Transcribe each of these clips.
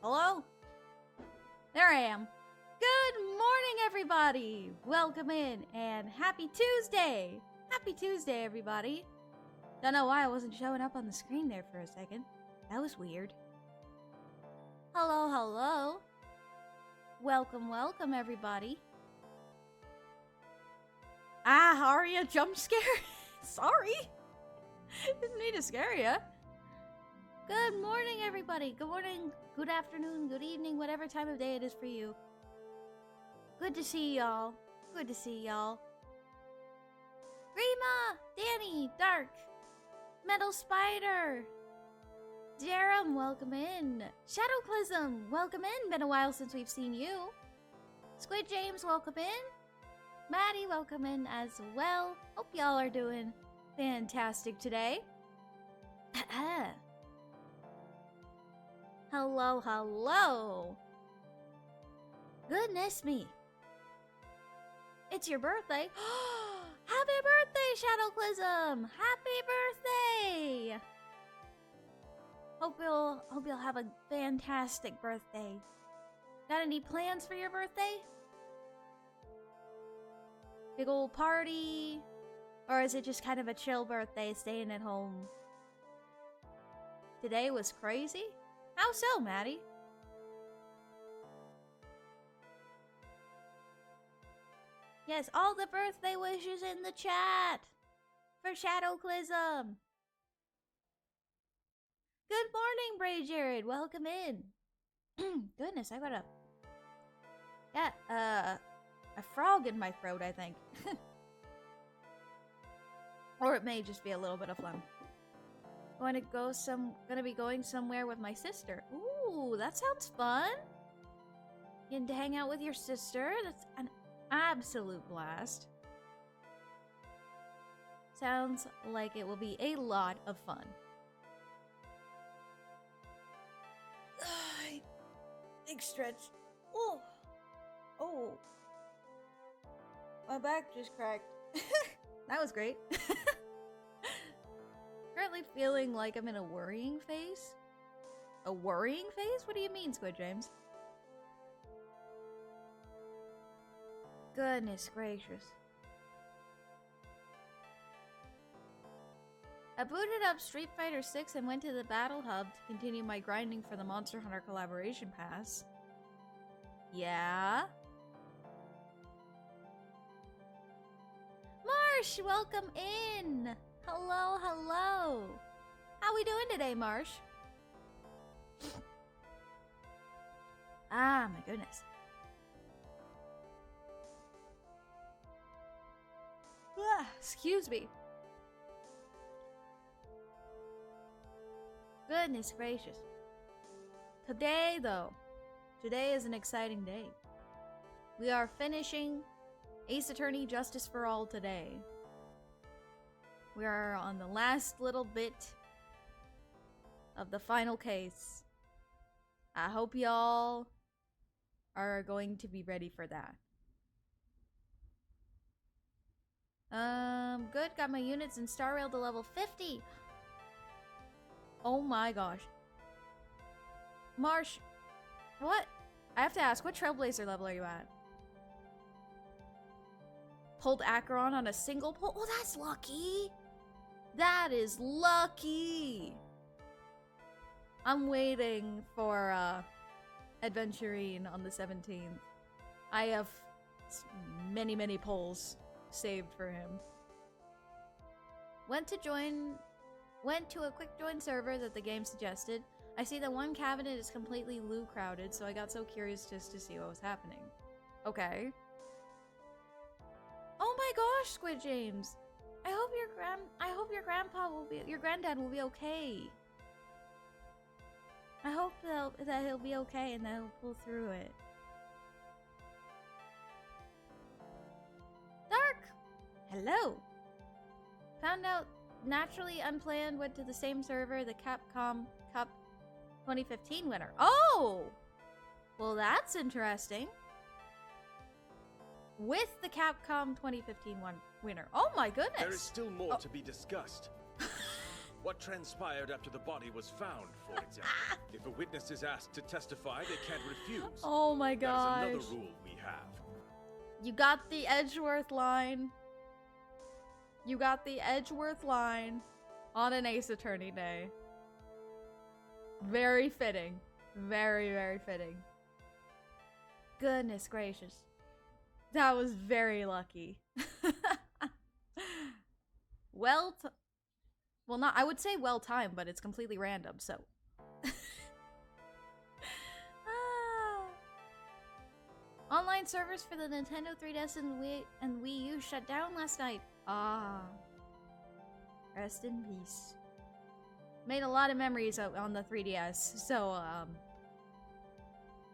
Hello? There I am. Good morning, everybody. Welcome in, and happy Tuesday. Happy Tuesday, everybody. Don't know why I wasn't showing up on the screen there for a second. That was weird. Hello, hello. Welcome, welcome, everybody. Ah, Aria, jump scare? Sorry. Didn't mean to scare ya. Good morning, everybody. Good morning, good afternoon, good evening, whatever time of day it is for you. Good to see y'all. Good to see y'all. Rima, Danny, Dark, Metal Spider, Jerem, welcome in. Shadowclism, welcome in. Been a while since we've seen you. Squid James, welcome in. Maddie, welcome in as well. Hope y'all are doing fantastic today. Hello, hello. Goodness me. It's your birthday. Happy birthday, Shadowclism! Happy birthday! Hope you'll have a fantastic birthday. Got any plans for your birthday? Big old party? Or is it just kind of a chill birthday, staying at home? Today was crazy? How so, Maddie? Yes, all the birthday wishes in the chat for Shadowclism. Good morning, Bray Jared. Welcome in. Goodness, I got a frog in my throat, I think. Or it may just be a little bit of phlegm. Gonna be going somewhere with my sister. Ooh, that sounds fun. Getting to hang out with your sister. That's an absolute blast. Sounds like it will be a lot of fun. Big stretch. Oh. Oh. My back just cracked. That was great. Currently feeling like I'm in a worrying phase. A worrying phase? What do you mean, Squid James? Goodness gracious. I booted up Street Fighter 6 and went to the Battle Hub to continue my grinding for the Monster Hunter Collaboration Pass. Yeah? Marsh, welcome in! Hello, hello! How we doing today, Marsh? Ah, my goodness. Ah, excuse me. Goodness gracious. Today, though, today is an exciting day. We are finishing Ace Attorney Justice for All today. We are on the last little bit of the final case. I hope y'all are going to be ready for that. Good. Got my units in Star Rail to level 50. Oh my gosh. Marsh, what? I have to ask, what Trailblazer level are you at? Pulled Acheron on a single pull? Oh, that's lucky. That is lucky. I'm waiting for Adventurine on the 17th. I have many, many pulls saved for him. Went to a quick join server that the game suggested. I see that one cabinet is completely loot crowded, so I got so curious just to see what was happening. Okay. Oh my gosh, Squid James. I hope your granddad will be okay. I hope that he'll be okay and that he'll pull through it. Dark! Hello! Found out naturally unplanned, went to the same server, the Capcom Cup 2015 winner. Oh! Well, that's interesting. With the Capcom 2015 winner. Oh my goodness! There is still more to be discussed. What transpired after the body was found, for example? If a witness is asked to testify, they can't refuse. Oh my gosh. That is another rule we have. You got the Edgeworth line. You got the Edgeworth line on an Ace Attorney day. Very fitting. Very, very fitting. Goodness gracious. That was very lucky. Well, not, I would say well timed, but it's completely random, so. Online servers for the Nintendo 3DS and Wii U shut down last night. Ah. Rest in peace. Made a lot of memories on the 3DS, so,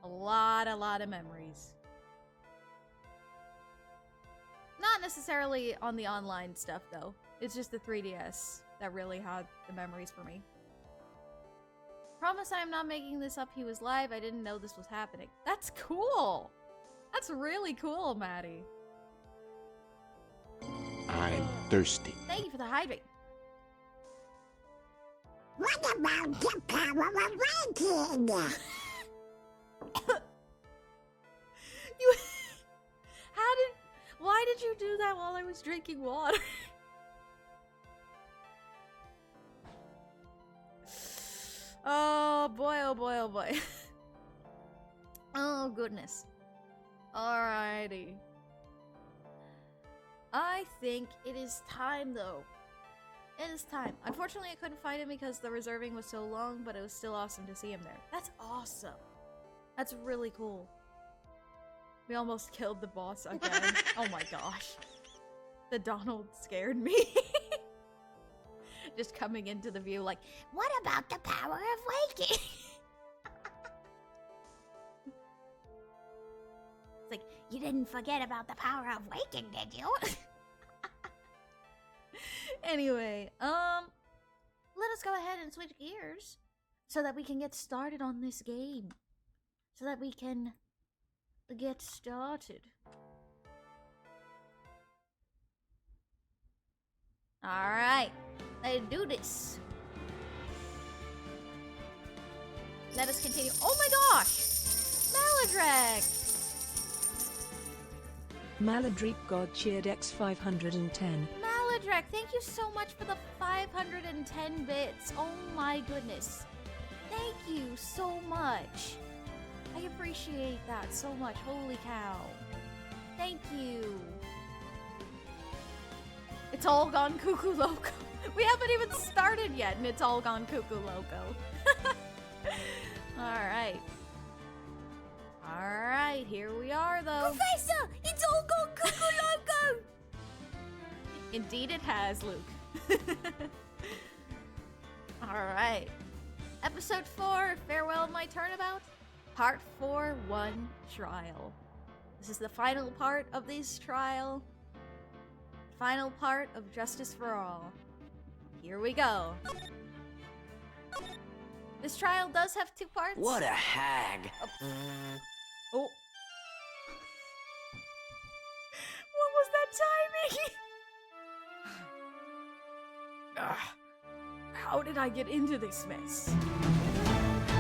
a lot of memories. Not necessarily on the online stuff, though. It's just the 3DS that really had the memories for me. Promise I am not making this up. He was live. I didn't know this was happening. That's cool! That's really cool, Maddie. I'm thirsty. Thank you for the hydrate. What about the power of waiting? You... Why did you do that while I was drinking water? Oh boy, oh boy, oh boy. Oh goodness. Alrighty. I think it is time though. It is time. Unfortunately I couldn't find him because the reserving was so long, but it was still awesome to see him there. That's awesome. That's really cool. We almost killed the boss again. Oh my gosh. The Donald scared me. Just coming into the view like, What about the power of waking? It's like, you didn't forget about the power of waking, did you? Anyway, let us go ahead and switch gears so that we can get started on this game. So that we can get started. Alright, let's do this. Let us continue. Oh my gosh! Maladrek! Maladreep God cheered X 510. Maladrek, thank you so much for the 510 bits. Oh my goodness. Thank you so much. I appreciate that so much. Holy cow. Thank you. It's all gone cuckoo loco. We haven't even started yet and it's all gone cuckoo loco. Alright. Alright, here we are though. Professor, it's all gone cuckoo loco! Indeed it has, Luke. Alright. Episode 4, Farewell My Turnabout. Part 4, 1 Trial. This is the final part of this trial. Final part of Justice for All. Here we go. This trial does have 2 parts. What a hag. Oh. What was that timing? How did I get into this mess?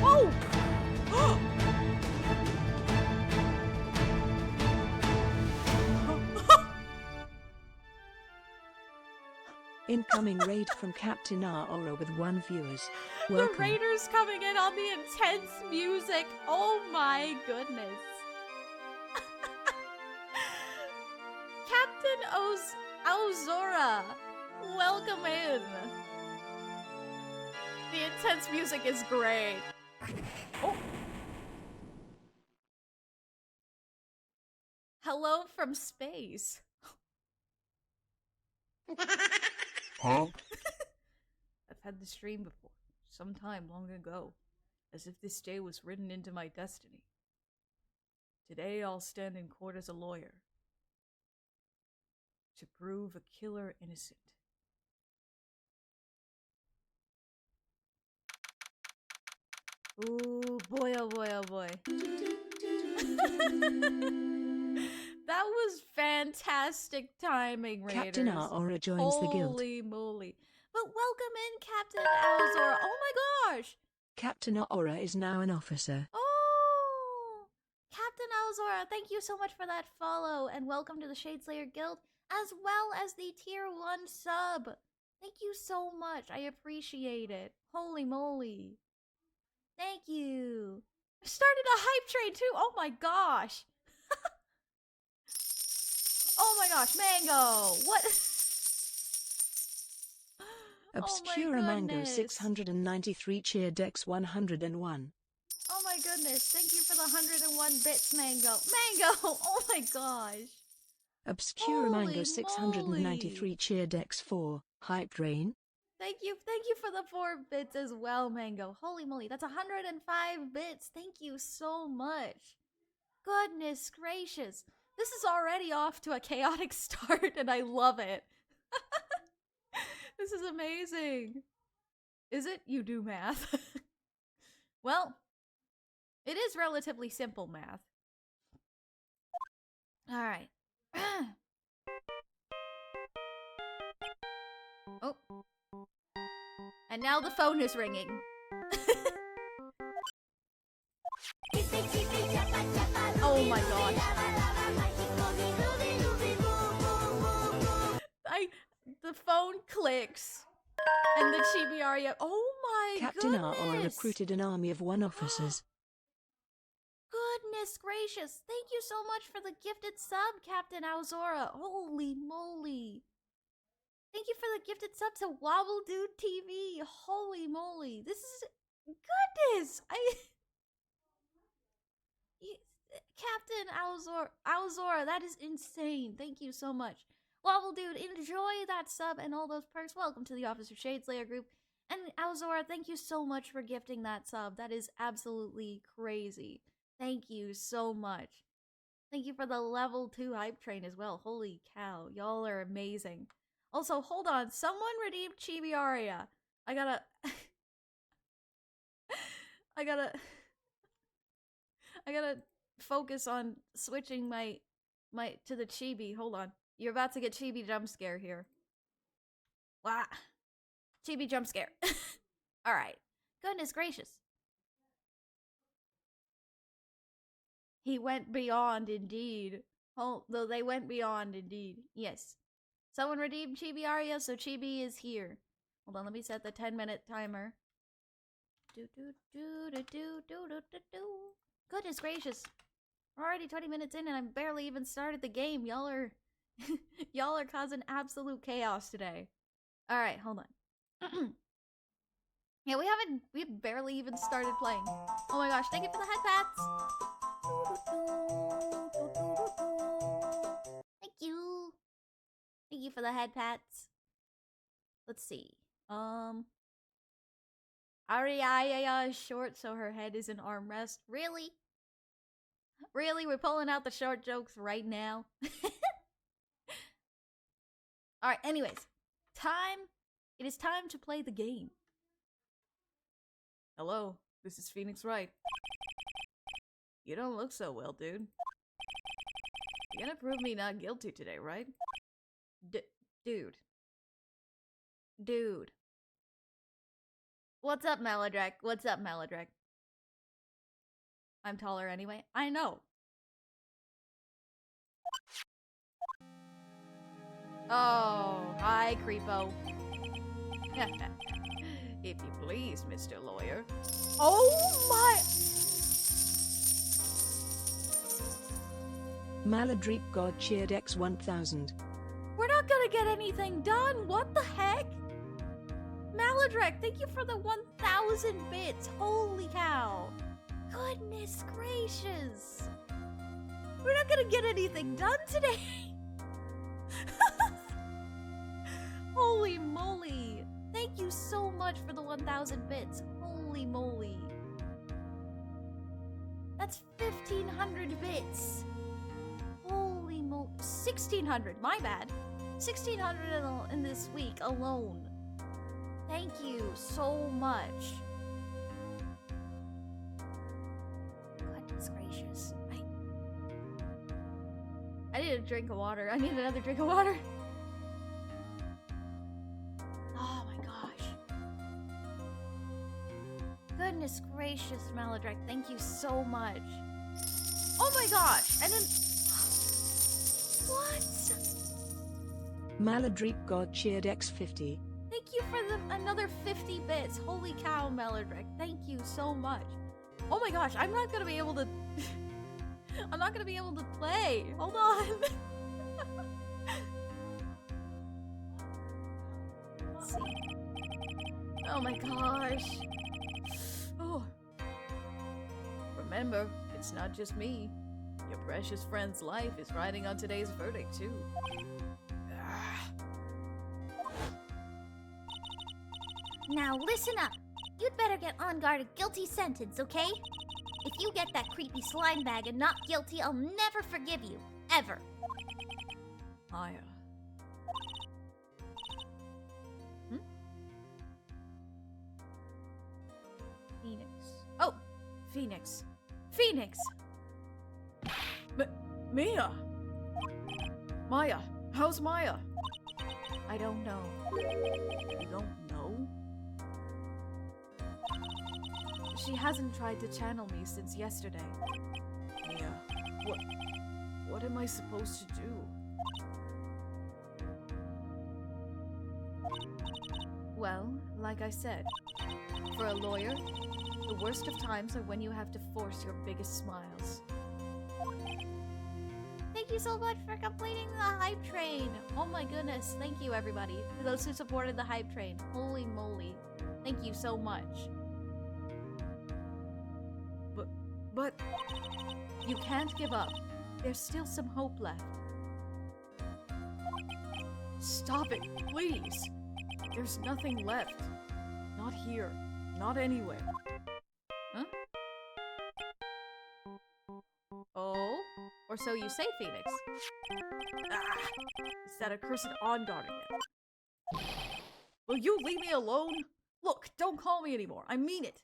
Whoa! Incoming raid from Captain Aura with 1 viewers. Welcome. The raiders coming in on the intense music. Oh my goodness. Captain Ozora, welcome in. The intense music is great. Oh. Hello from space. Huh? I've had this dream before, some time long ago, as if this day was written into my destiny. Today I'll stand in court as a lawyer to prove a killer innocent. Ooh, boy, oh boy, oh boy. That was fantastic timing, Raiders. Captain Aura joins the guild. Holy moly. But welcome in, Captain Alzora. Oh my gosh! Captain Aura is now an officer. Oh! Captain Alzora, thank you so much for that follow, and welcome to the Shadeslayer Guild, as well as the Tier 1 sub. Thank you so much. I appreciate it. Holy moly. Thank you. I started a hype train too. Oh my gosh. Oh my gosh, Mango. What? Obscura Mango 693 cheer Dex 101. Oh my goodness. Thank you for the 101 bits, Mango. Mango! Oh my gosh. Obscura Holy Mango 693 cheer Dex 4. Hype train. Thank you for the 4 bits as well, Mango. Holy moly, that's 105 bits. Thank you so much. Goodness gracious. This is already off to a chaotic start, and I love it. This is amazing. Is it? You do math. Well, it is relatively simple math. Alright. Oh. And now the phone is ringing. Oh my god. The phone clicks. And the chibi aria. Oh my Captain goodness. Aura recruited an army of 1 officers. Goodness gracious. Thank you so much for the gifted sub, Captain Auzora. Holy moly. Thank you for the gifted sub to Wobble Dude TV. Holy moly. This is goodness. Captain Auzora, that is insane. Thank you so much. Wobble Dude, enjoy that sub and all those perks. Welcome to the Officer Shadeslayer group. And Auzora, thank you so much for gifting that sub. That is absolutely crazy. Thank you so much. Thank you for the level 2 hype train as well. Holy cow, y'all are amazing. Also, hold on. Someone redeemed Chibi Aria. I gotta focus on switching my to the chibi. Hold on. You're about to get chibi jump scare here. Wow. Chibi jump scare. Alright. Goodness gracious. He went beyond indeed. Oh, though they went beyond indeed. Yes. Someone redeemed Chibi Aria, so Chibi is here. Hold on, let me set the 10-minute timer. Goodness gracious. We're already 20 minutes in and I've barely even started the game. Y'all are y'all are causing absolute chaos today. Alright, hold on. Yeah, we've barely even started playing. Oh my gosh, thank you for the head pats. Thank you. Thank you for the head pats. Let's see. Aria is short, so her head is an armrest. Really? Really? We're pulling out the short jokes right now? Alright, anyways. It is time to play the game. Hello, this is Phoenix Wright. You don't look so well, dude. You're gonna prove me not guilty today, right? Dude. What's up, Maladrek? What's up, Maladrek? I'm taller anyway. I know. Oh, hi, creepo. If you please, Mr. Lawyer. Oh my! Maladreep God cheered X 1000. We're not gonna get anything done. What the heck? Maladrek, thank you for the 1,000 bits. Holy cow. Goodness gracious. We're not gonna get anything done today. Holy moly. Thank you so much for the 1,000 bits. Holy moly. That's 1,500 bits. Holy moly. 1,600. My bad. 1,600 in this week alone. Thank you so much. Goodness gracious. I need a drink of water. I need another drink of water. Oh my Goodness gracious, Maladrek, thank you so much. Oh my gosh! And then... What? Maladreep God cheered X50. Thank you for another 50 bits. Holy cow, Maladrek. Thank you so much. Oh my gosh, I'm not gonna be able to... I'm not gonna be able to play. Hold on. Let's see. Oh my gosh. Oh. Remember, it's not just me. Your precious friend's life is riding on today's verdict, too. Now listen up. You'd better get on guard a guilty sentence, okay? If you get that creepy slime bag and not guilty, I'll never forgive you. Ever. Maya. Phoenix. Oh! Phoenix. Phoenix! Mia! Maya! How's Maya? I don't know. You don't know? She hasn't tried to channel me since yesterday. Mia, what am I supposed to do? Well, like I said, for a lawyer, the worst of times are when you have to force your biggest smiles. Thank you so much for completing the hype train! Oh my goodness, thank you everybody. For those who supported the hype train. Holy moly. Thank you so much. But you can't give up. There's still some hope left. Stop it, please. There's nothing left. Not here. Not anywhere. Huh? Oh? Or so you say, Phoenix. Ah! Is that a cursed on guard again? Will you leave me alone? Look, don't call me anymore. I mean it.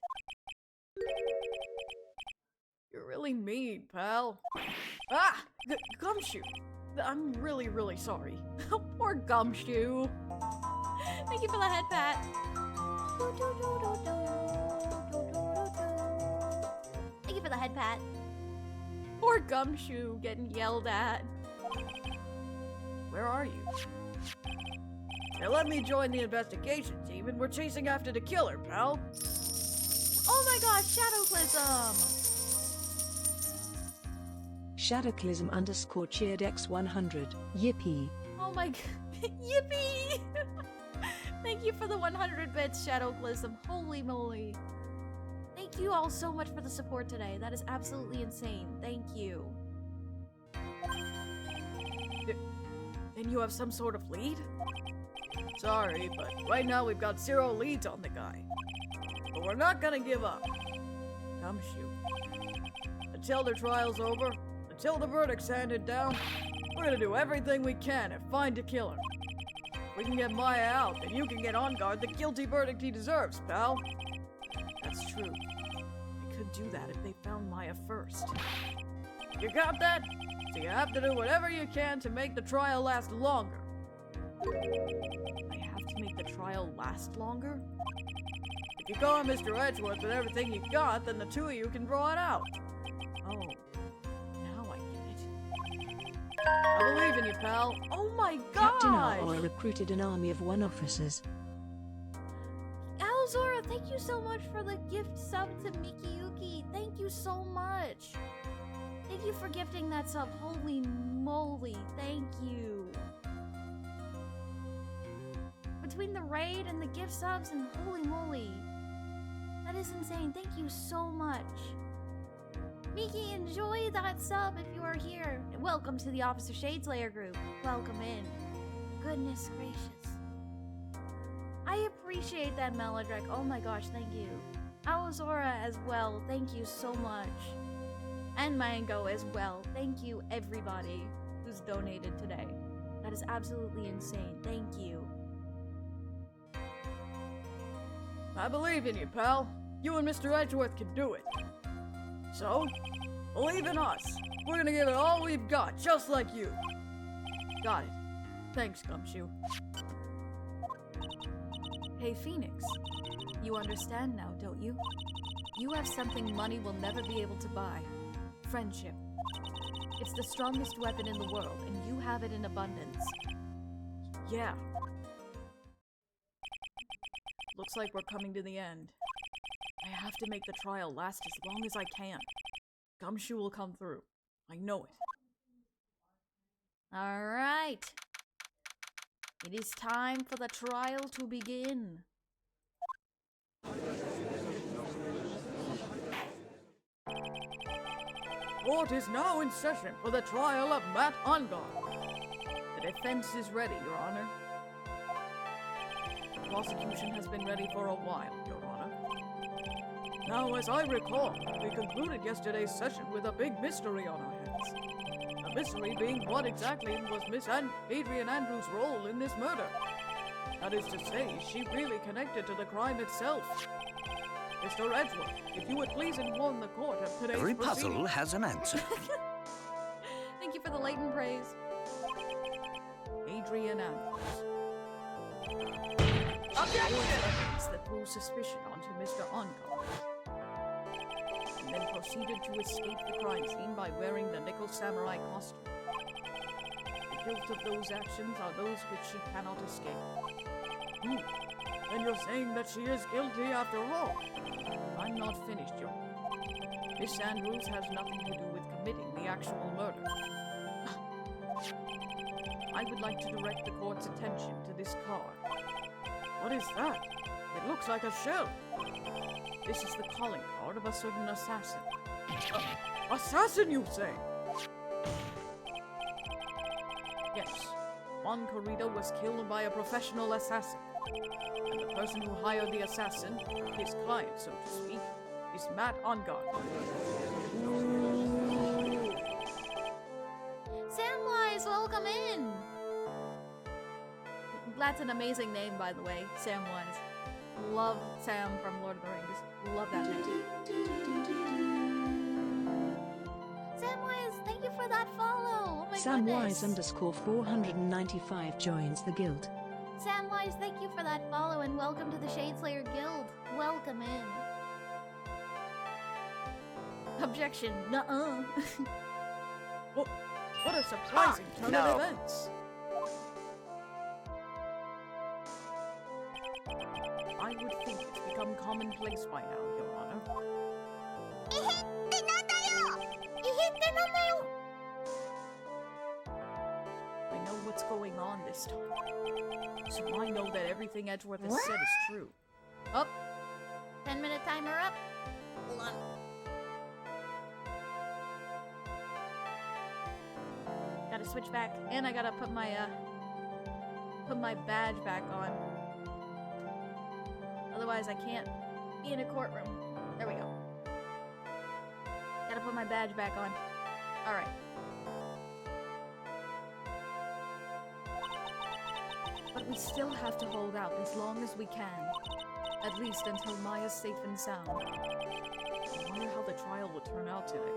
You're really mean, pal. Ah! Gumshoe! I'm really, really sorry. Poor Gumshoe. Thank you for the head pat. Thank you for the head pat. Poor Gumshoe getting yelled at. Where are you? They let me join the investigation team and we're chasing after the killer, pal. Oh my gosh, Shadowclism! Shadowclism _ cheered X100. Yippee. Oh my god. Yippee! Thank you for the 100 bits, Shadowclism. Holy moly. Thank you all so much for the support today. That is absolutely insane. Thank you. Then you have some sort of lead? Sorry, but right now we've got 0 leads on the guy. But we're not gonna give up. Gumshoe. Until the trial's over, until the verdict's handed down, we're gonna do everything we can to find the killer. If we can get Maya out, then you can get on guard the guilty verdict he deserves, pal. That's true. I could do that if they found Maya first. You got that? So you have to do whatever you can to make the trial last longer. I have to make the trial last longer? If you go on Mr. Edgeworth with everything you got, then the two of you can draw it out. Oh. Now I get it. I believe in you, pal. Oh my gosh! Captain Alll recruited an army of 1 officers. Alzora, thank you so much for the gift sub to Mikiyuki. Thank you so much. Thank you for gifting that sub. Holy moly, thank you. Between the raid and the gift subs and holy moly. That is insane. Thank you so much. Miki, enjoy that sub if you are here. Welcome to the Officer Shadeslayer group. Welcome in. Goodness gracious. I appreciate that, Melodrek. Oh my gosh, thank you. Awazora as well. Thank you so much. And Mango as well. Thank you, everybody who's donated today. That is absolutely insane. Thank you. I believe in you, pal. You and Mr. Edgeworth can do it. So, believe in us. We're gonna give it all we've got, just like you. Got it. Thanks, Gumshoe. Hey, Phoenix. You understand now, don't you? You have something money will never be able to buy. Friendship. It's the strongest weapon in the world, and you have it in abundance. Yeah. Looks like we're coming to the end. I have to make the trial last as long as I can. Gumshoe will come through. I know it. Alright. It is time for the trial to begin. Court is now in session for the trial of Matt Ongar. The defense is ready, Your Honor. The prosecution has been ready for a while, Your Honor. Now, as I recall, we concluded yesterday's session with a big mystery on our hands. The mystery being what exactly was Miss Adrian Andrews' role in this murder. That is to say, is she really connected to the crime itself? Mr. Edgeworth, if you would please inform the court of today's Every proceeding. puzzle has an answer. Thank you for the latent praise. Adrian Andrews. Evidence that threw suspicion onto Mr. Ongar, and then proceeded to escape the crime scene by wearing the nickel samurai costume. The guilt of those actions are those which she cannot escape. And you're saying that she is guilty after all? I'm not finished, Your Honor. Miss Andrews has nothing to do with committing the actual murder. I would like to direct the court's attention to this card. What is that? It looks like a shell. This is the calling card of a certain assassin. Assassin, you say? Yes. Juan Corrido was killed by a professional assassin. And the person who hired the assassin, his client, so to speak, is Matt Ongar. Samwise, welcome in! That's an amazing name, by the way, Samwise. Love Sam from Lord of the Rings. Love that name. Samwise, thank you for that follow. Oh my Samwise goodness. _495 joins the guild. Samwise, thank you for that follow and welcome to the Shadeslayer Guild. Welcome in. Objection. Nuh-uh. What a surprising turn of events. I would think it's become commonplace by now, Your Honor. I know what's going on this time. So I know that everything Edgeworth has said is true. Up. 10-minute timer up. Hold on. Gotta switch back, and I gotta put my badge back on. Otherwise, I can't be in a courtroom. There we go. Gotta put my badge back on. Alright. But we still have to hold out as long as we can. At least until Maya's safe and sound. I wonder how the trial will turn out today.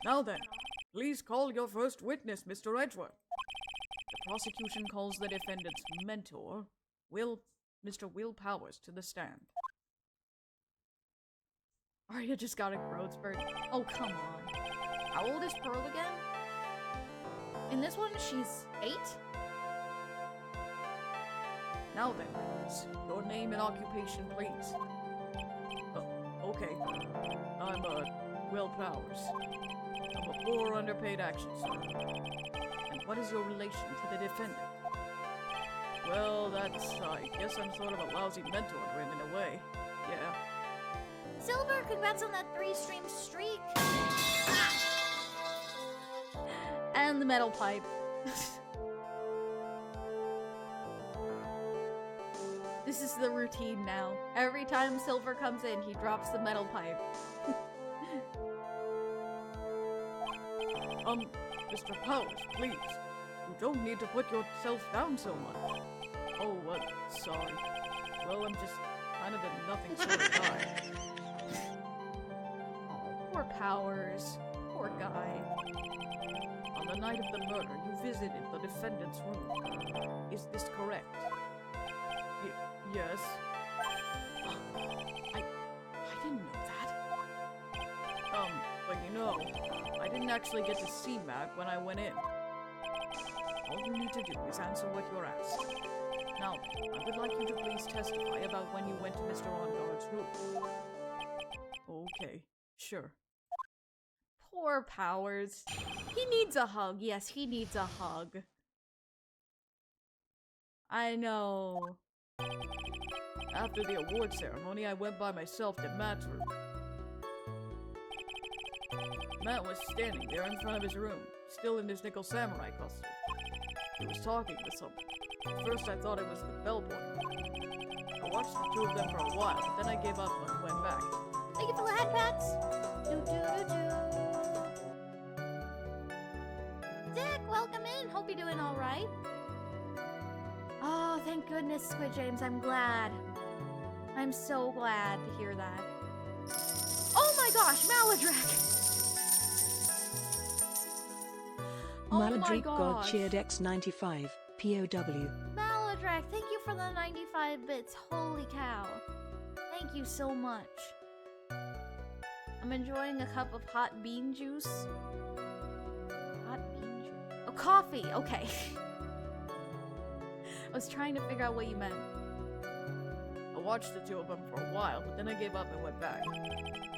Now then, please call your first witness, Mr. Edgeworth. The prosecution calls the defendant's mentor, Mr. Will Powers, to the stand. Arya just got a growth spurt. Oh, come on. How old is Pearl again? In this one, she's 8? Now then, witness, your name and occupation, please. Okay. I'm, Will Powers. I'm a poor underpaid action sergeant. And what is your relation to the defendant? Well, I guess I'm sort of a lousy mentor to him in a way. Yeah. Silver, congrats on that 3-stream streak. And the metal pipe. This is the routine now. Every time Silver comes in, he drops the metal pipe. Mr. Powers, please. You don't need to put yourself down so much. Oh, sorry. Well, I'm just kind of a nothing sort of guy. Oh, poor Powers. Poor guy. On the night of the murder, you visited the defendant's room. Is this correct? Yes. I didn't know that. But you know, I didn't actually get to see Matt when I went in. All you need to do is answer what you're asked. Now, I would like you to please testify about when you went to Mr. Onguard's room. Okay, sure. Poor Powers. He needs a hug. Yes, he needs a hug. I know. After the award ceremony, I went by myself to Matt's room. Matt was standing there in front of his room, still in his nickel samurai costume. He was talking to someone. At first I thought it was the bellboy. I watched the two of them for a while, but then I gave up and went back. Thank you for the hand pats. Dick, welcome in. Hope you're doing all right. Oh, thank goodness, Squid James. I'm glad. I'm so glad to hear that. Oh my gosh, Maladrak! Oh my Maladrak God gosh. cheered X95, POW. Maladrak, thank you for the 95 bits. Holy cow. Thank you so much. I'm enjoying a cup of hot bean juice. Hot bean juice. Oh, coffee. Okay. I was trying to figure out what you meant. I watched the two of them for a while, but then I gave up and went back.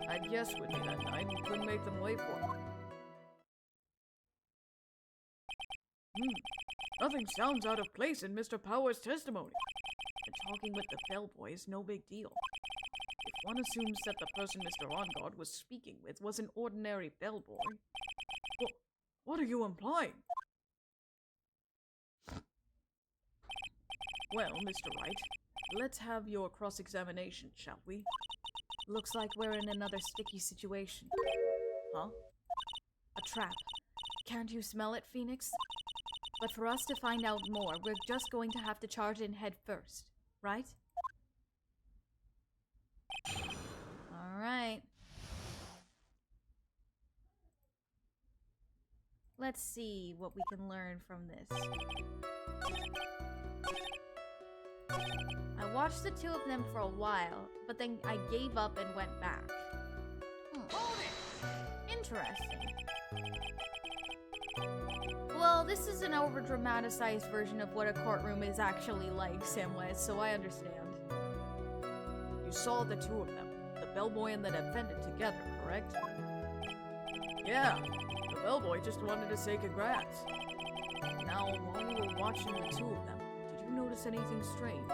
I had guests with me that night and couldn't make them wait for me. Nothing sounds out of place in Mr. Powers' testimony. And talking with the bellboy is no big deal. If one assumes that the person Mr. Onguard was speaking with was an ordinary bellboy, well, what are you implying? Well, Mr. Wright, let's have your cross-examination, shall we? Looks like we're in another sticky situation. Huh? A trap. Can't you smell it, Phoenix? But for us to find out more, we're just going to have to charge in head first, right? Alright. Let's see what we can learn from this. I watched the two of them for a while, but then I gave up and went back. Interesting. Well, this is an over-dramatized version of what a courtroom is actually like, Samwise, so I understand. You saw the two of them, the bellboy and the defendant together, correct? Yeah, the bellboy just wanted to say congrats. Now, while you were watching the two of them, did you notice anything strange?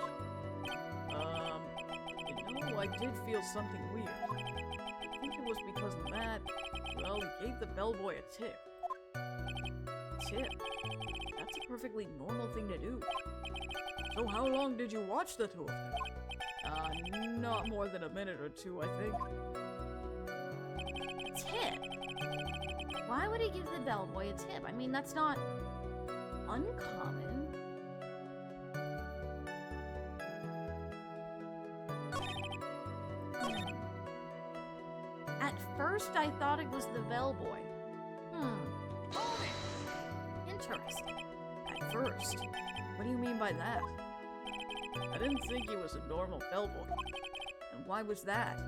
You know, I did feel something weird. I think it was because Matt, well, he gave the bellboy a tip. Tip? That's a perfectly normal thing to do. So how long did you watch the two of them? Not more than a minute or two, I think. Tip? Why would he give the bellboy a tip? I mean, that's not uncommon. At first, I thought it was the bellboy. Interesting. At first? What do you mean by that? I didn't think he was a normal bellboy. And why was that?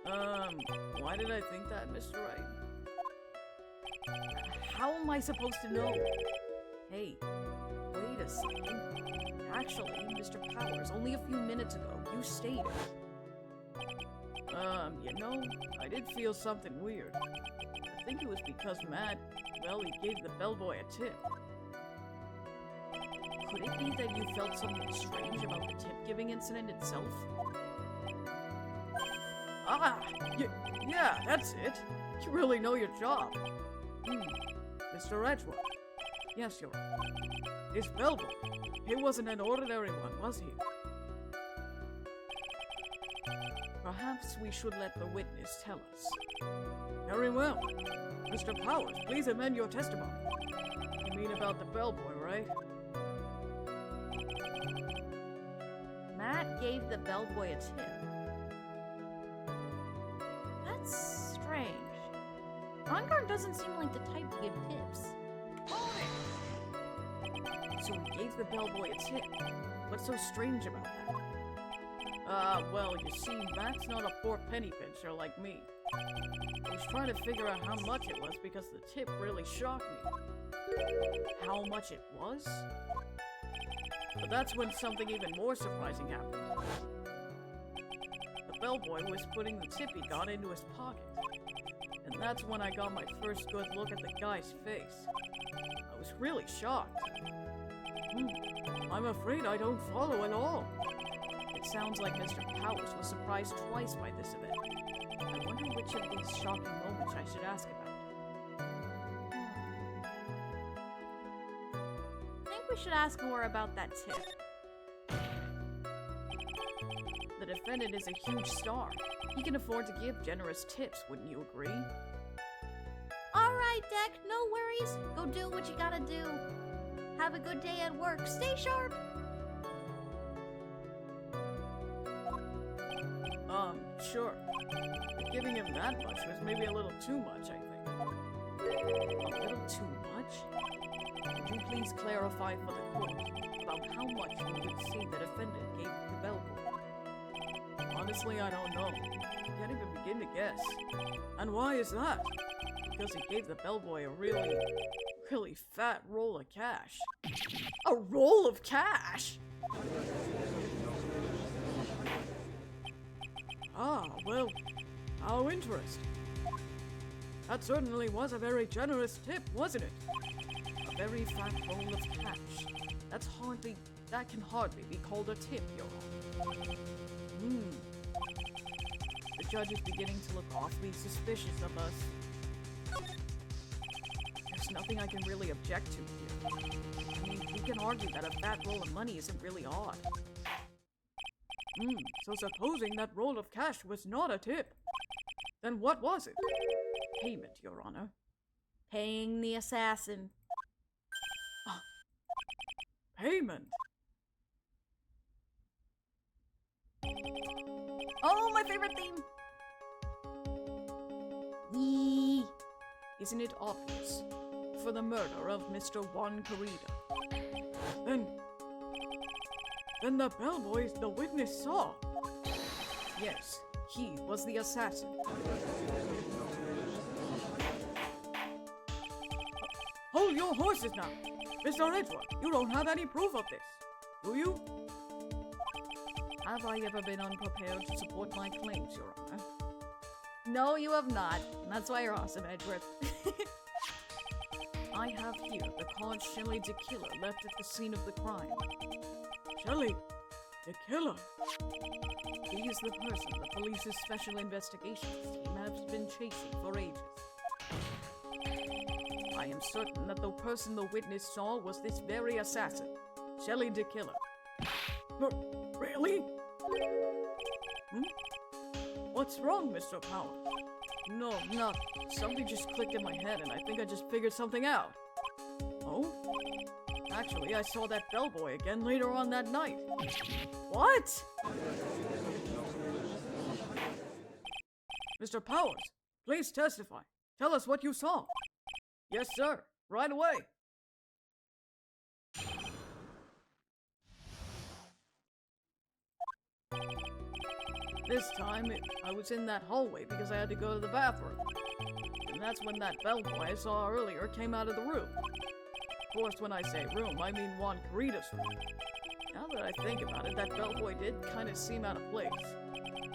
Why did I think that, Mr. Wright? How am I supposed to know? Hey, wait a second. Actually, Mr. Powers, only a few minutes ago, you stated... you know, I did feel something weird. I think it was because Matt, well, he gave the bellboy a tip. Could it be that you felt something strange about the tip-giving incident itself? Ah! Yeah, that's it! You really know your job! Mr. Edgeworth. Yes, you're right. His bellboy. He wasn't an ordinary one, was he? Perhaps we should let the witness tell us. Very well. Mr. Powers, please amend your testimony. You mean about the bellboy, right? Matt gave the bellboy a tip. That's strange. Onguard doesn't seem like the type to give tips. So he gave the bellboy a tip. What's so strange about that? Well, you see, Matt's not a poor penny pincher like me. I was trying to figure out how much it was because the tip really shocked me. How much it was? But that's when something even more surprising happened. The bellboy was putting the tip he got into his pocket. And that's when I got my first good look at the guy's face. I was really shocked. I'm afraid I don't follow at all. It sounds like Mr. Powers was surprised twice by this event. I wonder which of these shocking moments I should ask about. I think we should ask more about that tip. The defendant is a huge star. He can afford to give generous tips, wouldn't you agree? Alright, Deck, no worries. Go do what you gotta do. Have a good day at work. Stay sharp. Sure. But giving him that much was maybe a little too much, I think. A little too much? Would you please clarify for the court about how much you would say the defendant gave the bellboy? Honestly, I don't know. I can't even begin to guess. And why is that? Because he gave the bellboy a really fat roll of cash. A roll of cash? Ah, well, how interesting. That certainly was a very generous tip, wasn't it? A very fat roll of cash. That can hardly be called a tip, Your Honor. The judge is beginning to look awfully suspicious of us. There's nothing I can really object to here. I mean, we can argue that a fat roll of money isn't really odd. So supposing that roll of cash was not a tip, then what was it? Payment, Your Honor. Paying the assassin. Payment? Oh, my favorite theme! Yee. Isn't it obvious? For the murder of Mr. Juan Carida. Then the bellboy the witness saw. Yes, he was the assassin. Hold your horses now! Mr. Edward, you don't have any proof of this, do you? Have I ever been unprepared to support my claims, Your Honor? No, you have not. That's why you're awesome, Edward. I have here the card Shelley the Killer left at the scene of the crime. Shelley, the killer. He is the person the police's special investigations team has been chasing for ages. I am certain that the person the witness saw was this very assassin, Shelley the Killer. Really? What's wrong, Mr. Powers? No, nothing. Something just clicked in my head and I think I just figured something out. Oh? Actually, I saw that bellboy again later on that night. What? Mr. Powers, please testify. Tell us what you saw. Yes, sir. Right away. This time, I was in that hallway because I had to go to the bathroom. And that's when that bellboy I saw earlier came out of the room. Of course, when I say room, I mean Juan Carida's room. Now that I think about it, that bellboy did kind of seem out of place.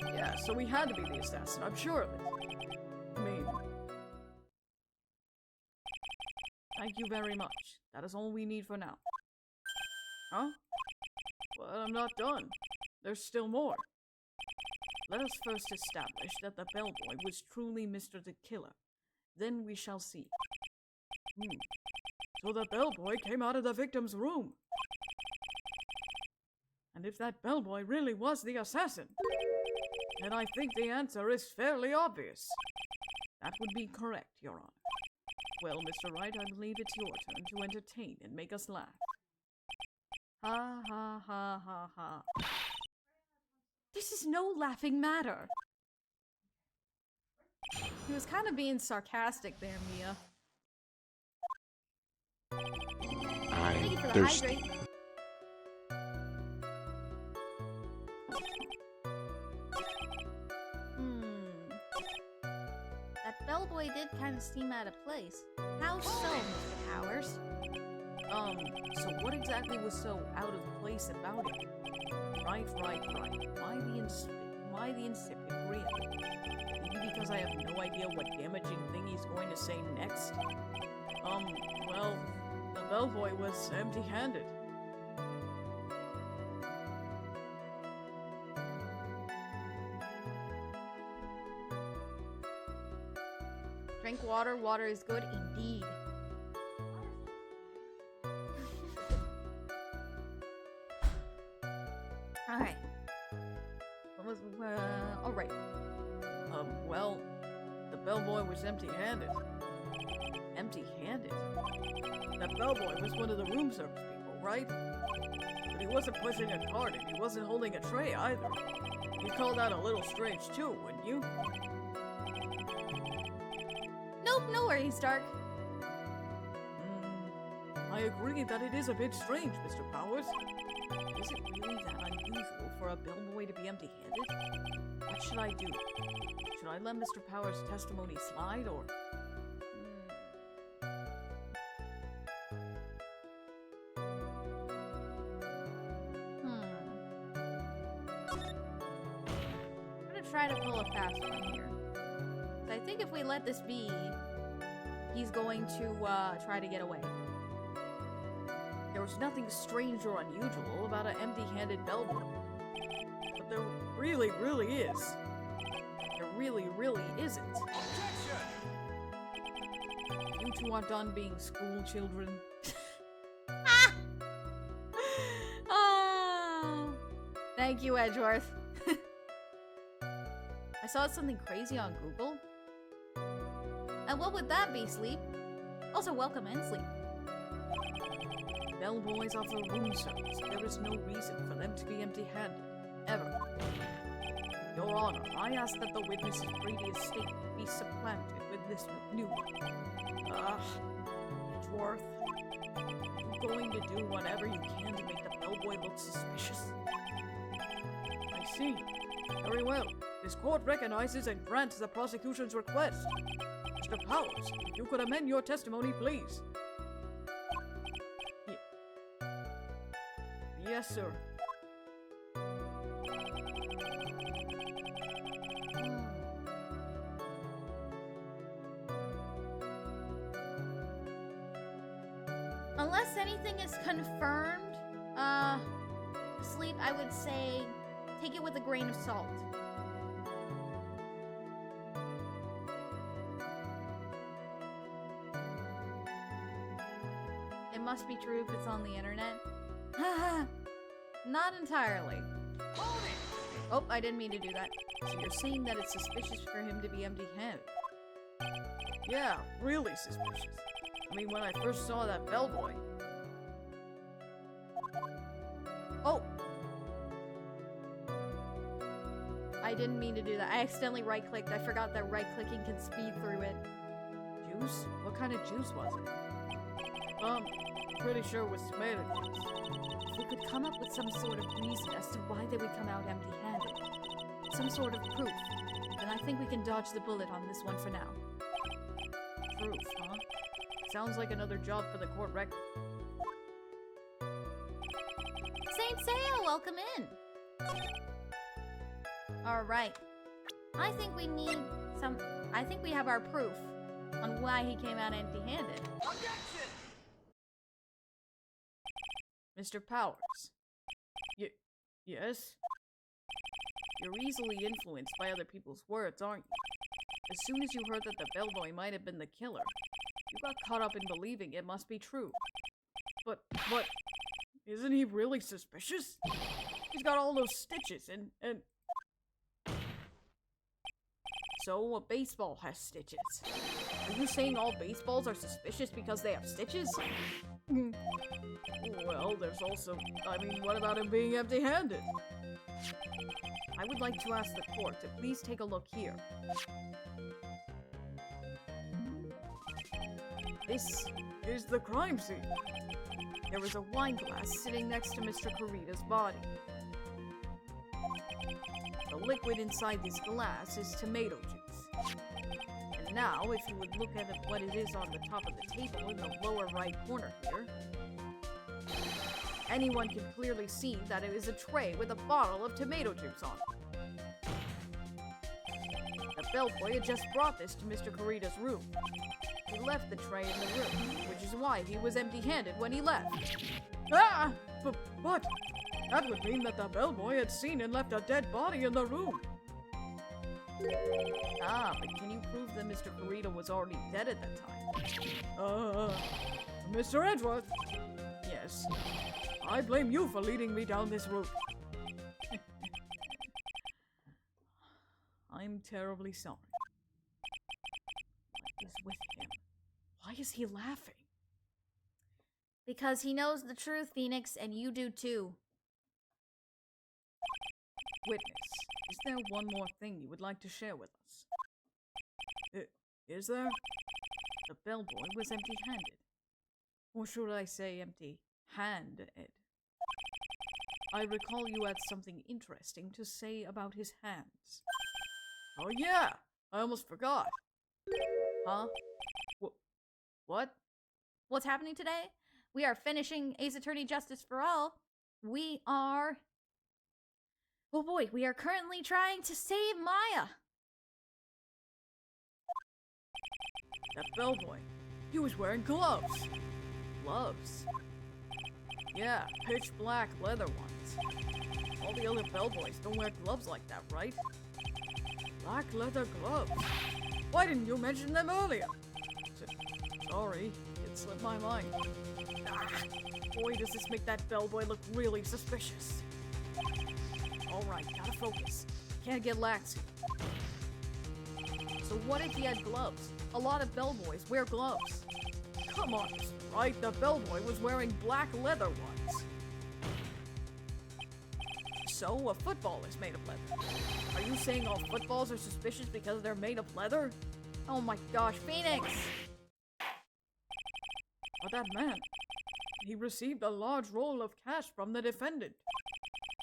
Yeah, so he had to be the assassin, I'm sure of it. I mean... Thank you very much. That is all we need for now. Huh? But I'm not done. There's still more. Let us first establish that the bellboy was truly Mr. the Killer. Then we shall see. So the bellboy came out of the victim's room. And if that bellboy really was the assassin, then I think the answer is fairly obvious. That would be correct, Your Honor. Well, Mr. Wright, I believe it's your turn to entertain and make us laugh. Ha ha ha ha ha. This is no laughing matter. He was kind of being sarcastic there, Mia. Thank you for I'm the thirsty. hydrate. of place. How so, Mr. Powers? So what exactly was so out of place about it? Right. Why the insipid grin? Maybe because I have no idea what damaging thing he's going to say next? Well, the bellboy was empty-handed. Drink water. Water is good indeed. Alright. Alright. Well, the bellboy was empty-handed. Empty-handed? That bellboy was one of the room service people, right? But he wasn't pushing a cart and he wasn't holding a tray either. You'd call that a little strange too, wouldn't you? Nope, no worries, Dark. I agree that it is a bit strange, Mr. Powers. Is it really that unusual for a bellboy to be empty-handed? What should I do? Should I let Mr. Powers' testimony slide, or... I'm gonna try to pull a fast one here. So I think if we let this be, he's going to try to get away. There was nothing strange or unusual about an empty-handed bellboy. But there really is. There really isn't. You two are done being school children. Oh, thank you, Edgeworth. I saw something crazy on Google. And what would that be, Sleep? Also, welcome in, Sleep. Bellboys offer room service. There is no reason for them to be empty-handed. Ever. Your Honor, I ask that the witness's previous statement be supplanted with this new one. Edgeworth. You're going to do whatever you can to make the bellboy look suspicious. I see. Very well. This court recognizes and grants the prosecution's request. Mr. Powers, if you could amend your testimony, please. Yes, sir. Unless anything is confirmed, Sleep, I would say take it with a grain of salt. It must be true if it's on the internet. Not entirely. Oh, I didn't mean to do that. So you're saying that it's suspicious for him to be empty-handed? Yeah, really suspicious. I mean, when I first saw that bellboy... Oh! I didn't mean to do that. I accidentally right-clicked. I forgot that right-clicking can speed through it. Juice? What kind of juice was it? Pretty sure it was tomato juice. If we could come up with some sort of reason as to why they would come out empty-handed, some sort of proof, then I think we can dodge the bullet on this one for now. Proof, huh? Sounds like another job for the court record. Saint Seiya, welcome in! Alright. I think we have our proof on why he came out empty-handed. Mr. Powers. Yes? You're easily influenced by other people's words, aren't you? As soon as you heard that the bellboy might have been the killer, you got caught up in believing it must be true. But, isn't he really suspicious? He's got all those stitches and... So, a baseball has stitches. Are you saying all baseballs are suspicious because they have stitches? Well, there's also... I mean, what about him being empty-handed? I would like to ask the court to please take a look here. This is the crime scene. There was a wine glass sitting next to Mr. Kurita's body. The liquid inside this glass is tomato juice. And Now, if you would look at what it is on the top of the table in the lower right corner here, anyone can clearly see that it is a tray with a bottle of tomato juice on it. The bellboy had just brought this to Mr. Kurita's room. He left the tray in the room, which is why he was empty-handed when he left. Ah! But that would mean that the bellboy had seen and left a dead body in the room. Ah, but can you prove that Mr. Kurita was already dead at that time? Mr. Edgeworth? Yes. I blame you for leading me down this route. I'm terribly sorry. What is with him? Why is he laughing? Because he knows the truth, Phoenix, and you do too. Witness, is there one more thing you would like to share with us? Is there? The bellboy was empty-handed. Or should I say empty-handed? I recall you had something interesting to say about his hands. Oh yeah, I almost forgot. Huh? What? What's happening today? We are finishing Ace Attorney Justice for All. We are... Oh boy, we are currently trying to save Maya. That bellboy. He was wearing gloves. Gloves? Yeah, pitch black leather ones. All the other bellboys don't wear gloves like that, right? Black leather gloves. Why didn't you mention them earlier? Sorry, it slipped my mind. Ah, boy, does this make that bellboy look really suspicious. Alright, gotta focus. Can't get lax here. So what if he had gloves? A lot of bellboys wear gloves. Come on, right? The bellboy was wearing black leather ones. So a football is made of leather. Are you saying all footballs are suspicious because they're made of leather? Oh my gosh, Phoenix! But that man, he received a large roll of cash from the defendant.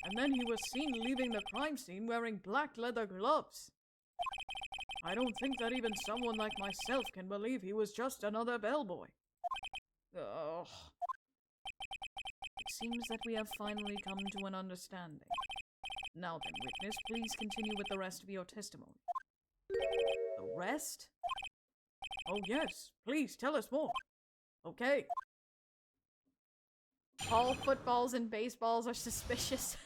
And then he was seen leaving the crime scene wearing black leather gloves. I don't think that even someone like myself can believe he was just another bellboy. Ugh. It seems that we have finally come to an understanding. Now then, witness, please continue with the rest of your testimony. The rest? Oh yes, please tell us more. Okay. All footballs and baseballs are suspicious.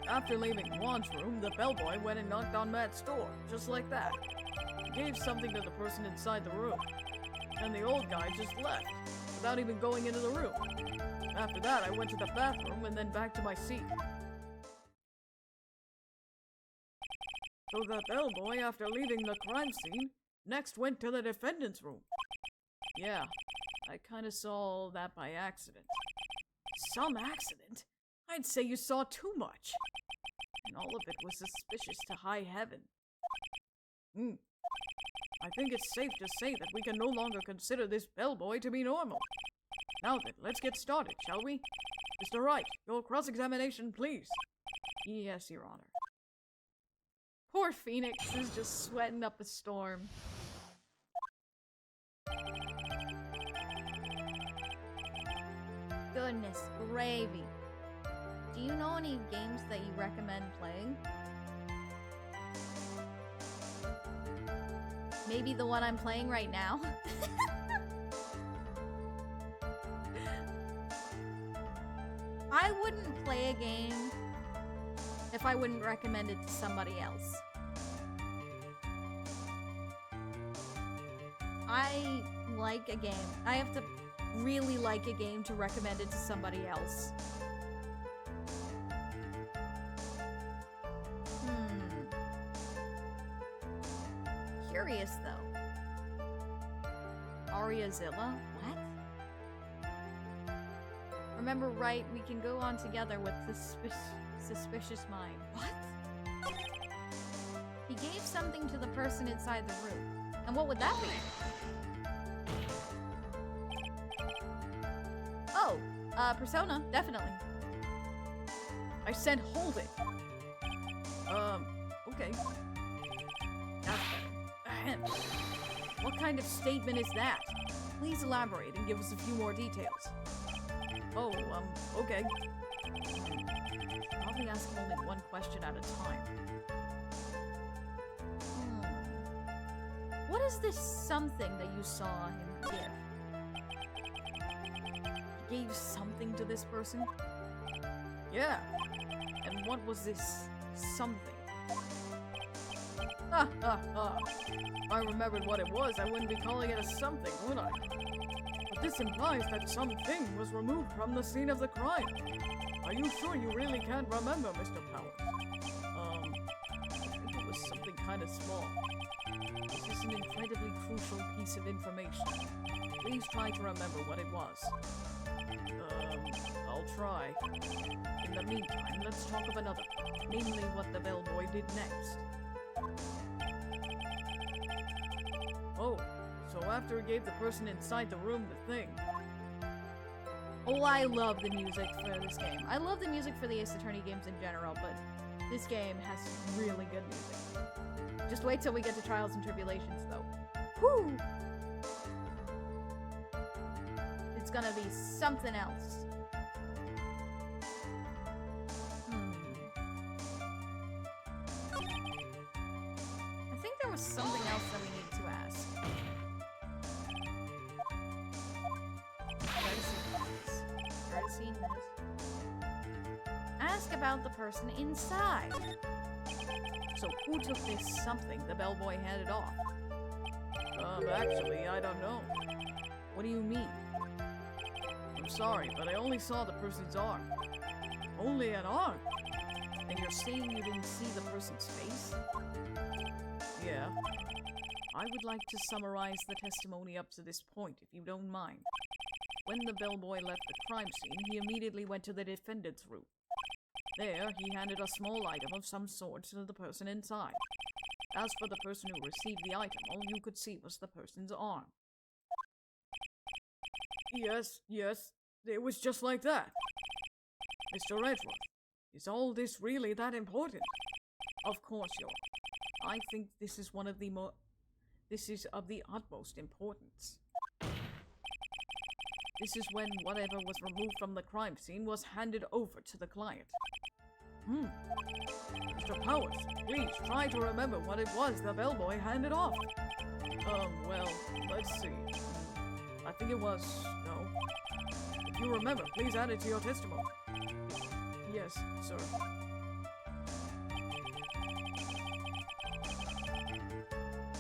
After leaving Juan's room, the bellboy went and knocked on Matt's door, just like that. He gave something to the person inside the room, and the old guy just left, without even going into the room. After that, I went to the bathroom and then back to my seat. So the bellboy, after leaving the crime scene, next went to the defendant's room. Yeah, I kinda saw that by accident. Some accident? I'd say you saw too much. And all of it was suspicious to high heaven. I think it's safe to say that we can no longer consider this bellboy to be normal. Now then, let's get started, shall we? Mr. Wright, your cross-examination, please. Yes, Your Honor. Poor Phoenix is just sweating up a storm. Goodness gravy. Do you know any games that you recommend playing? Maybe the one I'm playing right now? I wouldn't play a game if I wouldn't recommend it to somebody else. I like a game. I have to really like a game to recommend it to somebody else. Curious though. Ariazilla? What? Remember, right? We can go on together with suspicious mind. What? He gave something to the person inside the room. And what would that be? Oh, Persona, definitely. I said hold it. Okay. That's better. What kind of statement is that? Please elaborate and give us a few more details. Oh, okay. Probably ask him only one question at a time. What is this something that you saw him give? He gave something to this person? Yeah. And what was this something? Ha ha ha. If I remembered what it was, I wouldn't be calling it a something, would I? But this implies that something was removed from the scene of the crime. Are you sure you really can't remember, Mr. Powers? I think it was something kind of small. This is an incredibly crucial piece of information. Please try to remember what it was. I'll try. In the meantime, let's talk of another, namely what the bellboy did next. Oh, so after he gave the person inside the room the thing. Oh, I love the music for this game. I love the music for the Ace Attorney games in general, but this game has really good music. Just wait till we get to Trials and Tribulations, though. Whew! It's gonna be something else. I think there was something else that we needed to ask. I've already seen this. Ask about the person inside. So who took this something the bellboy handed off? Actually, I don't know. What do you mean? I'm sorry, but I only saw the person's arm. Only an arm? And you're saying you didn't see the person's face? Yeah. I would like to summarize the testimony up to this point, if you don't mind. When the bellboy left the crime scene, he immediately went to the defendant's room. There, he handed a small item of some sort to the person inside. As for the person who received the item, all you could see was the person's arm. Yes, it was just like that. Mr. Edgeworth, is all this really that important? Of course, Your Honor. I think this is one of the This is of the utmost importance. This is when whatever was removed from the crime scene was handed over to the client. Mr. Powers, please try to remember what it was the bellboy handed off. Well, let's see. I think it was... no. If you remember, please add it to your testimony. Yes, sir.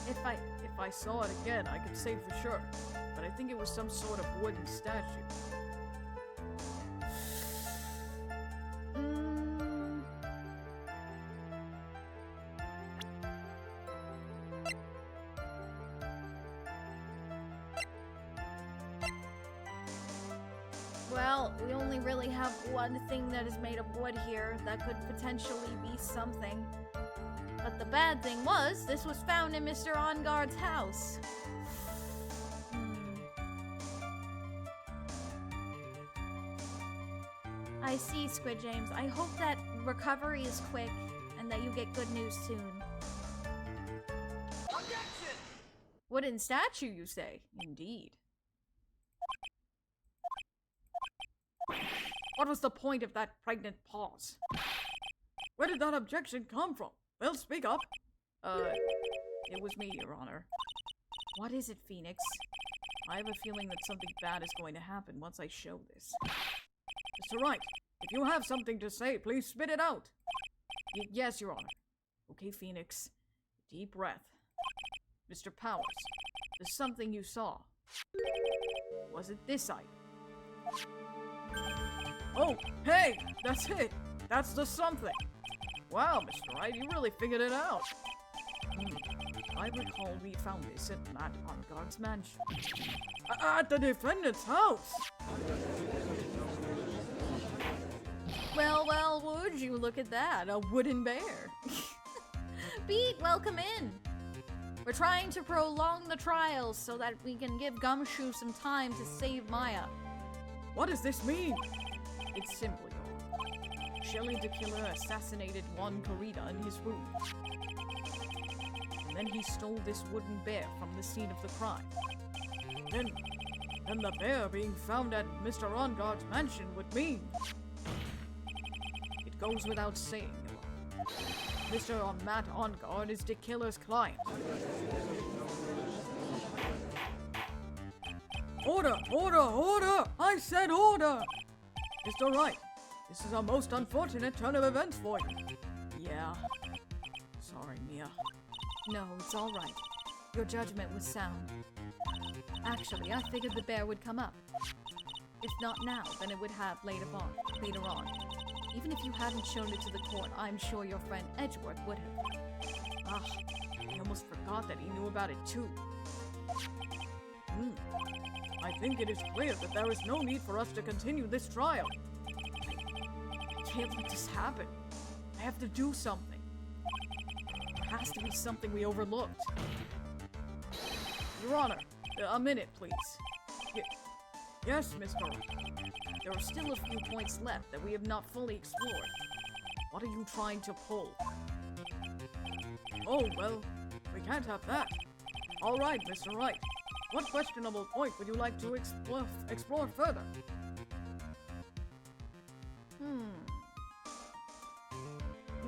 If I saw it again, I could say for sure. But I think it was some sort of wooden statue. Well, we only really have one thing that is made of wood here that could potentially be something. But the bad thing was, this was found in Mr. Onguard's house. I see, Squid James. I hope that recovery is quick and that you get good news soon. Objection! Wooden statue, you say? Indeed. What was the point of that pregnant pause? Where did that objection come from? Well, speak up. It was me, Your Honor. What is it, Phoenix? I have a feeling that something bad is going to happen once I show this. Mr. Wright, if you have something to say, please spit it out. Yes, Your Honor. Okay, Phoenix. Deep breath. Mr. Powers, the something you saw. Was it this item? Oh, hey! That's it! That's the something! Wow, Mr. Wright, you really figured it out. I recall we found this at Matt Onguard's mansion. At the defendant's house! Well, would you look at that? A wooden bear. Pete, welcome in. We're trying to prolong the trials so that we can give Gumshoe some time to save Maya. What does this mean? It's simple, Your Honor. Shelly the Killer assassinated Juan Corrida in his room. And then he stole this wooden bear from the scene of the crime. Then the bear being found at Mr. Onguard's mansion would mean... It goes without saying, Mr. Matt Onguard is the killer's client. Order! Order! Order! I said order! Mr. Wright, this is a most unfortunate turn of events for you. Yeah. Sorry, Mia. No, it's all right. Your judgment was sound. Actually, I figured the bear would come up. If not now, then it would have later on. Even if you hadn't shown it to the court, I'm sure your friend Edgeworth would have. Ah, I almost forgot that he knew about it too. I think it is clear that there is no need for us to continue this trial. I can't let this happen. I have to do something. There has to be something we overlooked. Your Honor, a minute, please. Yes, Mr. Wright. There are still a few points left that we have not fully explored. What are you trying to pull? Oh, well, we can't have that. All right, Mr. Wright. What questionable point would you like to explore further?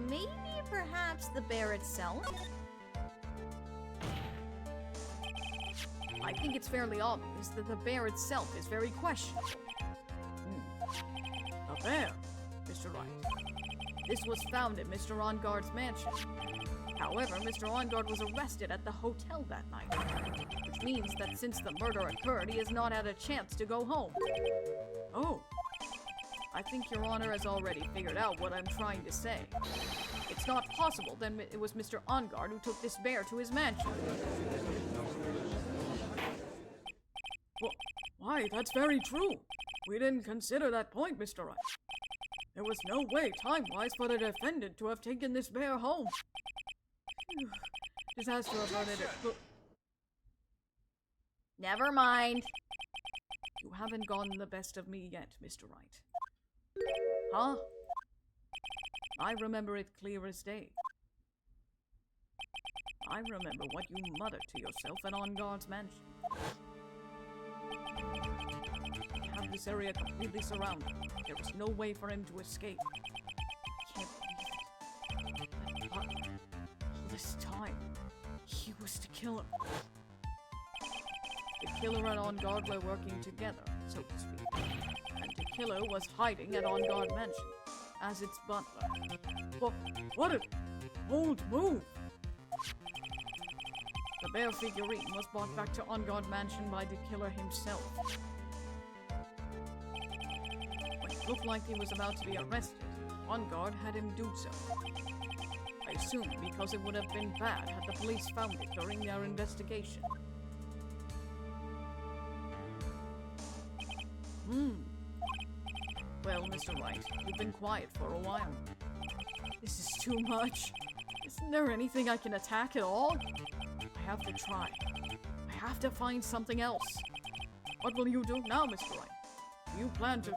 Maybe perhaps the bear itself? I think it's fairly obvious that the bear itself is very questionable. A bear, Mr. Wright. This was found at Mr. Onguard's mansion. However, Mr. Onguard was arrested at the hotel that night, which means that since the murder occurred, he has not had a chance to go home. Oh, I think Your Honor has already figured out what I'm trying to say. It's not possible that it was Mr. Onguard who took this bear to his mansion. Why, that's very true. We didn't consider that point, Mr. Wright. There was no way, time-wise, for the defendant to have taken this bear home. This has to have averted it. Never mind. You haven't gotten the best of me yet, Mr. Wright. Huh? I remember it clear as day. I remember what you muttered to yourself at Onguard's mansion. We have this area completely surrounded. There is no way for him to escape. I can't believe it. That butler, all this time, he was the killer. The killer and Onguard were working together, so to speak. And the killer was hiding at Onguard Mansion as its butler. What a bold move! The bear figurine was brought back to Onguard Mansion by the killer himself. When it looked like he was about to be arrested, Onguard had him do so. I assume because it would have been bad had the police found it during their investigation. Well, Mr. Wright, you've been quiet for a while. This is too much. Isn't there anything I can attack at all? I have to try. I have to find something else. What will you do now, Mr. Wright? Do you plan to...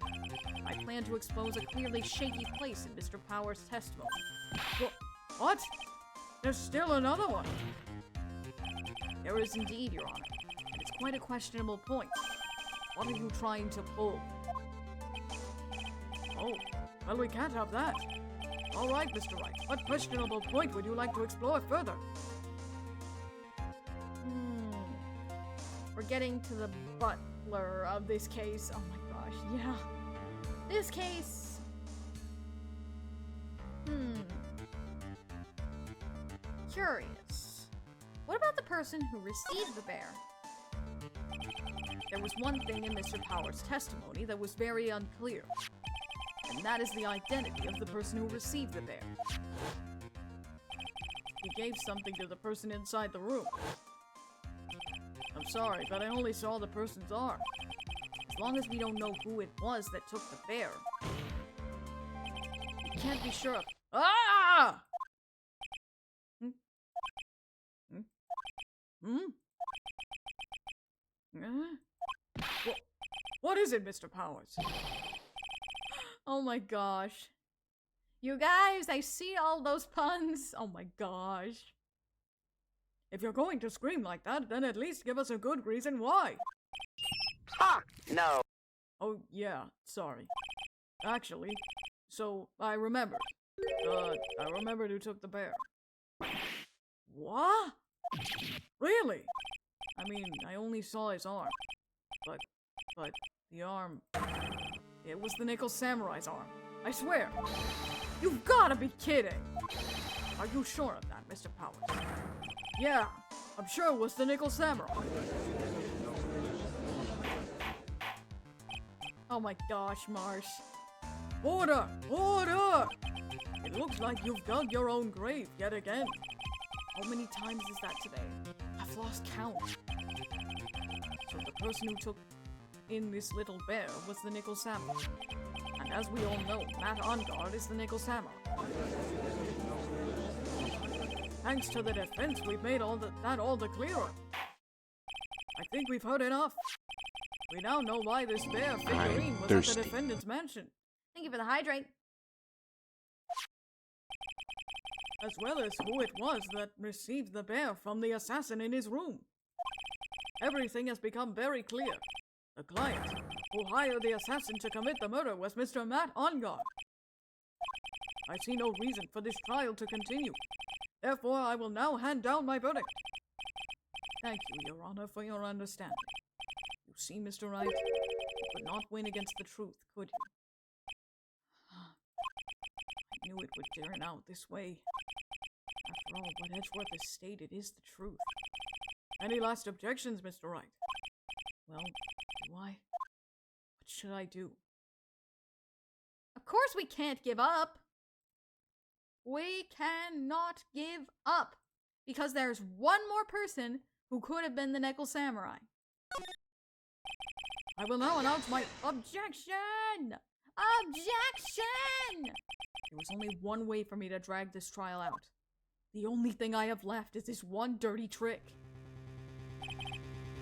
I plan to expose a clearly shaky place in Mr. Power's testimony. What? There's still another one. There is indeed, Your Honor. And it's quite a questionable point. What are you trying to pull? Oh, well, we can't have that. All right, Mr. Wright. What questionable point would you like to explore further? We're getting to the butler of this case. Oh my gosh, yeah. This case... Curious. What about the person who received the bear? There was one thing in Mr. Power's testimony that was very unclear. And that is the identity of the person who received the bear. He gave something to the person inside the room. I'm sorry, but I only saw the person's arm. As long as we don't know who it was that took the bear, we can't be sure of... Ah! What is it, Mr. Powers? Oh my gosh. You guys, I see all those puns. Oh my gosh. If you're going to scream like that, then at least give us a good reason why. Ha! No. Oh, yeah, sorry. Actually, so I remembered. I remembered who took the bear. What? Really? I mean, I only saw his arm. But the arm... It was the Nickel Samurai's arm. I swear. You've gotta be kidding! Are you sure of that, Mr. Powers? Yeah, I'm sure it was the Nickel Samurai. Oh my gosh, Marsh. Order! Order! It looks like you've dug your own grave yet again. How many times is that today? I've lost count. So the person who took in this little bear was the Nickel Samurai. And as we all know, Matt Onguard is the Nickel Samurai. Thanks to the defense, we've made all the clearer. I think we've heard enough. We now know why this bear figurine was thirsty. at the defendant's mansion, Thank you for the hydrate. as well as who it was that received the bear from the assassin in his room. Everything has become very clear. The client who hired the assassin to commit the murder was Mr. Matt Onguard. I see no reason for this trial to continue. Therefore, I will now hand down my verdict. Thank you, Your Honor, for your understanding. You see, Mr. Wright, you could not win against the truth, could you? I knew it would turn out this way. After all, what Edgeworth has stated is the truth. Any last objections, Mr. Wright? Well, why? What should I do? Of course we can't give up. We cannot give up. Because there's one more person who could have been the Nickel Samurai. I will now announce my... Objection! Objection! There was only one way for me to drag this trial out. The only thing I have left is this one dirty trick.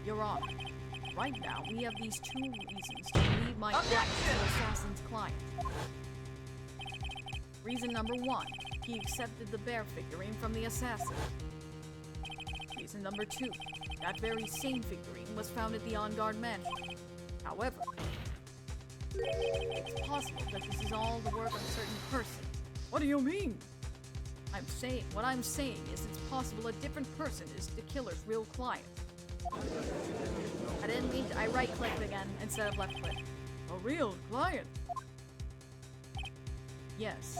Your Honor, right now we have these two reasons to believe my client is the assassin's client. Reason number one, he accepted the bear figurine from the assassin. Reason number two, that very same figurine was found at the On-Guard mansion. However, it's possible that this is all the work of a certain person. What do you mean? What I'm saying is it's possible a different person is the killer's real client. I didn't mean to. I right-clicked again instead of left-click. A real client? Yes.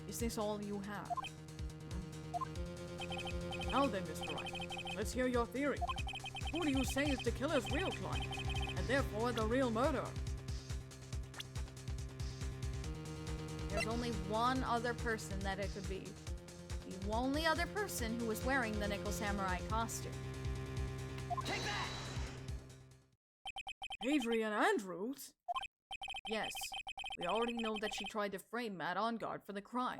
Is this all you have? Now then, Mr. Wright, let's hear your theory. Who do you say is the killer's real client, and therefore the real murderer? There's only one other person that it could be. The only other person who was wearing the Nickel Samurai costume. Adrian Andrews? Yes, we already know that she tried to frame Matt Onguard for the crime.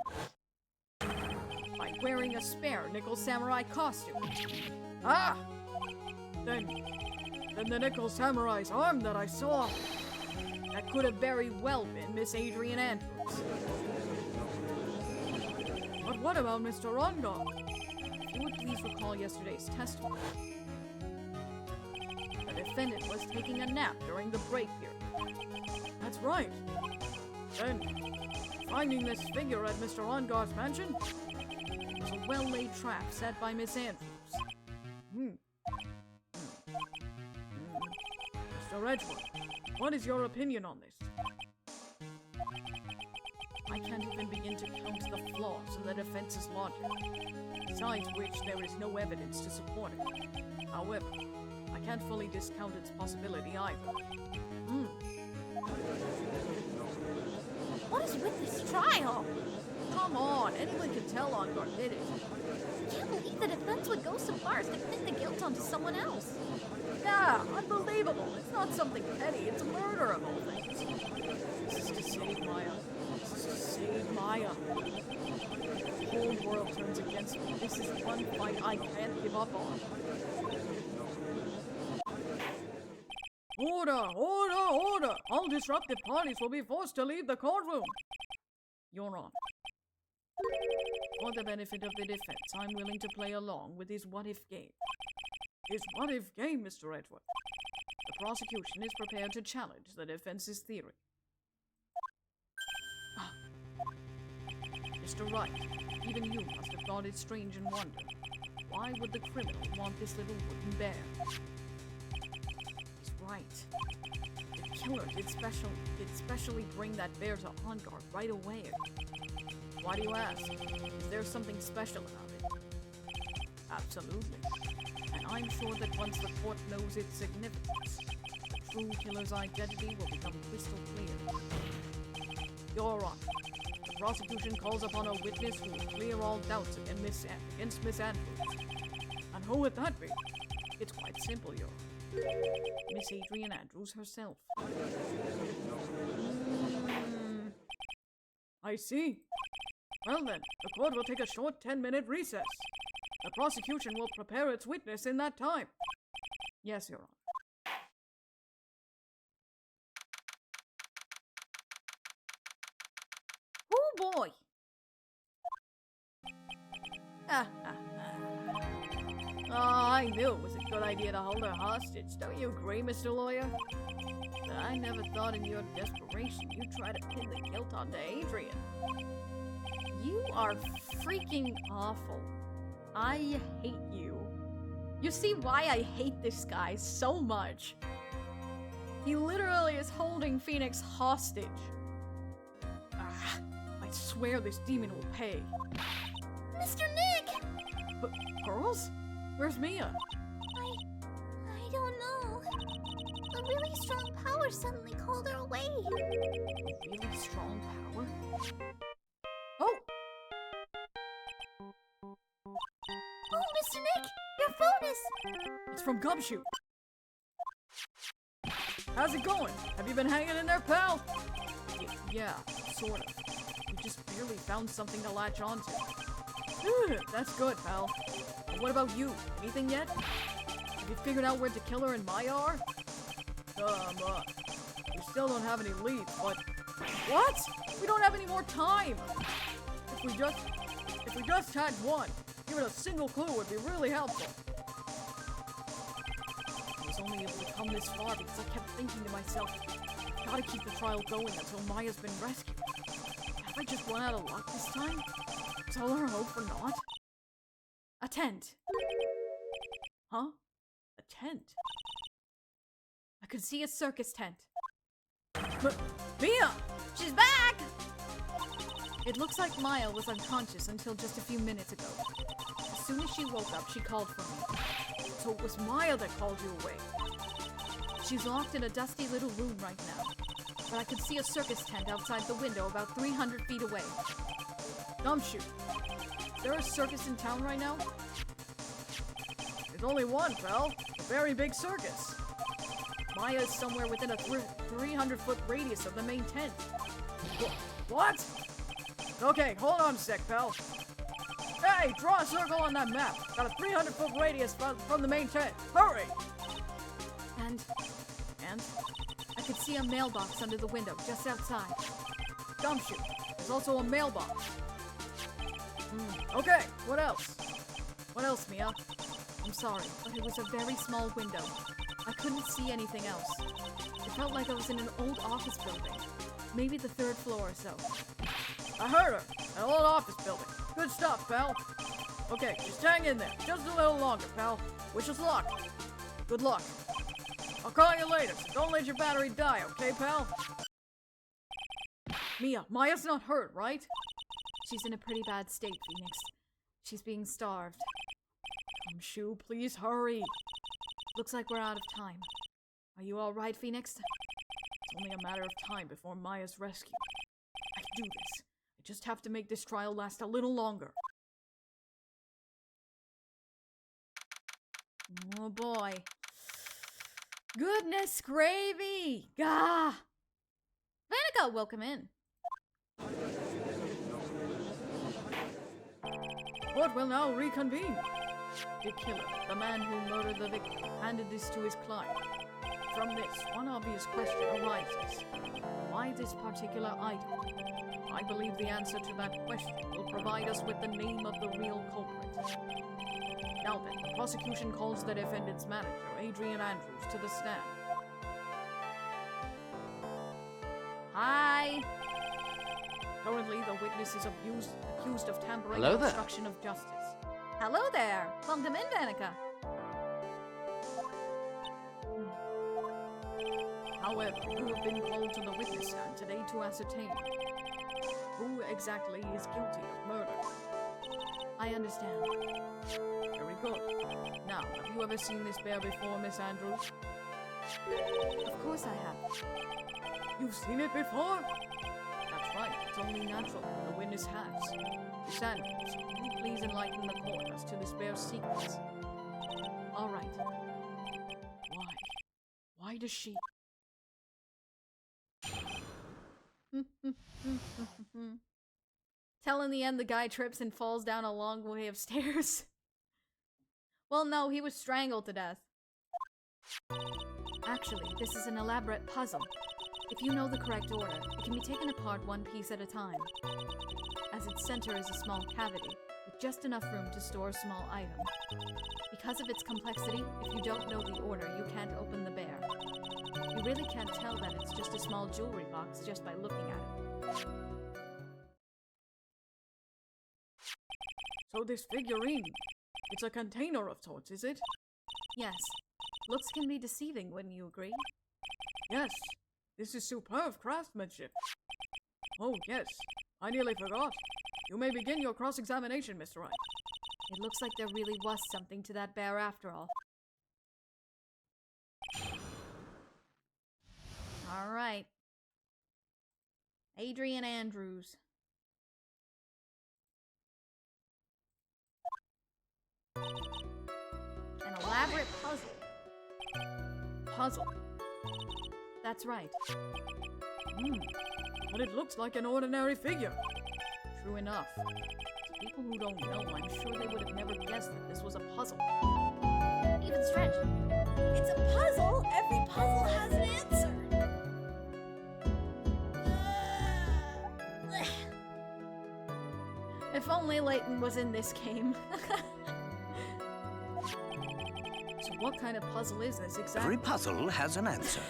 By wearing a spare Nickel Samurai costume. Ah! Then the Nickel Samurai's arm that I saw, that could have very well been Miss Adrian Andrews. But what about Mr. Onguard? If you would please recall yesterday's testimony. The defendant was taking a nap during the break period. That's right. Then, finding this figure at Mr. Onguard's mansion was a well-laid trap set by Miss Andrews. Mr. Edgeworth, what is your opinion on this? I can't even begin to count the flaws in the defense's logic, besides which there is no evidence to support it. However, I can't fully discount its possibility either. What is with this trial? Come on, anyone can tell Onguard did it. I can't believe the defense would go so far as to pin the guilt onto someone else. Yeah, unbelievable. It's not something petty, it's a murder of all things. This is to save Maya. This is to save Maya. The whole world turns against me. This is one fight I can't give up on. Order! Order! Order! All disruptive parties will be forced to leave the courtroom. You're on. For the benefit of the defense, I'm willing to play along with his what-if game. His what-if game, Mr. Edward. The prosecution is prepared to challenge the defense's theory. Mr. Wright, even you must have thought it strange and wondered. Why would the criminal want this little wooden bear? He's right. The killer did specially bring that bear to On Guard right away. Why do you ask? Is there something special about it? Absolutely. And I'm sure that once the court knows its significance, the true killer's identity will become crystal clear. Your Honor, the prosecution calls upon a witness who will clear all doubts against Miss Andrews. And who would that be? It's quite simple, Your Honor. Miss Adrian Andrews herself. I see. Well then, the court will take a short 10-minute recess. The prosecution will prepare its witness in that time. Yes, Your Honor. Oh boy! Oh, I knew it was a good idea to hold her hostage. Don't you agree, Mr. Lawyer? But I never thought in your desperation you'd try to pin the guilt onto Adrian. You are freaking awful. I hate you. You see why I hate this guy so much? He literally is holding Phoenix hostage. I swear this demon will pay. Mr. Nick! Pearls? Where's Mia? I don't know. A really strong power suddenly called her away. Really strong power? Oh! Oh, Mr. Nick! Your phone is... It's from Gumshoe. How's it going? Have you been hanging in there, pal? Yeah, sort of. We just barely found something to latch onto. That's good, pal. But what about you? Anything yet? Have you figured out where the killer and Maya are? We still don't have any leads, but... What? We don't have any more time! If we just had one, even a single clue would be really helpful. I was only able to come this far because I kept thinking to myself, gotta keep the trial going until Maya's been rescued. Have I just run out of luck this time? Is all our hope for naught? A tent. Huh? A tent? I could see a circus tent. But Mia! She's back! It looks like Maya was unconscious until just a few minutes ago. As soon as she woke up, she called for me. So it was Maya that called you away. She's locked in a dusty little room right now. But I could see a circus tent outside the window about 300 feet away. Gumshoe. Is there a circus in town right now? There's only one, pal. A very big circus. Maya is somewhere within a 300-foot radius of the main tent. What? Okay, hold on a sec, pal. Hey, draw a circle on that map. Got a 300-foot radius from the main tent. Hurry! And I could see a mailbox under the window, just outside. Gumshoe. There's also a mailbox. Okay, what else? What else, Mia? I'm sorry, but it was a very small window. I couldn't see anything else. It felt like I was in an old office building. Maybe the 3rd floor or so. I heard her. An old office building. Good stuff, pal. Okay, just hang in there. Just a little longer, pal. Wish us luck. Good luck. I'll call you later, so don't let your battery die, okay, pal? Mia, Maya's not hurt, right? She's in a pretty bad state, Phoenix. She's being starved. Gumshoe, please hurry. Looks like we're out of time. Are you alright, Phoenix? It's only a matter of time before Maya's rescued. I can do this. I just have to make this trial last a little longer. Oh boy. Goodness gravy! Gah! Vanica, welcome in. Court will now reconvene. The killer, the man who murdered the victim, handed this to his client. From this, one obvious question arises. Why this particular item? I believe the answer to that question will provide us with the name of the real culprit. Now then, the prosecution calls the defendant's manager, Adrian Andrews, to the stand. Hi. Currently, the witness is accused of tampering Hello and there. obstruction of justice. Hello there. Welcome in, Danica. However, you have been called to the witness stand today to ascertain who exactly is guilty of murder. I understand. Very good. Now, have you ever seen this bear before, Miss Andrews? Of course I have. You've seen it before? That's right, it's only natural that the witness has. Miss Andrews, will you please enlighten the court as to this bear's secrets? All right. Why? Why does she... Till in the end the guy trips and falls down a long way of stairs. Well, no, he was strangled to death. Actually, this is an elaborate puzzle. If you know the correct order, it can be taken apart one piece at a time. As its center is a small cavity, with just enough room to store a small item. Because of its complexity, if you don't know the order, you can't open the bear. You really can't tell that it's just a small jewelry box just by looking at it. So this figurine, it's a container of sorts, is it? Yes. Looks can be deceiving, wouldn't you agree? Yes. This is superb craftsmanship. Oh, yes. I nearly forgot. You may begin your cross-examination, Mr. Wright. It looks like there really was something to that bear after all. Alright. Adrian Andrews. An elaborate puzzle. Puzzle. That's right. But it looks like an ordinary figure. True enough. To people who don't know, I'm sure they would have never guessed that this was a puzzle. Even Stretch. It's a puzzle. Every puzzle has an answer. If only Layton was in this game. So what kind of puzzle is this exactly? Every puzzle has an answer.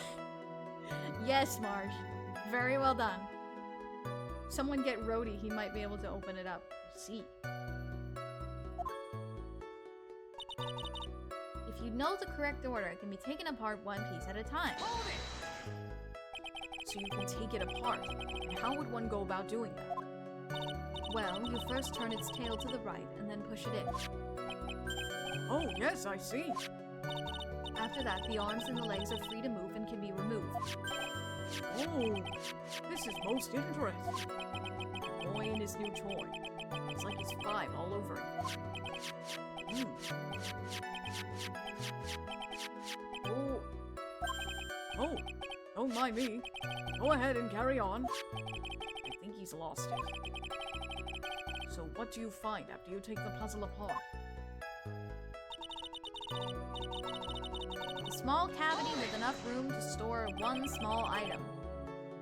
Yes, Marsh. Very well done. Someone get Rhodey, he might be able to open it up. See. If you know the correct order, it can be taken apart one piece at a time. So you can take it apart. And how would one go about doing that? Well, you first turn its tail to the right and then push it in. Oh, yes, I see. After that, the arms and the legs are free to move and can be removed. Oh, this is most interesting. A boy and his new toy. It's like he's 5 all over again. Oh. Oh, don't mind me. Go ahead and carry on. I think he's lost it. So what do you find after you take the puzzle apart? A small cavity with enough room to store one small item.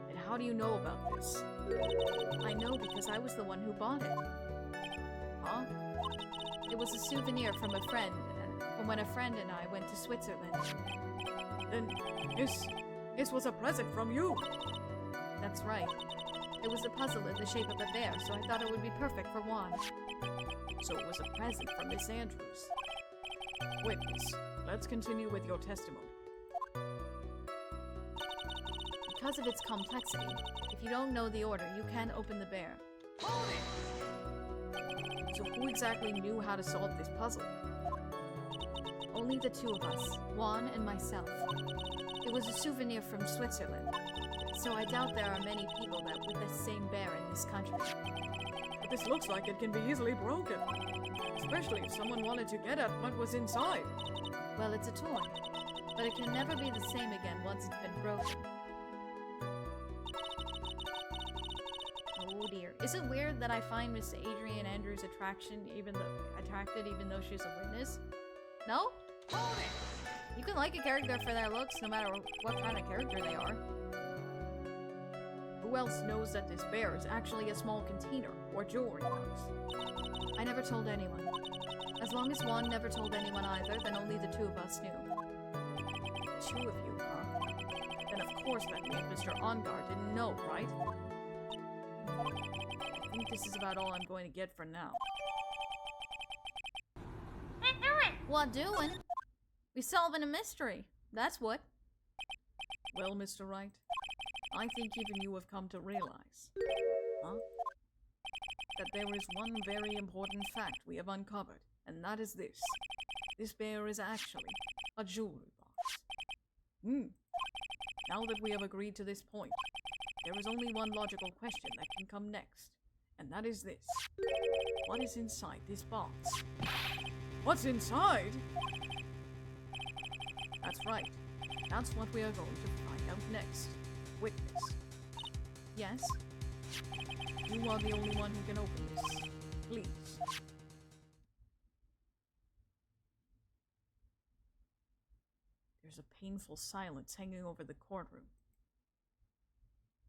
And how do you know about this? I know because I was the one who bought it. Huh? It was a souvenir from a friend, from when a friend and I went to Switzerland. Then this was a present from you. That's right. It was a puzzle in the shape of a bear, so I thought it would be perfect for Juan. So it was a present from Miss Andrews. Witness, let's continue with your testimony. Because of its complexity, if you don't know the order, you can't open the bear. So who exactly knew how to solve this puzzle? Only the two of us, Juan and myself. It was a souvenir from Switzerland, so I doubt there are many people that with the same bear in this country. But this looks like it can be easily broken. Especially if someone wanted to get at what was inside. Well, it's a toy, but it can never be the same again once it's been broken. Oh dear. Is it weird that I find Miss Adrian Andrews attracted even though she's a witness? No? You can like a character for their looks, no matter what kind of character they are. Who else knows that this bear is actually a small container or jewelry box? I never told anyone. As long as Juan never told anyone either, then only the two of us knew. Two of you, huh? Then of course that means Mr. Ongar didn't know, right? I think this is about all I'm going to get for now. What doing? We solving a mystery. That's what. Well, Mr. Wright, I think even you have come to realize, huh? That there is one very important fact we have uncovered, and that is this. This bear is actually a jewelry box. Now that we have agreed to this point, there is only one logical question that can come next, and that is this. What is inside this box? What's inside? That's right. That's what we are going to find out next. Witness. Yes? You are the only one who can open this. Please. There's a painful silence hanging over the courtroom.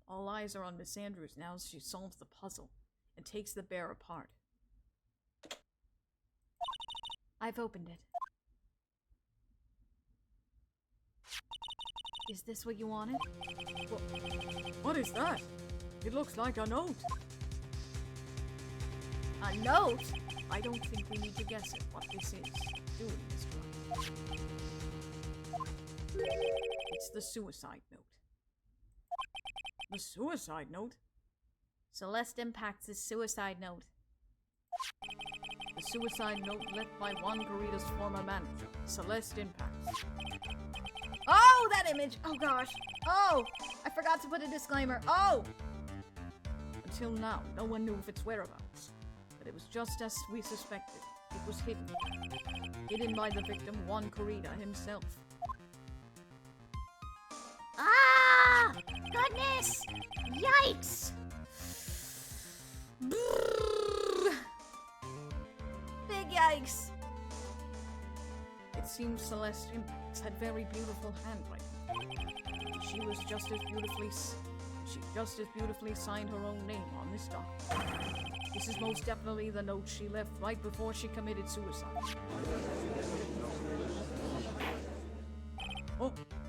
All eyes are on Miss Andrews now as she solves the puzzle and takes the bear apart. I've opened it. Is this what you wanted? What is that? It looks like a note. A note? I don't think we need to guess at what this is, do we, Mr. Wright? It's the suicide note. The suicide note? Celeste Impacts' suicide note. The suicide note left by Juan Garrida's former manager, Celeste Impacts. Oh, that image! Oh gosh. Oh! I forgot to put a disclaimer. Oh! Until now, no one knew of its whereabouts. But it was just as we suspected. It was hidden. Hidden by the victim, Juan Garrida himself. Ah! Goodness! Yikes! Big yikes! It seems Celeste Impacts had very beautiful handwriting. She just as beautifully signed her own name on this document. This is most definitely the note she left right before she committed suicide.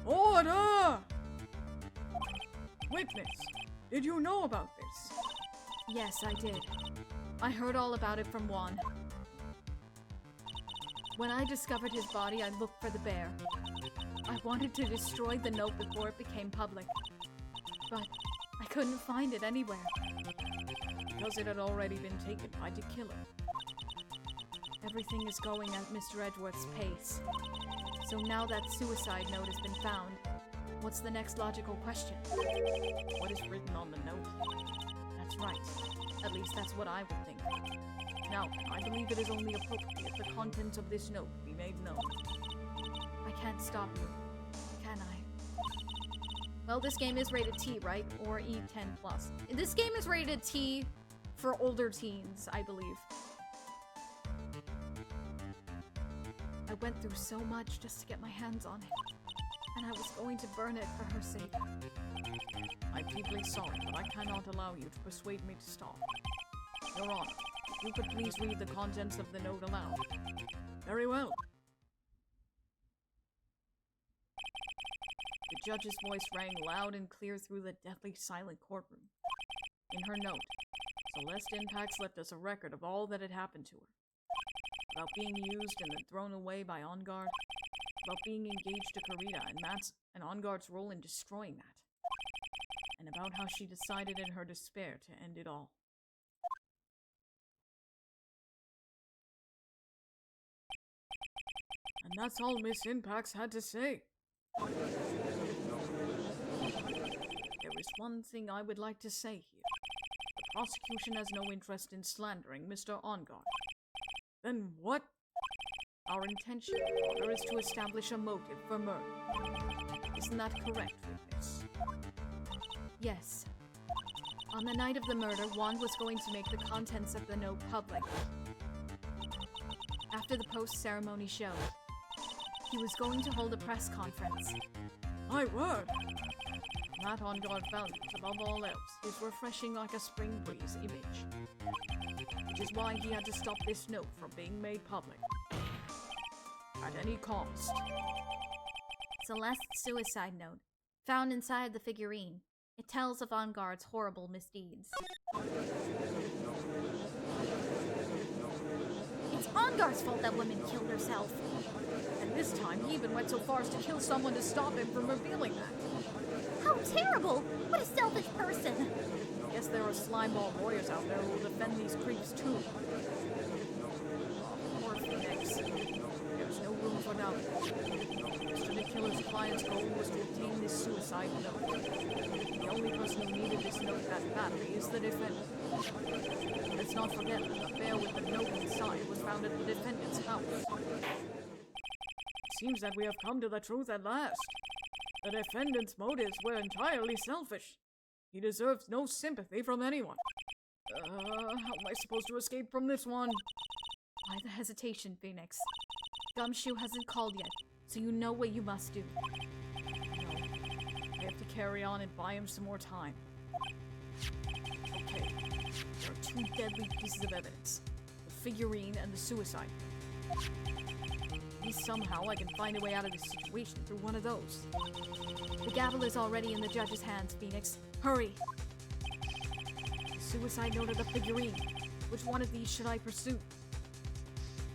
Order! Witness, did you know about this? Yes, I did. I heard all about it from Juan. When I discovered his body, I looked for the bear. I wanted to destroy the note before it became public. But I couldn't find it anywhere. Because it had already been taken by the killer. Everything is going at Mr. Edgeworth's pace. So now that suicide note has been found, what's the next logical question? What is written on the note? That's right. At least that's what I would think. Now, I believe it is only appropriate the contents of this note be made known. I can't stop you, can I? Well, this game is rated T, right? Or E10+. This game is rated T for older teens, I believe. I went through so much just to get my hands on it. And I was going to burn it for her sake. I'm deeply sorry, but I cannot allow you to persuade me to stop. Your Honor, if you could please read the contents of the note aloud. Very well. The judge's voice rang loud and clear through the deathly silent courtroom. In her note, Celeste Impacts left us a record of all that had happened to her. About being used and then thrown away by Ongar. About being engaged to Garrida and Ongar's role in destroying that. And about how she decided in her despair to end it all. And that's all Miss Impacts had to say. There is one thing I would like to say here. The prosecution has no interest in slandering Mr. Ongar. Then what? Our intention, Your Honor, is to establish a motive for murder. Isn't that correct, witness? Yes. On the night of the murder, Juan was going to make the contents of the note public. After the post-ceremony show. He was going to hold a press conference. My word! Matt on guard values above all else his refreshing like a spring breeze image. Which is why he had to stop this note from being made public. At any cost. Celeste's suicide note, found inside the figurine. It tells of Enguarde's horrible misdeeds. It's Enguarde's fault that woman killed herself. And this time he even went so far as to kill someone to stop him from revealing that. How terrible! What a selfish person! Guess there are slimeball lawyers out there who will defend these creeps too. Poor Phoenix. There's no room for doubt. Mr. Nick-Killer's client's goal was to obtain this suicide note. The only person who needed this note that badly is the defendant. Let's not forget that the affair with the note inside was found at the defendant's house. It seems that we have come to the truth at last. The defendant's motives were entirely selfish. He deserves no sympathy from anyone. How am I supposed to escape from this one? Why the hesitation, Phoenix? Gumshoe hasn't called yet, so you know what you must do. No. I have to carry on and buy him some more time. Okay. There are two deadly pieces of evidence. The figurine and the suicide. Maybe somehow I can find a way out of this situation through one of those. The gavel is already in the judge's hands, Phoenix. Hurry! The suicide note or the figurine? Which one of these should I pursue?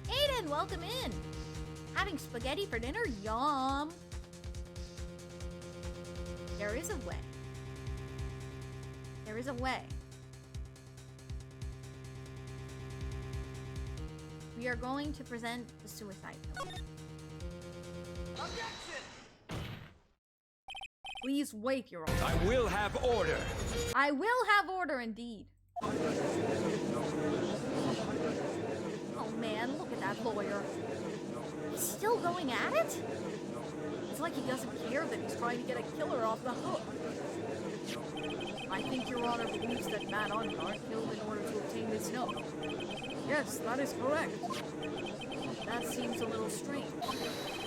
Aiden, welcome in! Having spaghetti for dinner? Yum! There is a way. There is a way. We are going to present the suicide note. Please wait, Your Honor. I will have order. I will have order indeed. Oh man, look at that lawyer. He's still going at it? It's like he doesn't care that he's trying to get a killer off the hook. I think Your Honor believes that Matt Enguarde killed in order to obtain this note. Yes, that is correct. That seems a little strange.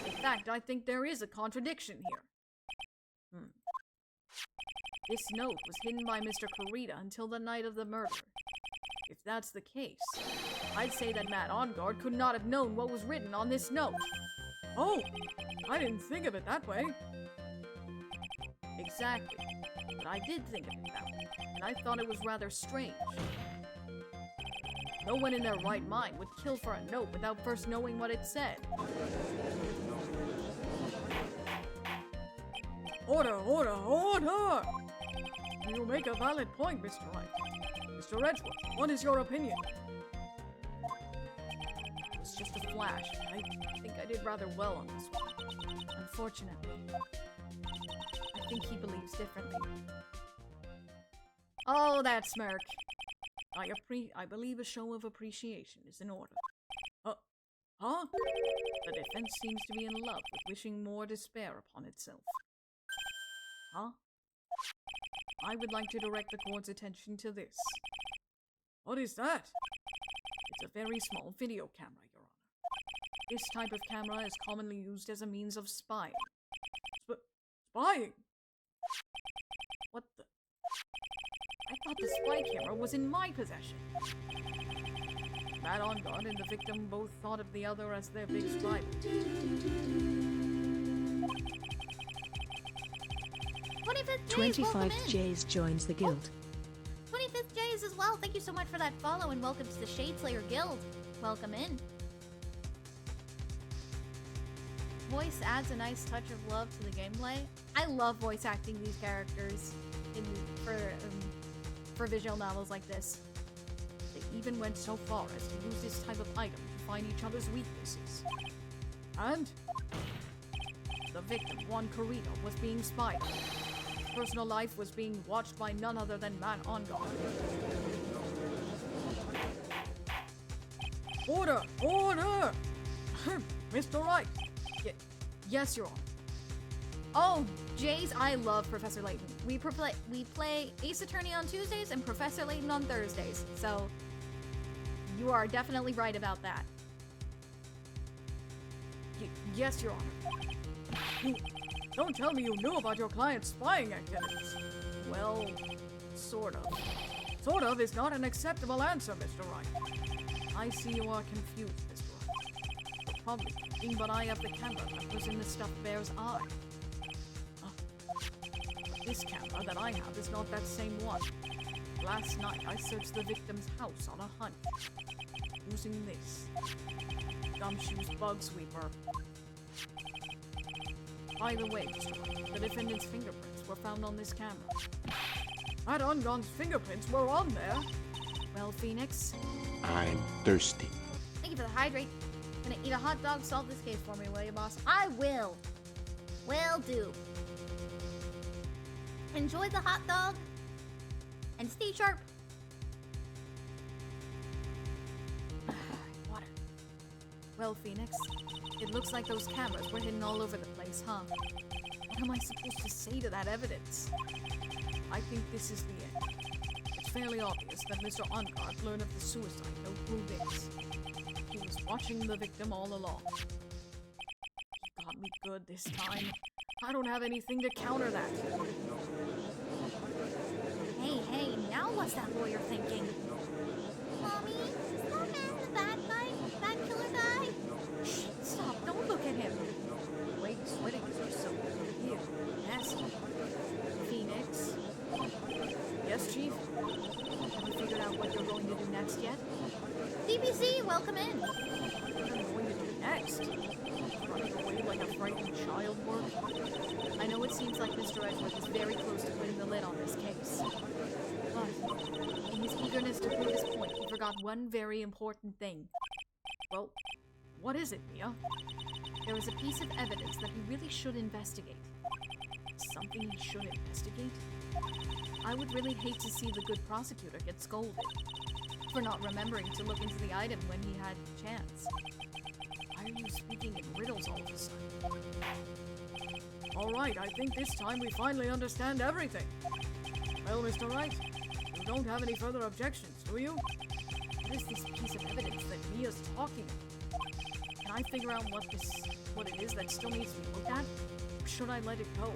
In fact, I think there is a contradiction here. This note was hidden by Mr. Kurita until the night of the murder. If that's the case, I'd say that Matt Enguarde could not have known what was written on this note. Oh, I didn't think of it that way. Exactly, but I did think of it that way, and I thought it was rather strange. No one in their right mind would kill for a note without first knowing what it said. Order, order, order! You make a valid point, Mr. Wright. Mr. Edgeworth, what is your opinion? It was just a flash. I think I did rather well on this one. Unfortunately, I think he believes differently. Oh, that smirk. I believe a show of appreciation is in order. Huh? The defense seems to be in love with wishing more despair upon itself. Huh? I would like to direct the court's attention to this. What is that? It's a very small video camera, Your Honor. This type of camera is commonly used as a means of spying. Spying? What the? I thought the spy camera was in my possession. Matt Enguarde and the victim both thought of the other as their biggest rival. 25th Jays, 25 welcome in. Jays joins the guild. 25th Jays as well. Thank you so much for that follow and welcome to the Shadeslayer Guild. Welcome in. Voice adds a nice touch of love to the gameplay. I love voice acting these characters for visual novels like this. They even went so far as to use this type of item to find each other's weaknesses. And the victim, Juan Carrito, was being spied on. His personal life was being watched by none other than Matt Enguarde. Order! Order! Mr. Wright! Yes, Your Honor. Oh, Jays, I love Professor Layton. We play Ace Attorney on Tuesdays and Professor Layton on Thursdays, so you are definitely right about that. Yes, Your Honor. Don't tell me you knew about your client's spying activities. Well, sort of. Sort of is not an acceptable answer, Mr. Wright. I see you are confused, Mr. Wright. You're probably thinking, but I have the camera that was in the stuffed bear's eye. But this camera that I have is not that same one. Last night, I searched the victim's house on a hunt, using this gumshoes bug sweeper. By the way, Mr. Wright, the defendant's fingerprints were found on this camera. That Ungon's fingerprints were on there. Well, Phoenix, I'm thirsty. thank you for the hydrate. Gonna eat a hot dog, solve this case for me, will you, boss? I will. Will do. Enjoy the hot dog. And stay sharp. Water. Well, Phoenix, it looks like those cameras were hidden all over the place, huh? What am I supposed to say to that evidence? I think this is the end. It's fairly obvious that Mr. Ungard learned of the suicide note through this. He was watching the victim all along. He got me good this time. I don't have anything to counter that. Hey, now what's that lawyer thinking? Mommy, is that man the bad guy? Bad killer guy? Shh, stop, don't look at him. Wait, sweating is yourself. Here, nasty. Phoenix, Yes, Chief? have you figured out what you're going to do next yet? DBC, welcome in. What am I going to do next? Running away like a frightened child work? I know it seems like Mr. Edgeworth is very close to putting the lid on this case. But, in his eagerness to prove his point, he forgot one very important thing. Well, what is it, Mia? There is a piece of evidence that he really should investigate. Something he should investigate? I would really hate to see the good prosecutor get scolded for not remembering to look into the item when he had the chance. Why are you speaking in riddles all of a sudden? Alright, I think this time we finally understand everything. Well, Mr. Wright, you don't have any further objections, do you? What is this piece of evidence that Mia's talking about. can I figure out what it is that still needs to be looked at? Or should I let it go?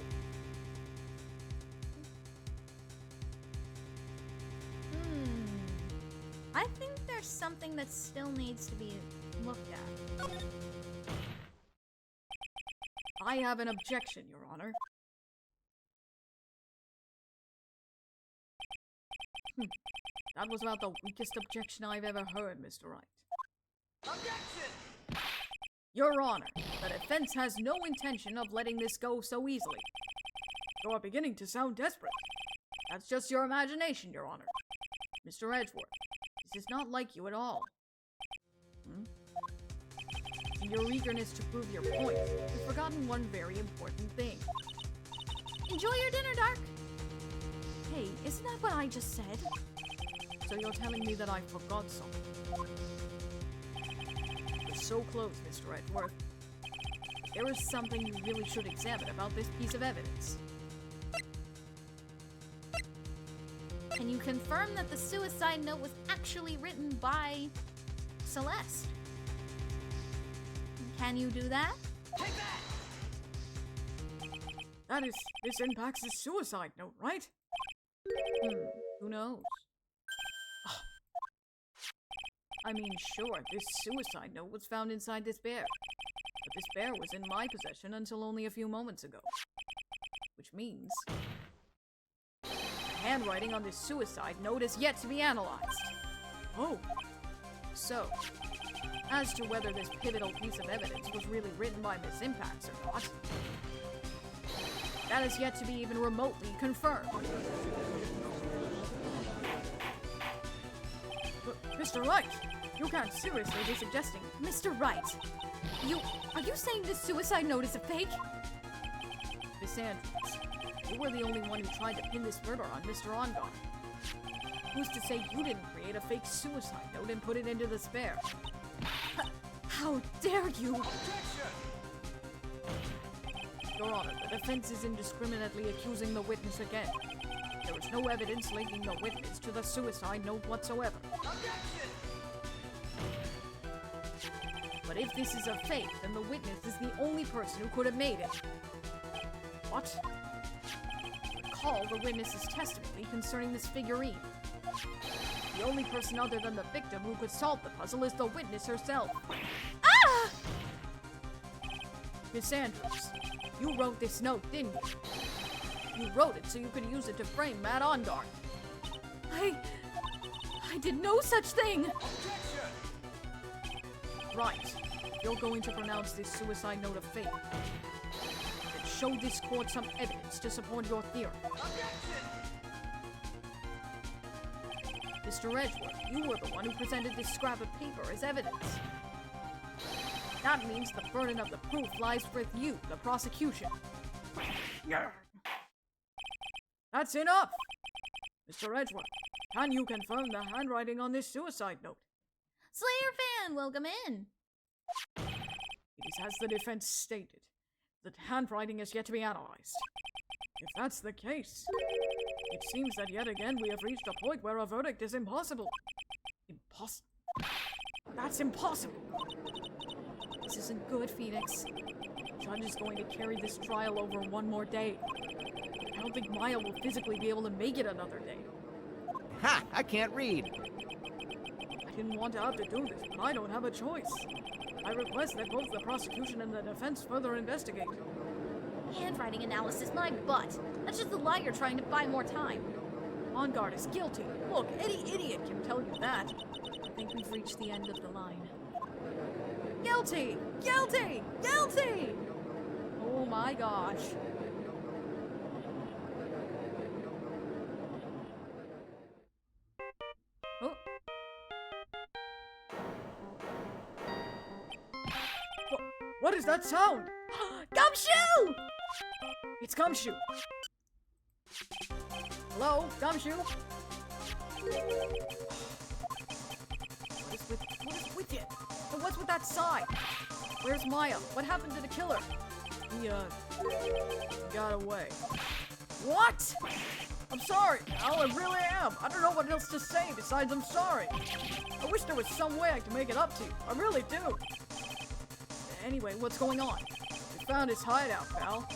I think there's something that still needs to be looked at. I have an objection, Your Honor. That was about the weakest objection I've ever heard, Mr. Wright. Objection! Your Honor, the defense has no intention of letting this go so easily. You're beginning to sound desperate. That's just your imagination, Your Honor. Mr. Edgeworth, this is not like you at all. In your eagerness to prove your point, you've forgotten one very important thing. Enjoy your dinner, Dark! Hey, isn't that what I just said? So you're telling me that I forgot something? You're so close, Mr. Edgeworth. There is something you really should examine about this piece of evidence. Can you confirm that the suicide note was actually written by Celeste? Can you do that? This impacts the suicide note, right? Who knows? I mean, sure, this suicide note was found inside this bear. But this bear was in my possession until only a few moments ago. Which means the handwriting on this suicide note is yet to be analyzed. Oh. So, as to whether this pivotal piece of evidence was really written by Miss Impax or not, that is yet to be even remotely confirmed. Mr. Wright, you can't seriously be suggesting... Mr. Wright, are you saying this suicide note is a fake? Miss Andrews, you were the only one who tried to pin this murder on Mr. Ongar. Who's to say you didn't create a fake suicide note and put it into the spare? How dare you! Your Honor, the defense is indiscriminately accusing the witness again. There is no evidence linking the witness to the suicide note whatsoever. But But if this is a fake, then the witness is the only person who could have made it. What? Recall the witness's testimony concerning this figurine. The only person other than the victim who could solve the puzzle is the witness herself. Ah! Miss Andrews, you wrote this note, didn't you? You wrote it so you could use it to frame Matt Onguard. I did no such thing! Right. You're going to pronounce this suicide note a fake. Then show this court some evidence to support your theory. Mr. Edgeworth, you were the one who presented this scrap of paper as evidence. That means the burden of the proof lies with you, the prosecution. That's enough! Mr. Edgeworth, can you confirm the handwriting on this suicide note? Slayer fan, welcome in! It is as the defense stated. The handwriting is yet to be analyzed. If that's the case, it seems that yet again we have reached a point where a verdict is impossible. That's impossible! This isn't good, Phoenix. The judge is going to carry this trial over one more day. I don't think Maya will physically be able to make it another day. Ha! I can't read. I didn't want to have to do this, but I don't have a choice. I request that both the prosecution and the defense further investigate. Handwriting analysis, my butt. That's just the liar trying to buy more time. Onguard is guilty. Look, any idiot can tell you that. I think we've reached the end of the line. Guilty! Guilty! Guilty! Oh my gosh. Oh. What is that sound? Gumshoe! It's Gumshoe. Hello, Gumshoe? What is with you? And what's with that sigh? Where's Maya? What happened to the killer? He got away. What? I'm sorry, Al, I really am. I don't know what else to say besides I'm sorry. I wish there was some way I could make it up to you. I really do. Anyway, what's going on? We found his hideout, pal.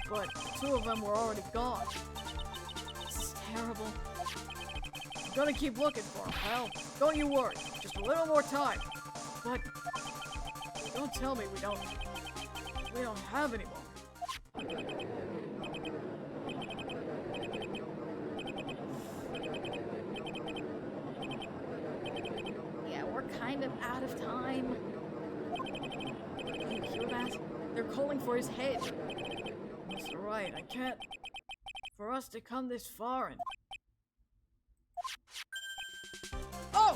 But two of them were already gone. This is terrible. I'm gonna keep looking for him, pal. Don't you worry. Just a little more time. But don't tell me we don't have any more. Yeah, we're kind of out of time. You hear that? They're calling for his head. That's right, I can't. For us to come this far and... Oh!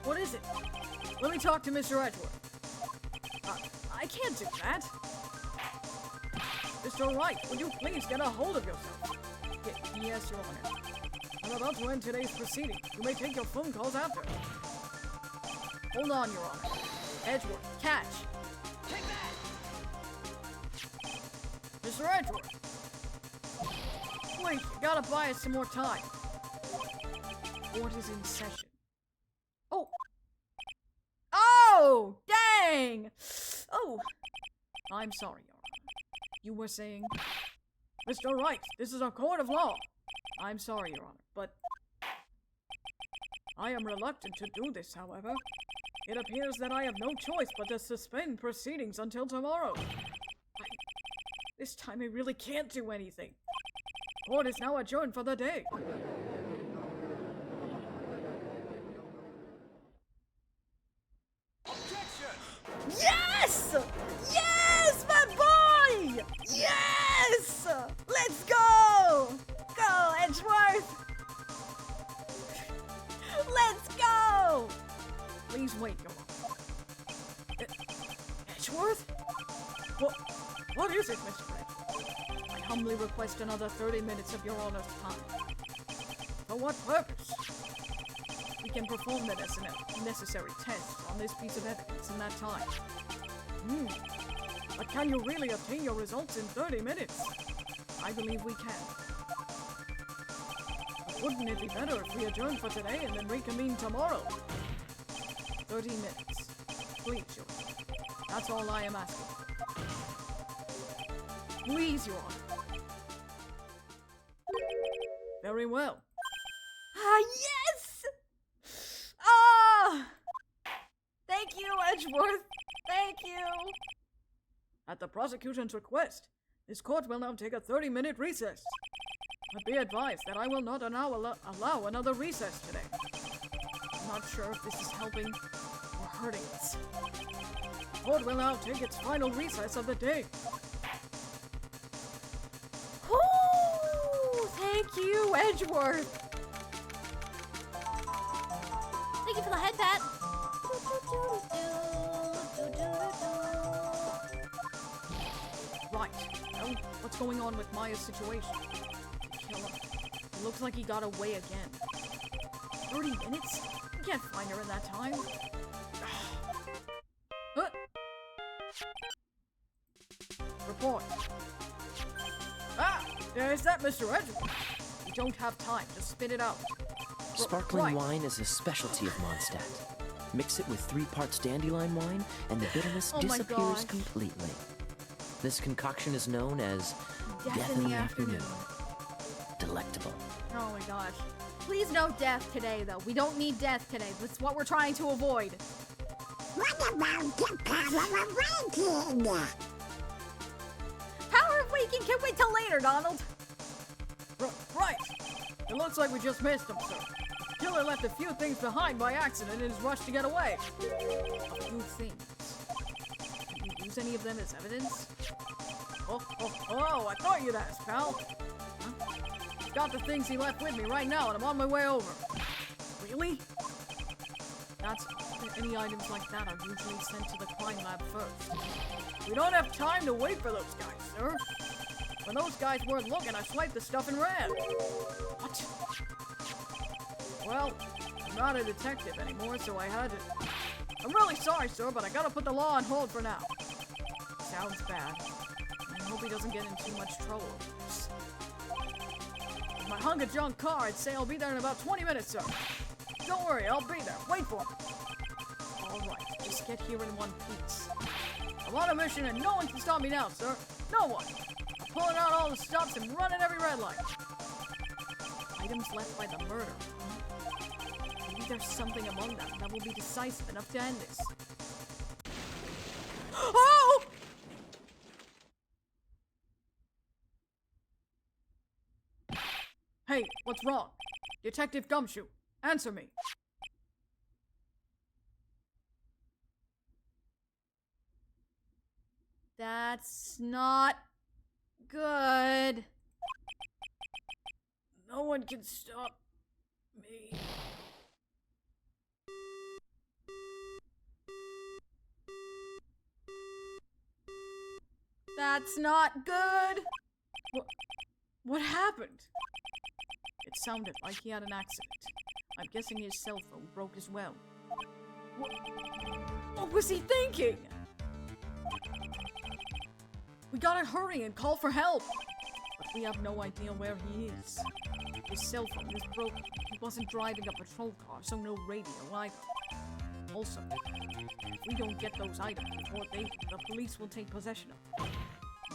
What is it? Let me talk to Mr. Edgeworth. I can't do that. Mr. Wright, would you please get a hold of yourself? Yes, Your Honor. I'm about to end today's proceeding. You may take your phone calls after. Hold on, Your Honor. Edgeworth, catch. Take that! Mr. Edgeworth! Please, you gotta buy us some more time. Court is in session. Oh! Oh! Dang! Oh! I'm sorry, Your Honor. You were saying... Mr. Wright, this is a court of law. I'm sorry, Your Honor, but... I am reluctant to do this, however. It appears that I have no choice but to suspend proceedings until tomorrow. This time I really can't do anything. Court is now adjourned for the day. Yes! Yes, my boy! Yes! Let's go! Go, Edgeworth! Let's go! Please wait, Your Honor. Edgeworth? What is it, Mr. Edgeworth? I humbly request another 30 minutes of Your Honor's time. For what purpose? We can perform the necessary tests on this piece of evidence in that time. But can you really obtain your results in 30 minutes? I believe we can. But wouldn't it be better if we adjourn for today and then reconvene tomorrow? 30 minutes. Please, Your Honor. That's all I am asking. Please, Your Honor. Very well. Ah, yes! Ah! Thank you, Edgeworth. Thank you. At the prosecution's request, this court will now take a 30-minute recess. But be advised that I will not allow another recess today. I'm not sure if this is helping or hurting us. The court will now take its final recess of the day. Ooh, thank you, Edgeworth. Thank you for the head pat. Right. Well, what's going on with Maya's situation? Kill him. It looks like he got away again. 30 minutes? We can't find her in that time. Huh? Report. Ah! There's that Mr. Edgeworth. We don't have time. Just spit it out. Sparkling Right. wine is a specialty of Mondstadt. Mix it with 3 parts dandelion wine, and the bitterness Oh my disappears gosh. completely. This concoction is known as Death in the afternoon. Delectable. Oh my gosh. Please no death today, though. We don't need death today. That's what we're trying to avoid. What about the power of waiting? Power of waking can wait till later, Donald. Right. It looks like we just missed him, sir. Killer left a few things behind by accident in his rush to get away. A few things. Did you use any of them as evidence? Oh, I thought you'd ask, pal. Huh? Got the things he left with me right now, and I'm on my way over. Really? That's any items like that are usually sent to the crime lab first. We don't have time to wait for those guys, sir. When those guys weren't looking, I swiped the stuff and ran. What? Well, I'm not a detective anymore, so I had to... I'm really sorry, sir, but I gotta put the law on hold for now. Sounds bad. I hope he doesn't get in too much trouble. With my hunk of junk car, I'd say I'll be there in about 20 minutes, sir. Don't worry, I'll be there. Wait for me. Alright, just get here in one piece. I'm on a mission and no one can stop me now, sir. No one. I'm pulling out all the stops and running every red light. Items left by the murder. Maybe there's something among them that will be decisive enough to end this. Oh! Hey, what's wrong? Detective Gumshoe, answer me. That's not good. No one can stop me. That's not good. What happened? It sounded like he had an accident. I'm guessing his cell phone broke as well. What was he thinking? We gotta hurry and call for help. But we have no idea where he is. His cell phone is broken. He wasn't driving a patrol car, so no radio either. Also, if we don't get those items before the police will take possession of them.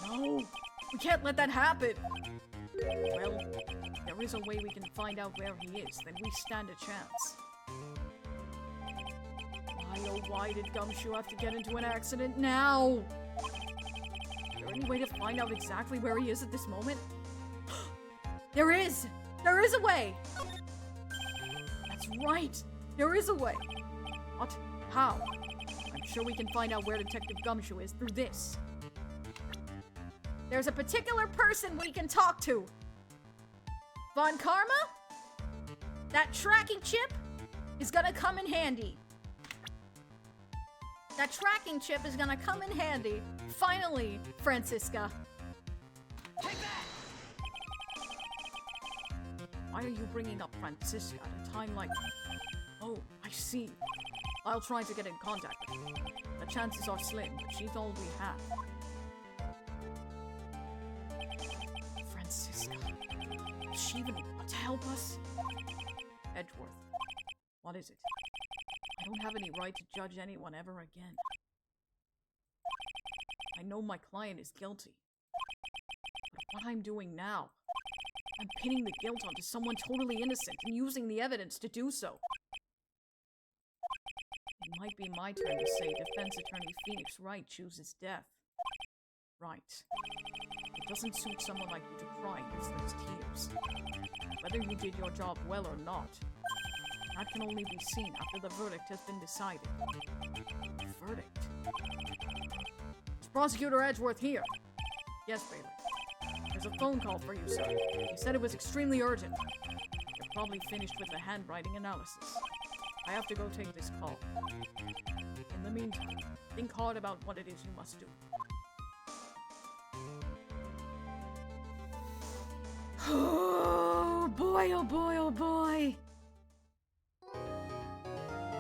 No, we can't let that happen. Well, there is a way we can find out where he is, then we stand a chance. Why, oh why did Gumshoe have to get into an accident now? Is there any way to find out exactly where he is at this moment? There is! There is a way! That's right! There is a way! What? How? I'm sure we can find out where Detective Gumshoe is through this. There's a particular person we can talk to. Von Karma? That tracking chip is gonna come in handy. That tracking chip is gonna come in handy. Finally, Francisca. Why are you bringing up Francisca at a time like... Oh, I see. I'll try to get in contact with her. The chances are slim, but she's all we have. Francisca. Does she even want to help us? Edgeworth. What is it? I don't have any right to judge anyone ever again. I know my client is guilty. But what I'm doing now, I'm pinning the guilt onto someone totally innocent and using the evidence to do so. It might be my turn to say defense attorney Phoenix Wright chooses death. Right. It doesn't suit someone like you to cry useless tears. Whether you did your job well or not, that can only be seen after the verdict has been decided. Verdict? Is Prosecutor Edgeworth here? Yes, Bailey. There's a phone call for you, sir. He said it was extremely urgent. You're probably finished with the handwriting analysis. I have to go take this call. In the meantime, think hard about what it is you must do. Oh boy, oh boy, oh boy.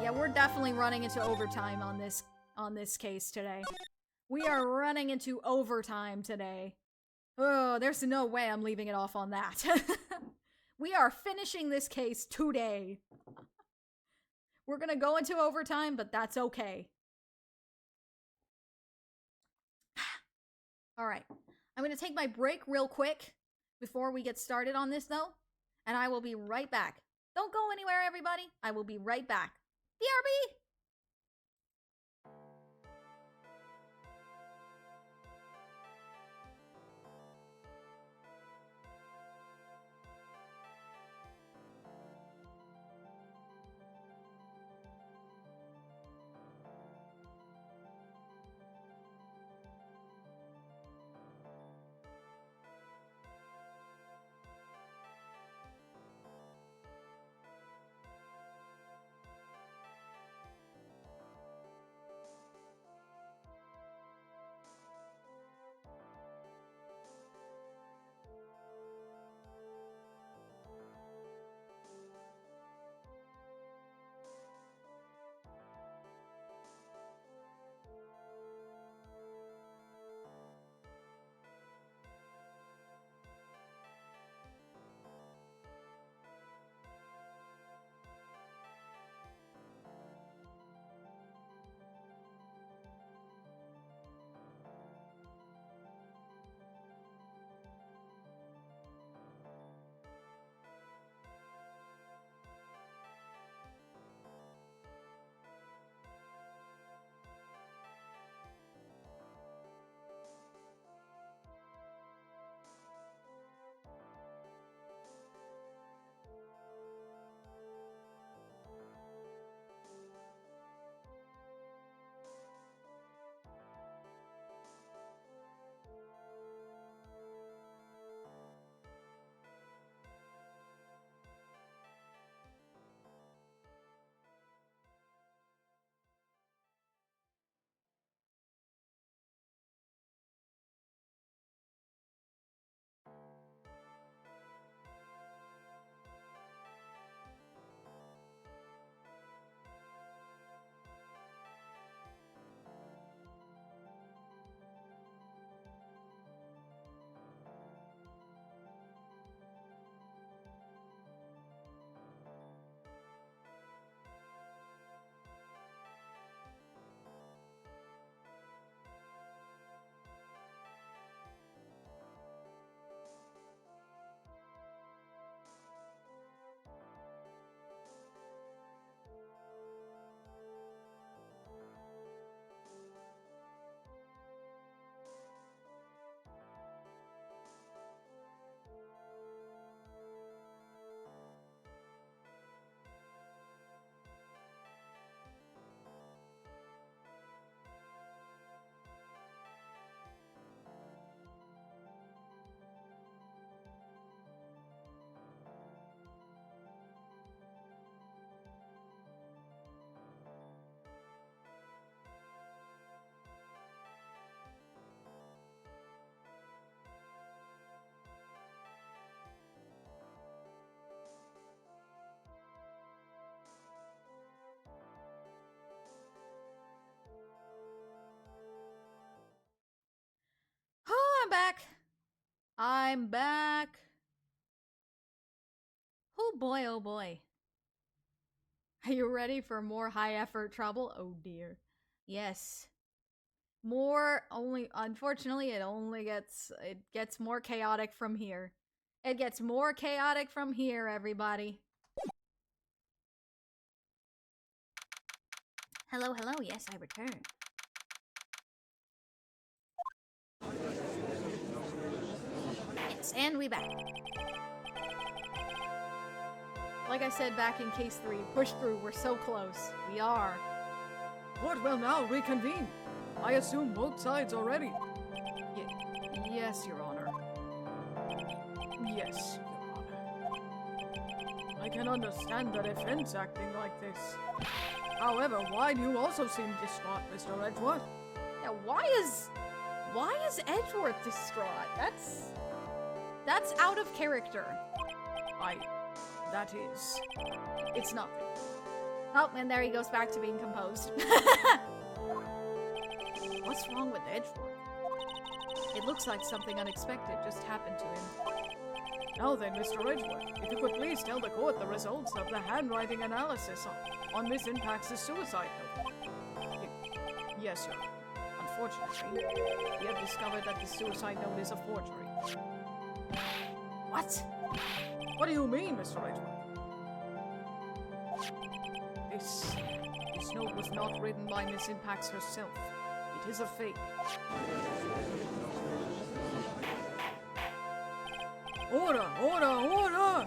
Yeah, we're definitely running into overtime on this case today. We are running into overtime today. Oh, there's no way I'm leaving it off on that. We are finishing this case today. We're gonna go into overtime, but that's okay. Alright. I'm gonna take my break real quick before we get started on this, though. And I will be right back. Don't go anywhere, everybody. I will be right back. BRB! I'm back. I'm back. Oh boy, oh boy. Are you ready for more high effort trouble? Oh dear. Yes. Unfortunately, it gets more chaotic from here. It gets more chaotic from here, everybody. Hello, hello, yes, I return. Yes, and we back. Like I said back in case 3, push through, we're so close. We are. Court will now reconvene. I assume both sides are ready. Yes, Your Honor. Yes, Your Honor. I can understand the defense acting like this. However, why do you also seem distraught, Mr. Edgeworth? Yeah, why is Edgeworth distraught? That's out of character. That is... It's nothing. Oh, and there he goes back to being composed. What's wrong with Edgeworth? It looks like something unexpected just happened to him. Now then, Mr. Edgeworth, if you could please tell the court the results of the handwriting analysis on Miss Impax's suicide note. Yes, sir. Unfortunately, we have discovered that the suicide note is a forgery. What? What do you mean, Mr. Edgeworth? This note was not written by Miss Impax herself. It is a fake. Order! Order! Order!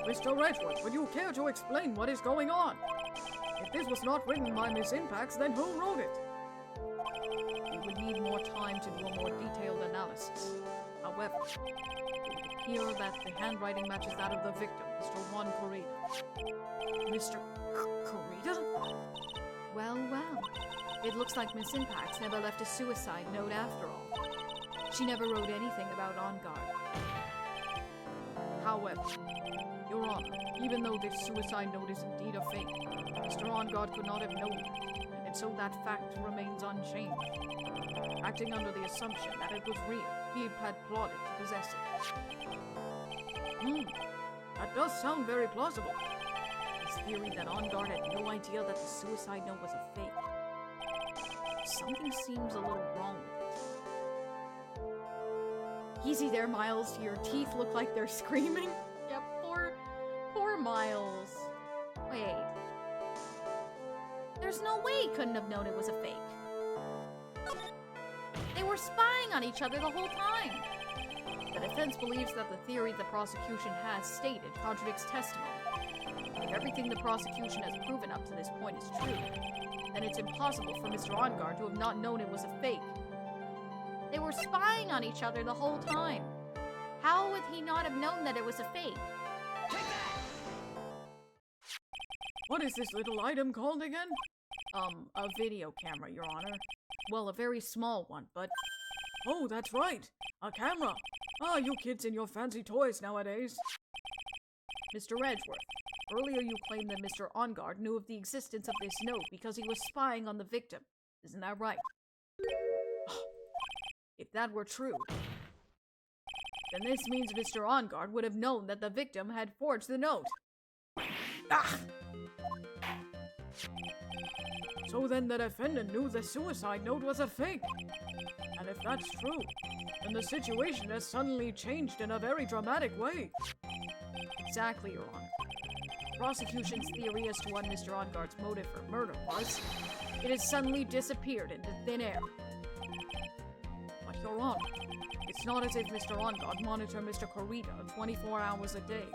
Mr. Edgeworth, would you care to explain what is going on? If this was not written by Miss Impax, then who wrote it? We would need more time to do a more detailed analysis. However, it would appear that the handwriting matches that of the victim, Mr. Juan Corrida. Mr. Corrida? Well, well. It looks like Miss Impax never left a suicide note after all. She never wrote anything about On Guard. However, Your Honor, even though this suicide note is indeed a fake, Mr. On Guard could not have known that, and so that fact remains unchanged. Acting under the assumption that it was real, he had plotted to possess it. That does sound very plausible. His theory that On Guard had no idea that the suicide note was a fake. Something seems a little wrong with it. Easy there, Miles. Your teeth look like they're screaming. Yeah, poor Miles. Wait. There's no way he couldn't have known it was a fake. They were spying on each other the whole time. The defense believes that the theory the prosecution has stated contradicts testimony. If everything the prosecution has proven up to this point is true, then it's impossible for Mr. On Guard to have not known it was a fake. They were spying on each other the whole time. How would he not have known that it was a fake? What is this little item called again? A video camera, Your Honor. Well, a very small one, but... Oh, that's right! A camera! Ah, you kids and your fancy toys nowadays. Mr. Edgeworth, earlier you claimed that Mr. On Guard knew of the existence of this note because he was spying on the victim. Isn't that right? If that were true, then this means Mr. On Guard would have known that the victim had forged the note. Ah! So then the defendant knew the suicide note was a fake. And if that's true, then the situation has suddenly changed in a very dramatic way. Exactly, Your Honor. Prosecution's theory as to what Mr. On Guard's motive for murder was, it has suddenly disappeared into thin air. But Your Honor, it's not as if Mr. On Guard monitored Mr. Corrida 24 hours a day.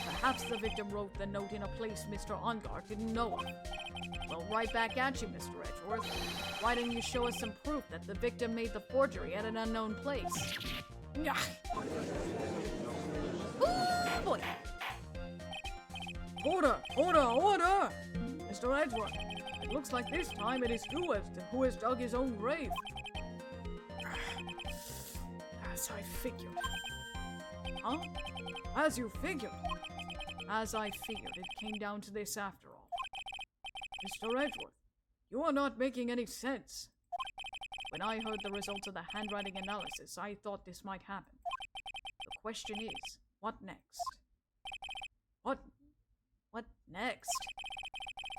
Perhaps the victim wrote the note in a place Mr. On Guard didn't know of. Well, right back at you, Mr. Edgeworth. Why didn't you show us some proof that the victim made the forgery at an unknown place? Oh boy! Order! Order! Order! Mr. Edgeworth, it looks like this time it is you who has dug his own grave. As I figured. Huh? As you figured? As I figured, it came down to this after all. Mr. Edgeworth, you are not making any sense. When I heard the results of the handwriting analysis, I thought this might happen. The question is, what next? What next?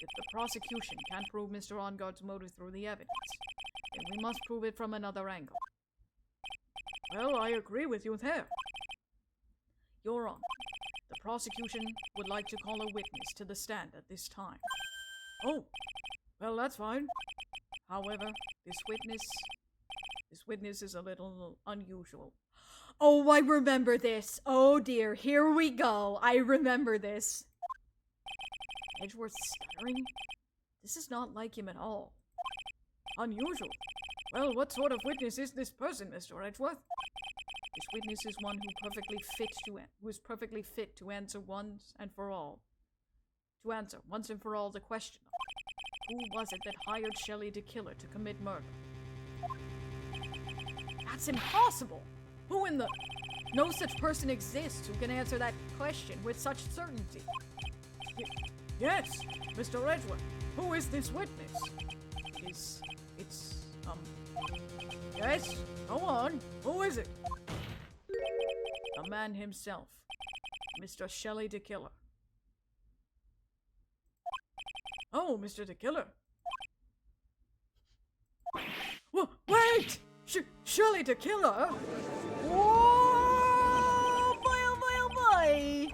If the prosecution can't prove Mr. On Guard's motive through the evidence, then we must prove it from another angle. Well, I agree with you there. Your Honor, the prosecution would like to call a witness to the stand at this time. Oh, well, that's fine. However, this witness is a little unusual. Oh, I remember this. Oh dear, here we go. I remember this. Edgeworth stuttering? This is not like him at all. Unusual. Well, what sort of witness is this person, Mr. Edgeworth? This witness is one who is perfectly fit to answer once and for all the question of who was it that hired Shelley the killer to commit murder? That's impossible! Who in the... No such person exists who can answer that question with such certainty. Yes, Mr. Edgeworth. Who is this witness? Yes? Go on. Who is it? The man himself. Mr. Shelley the Killer. Oh, Mr. the Killer. Wait! Shelley the Killer? Oh boy, oh boy, oh boy!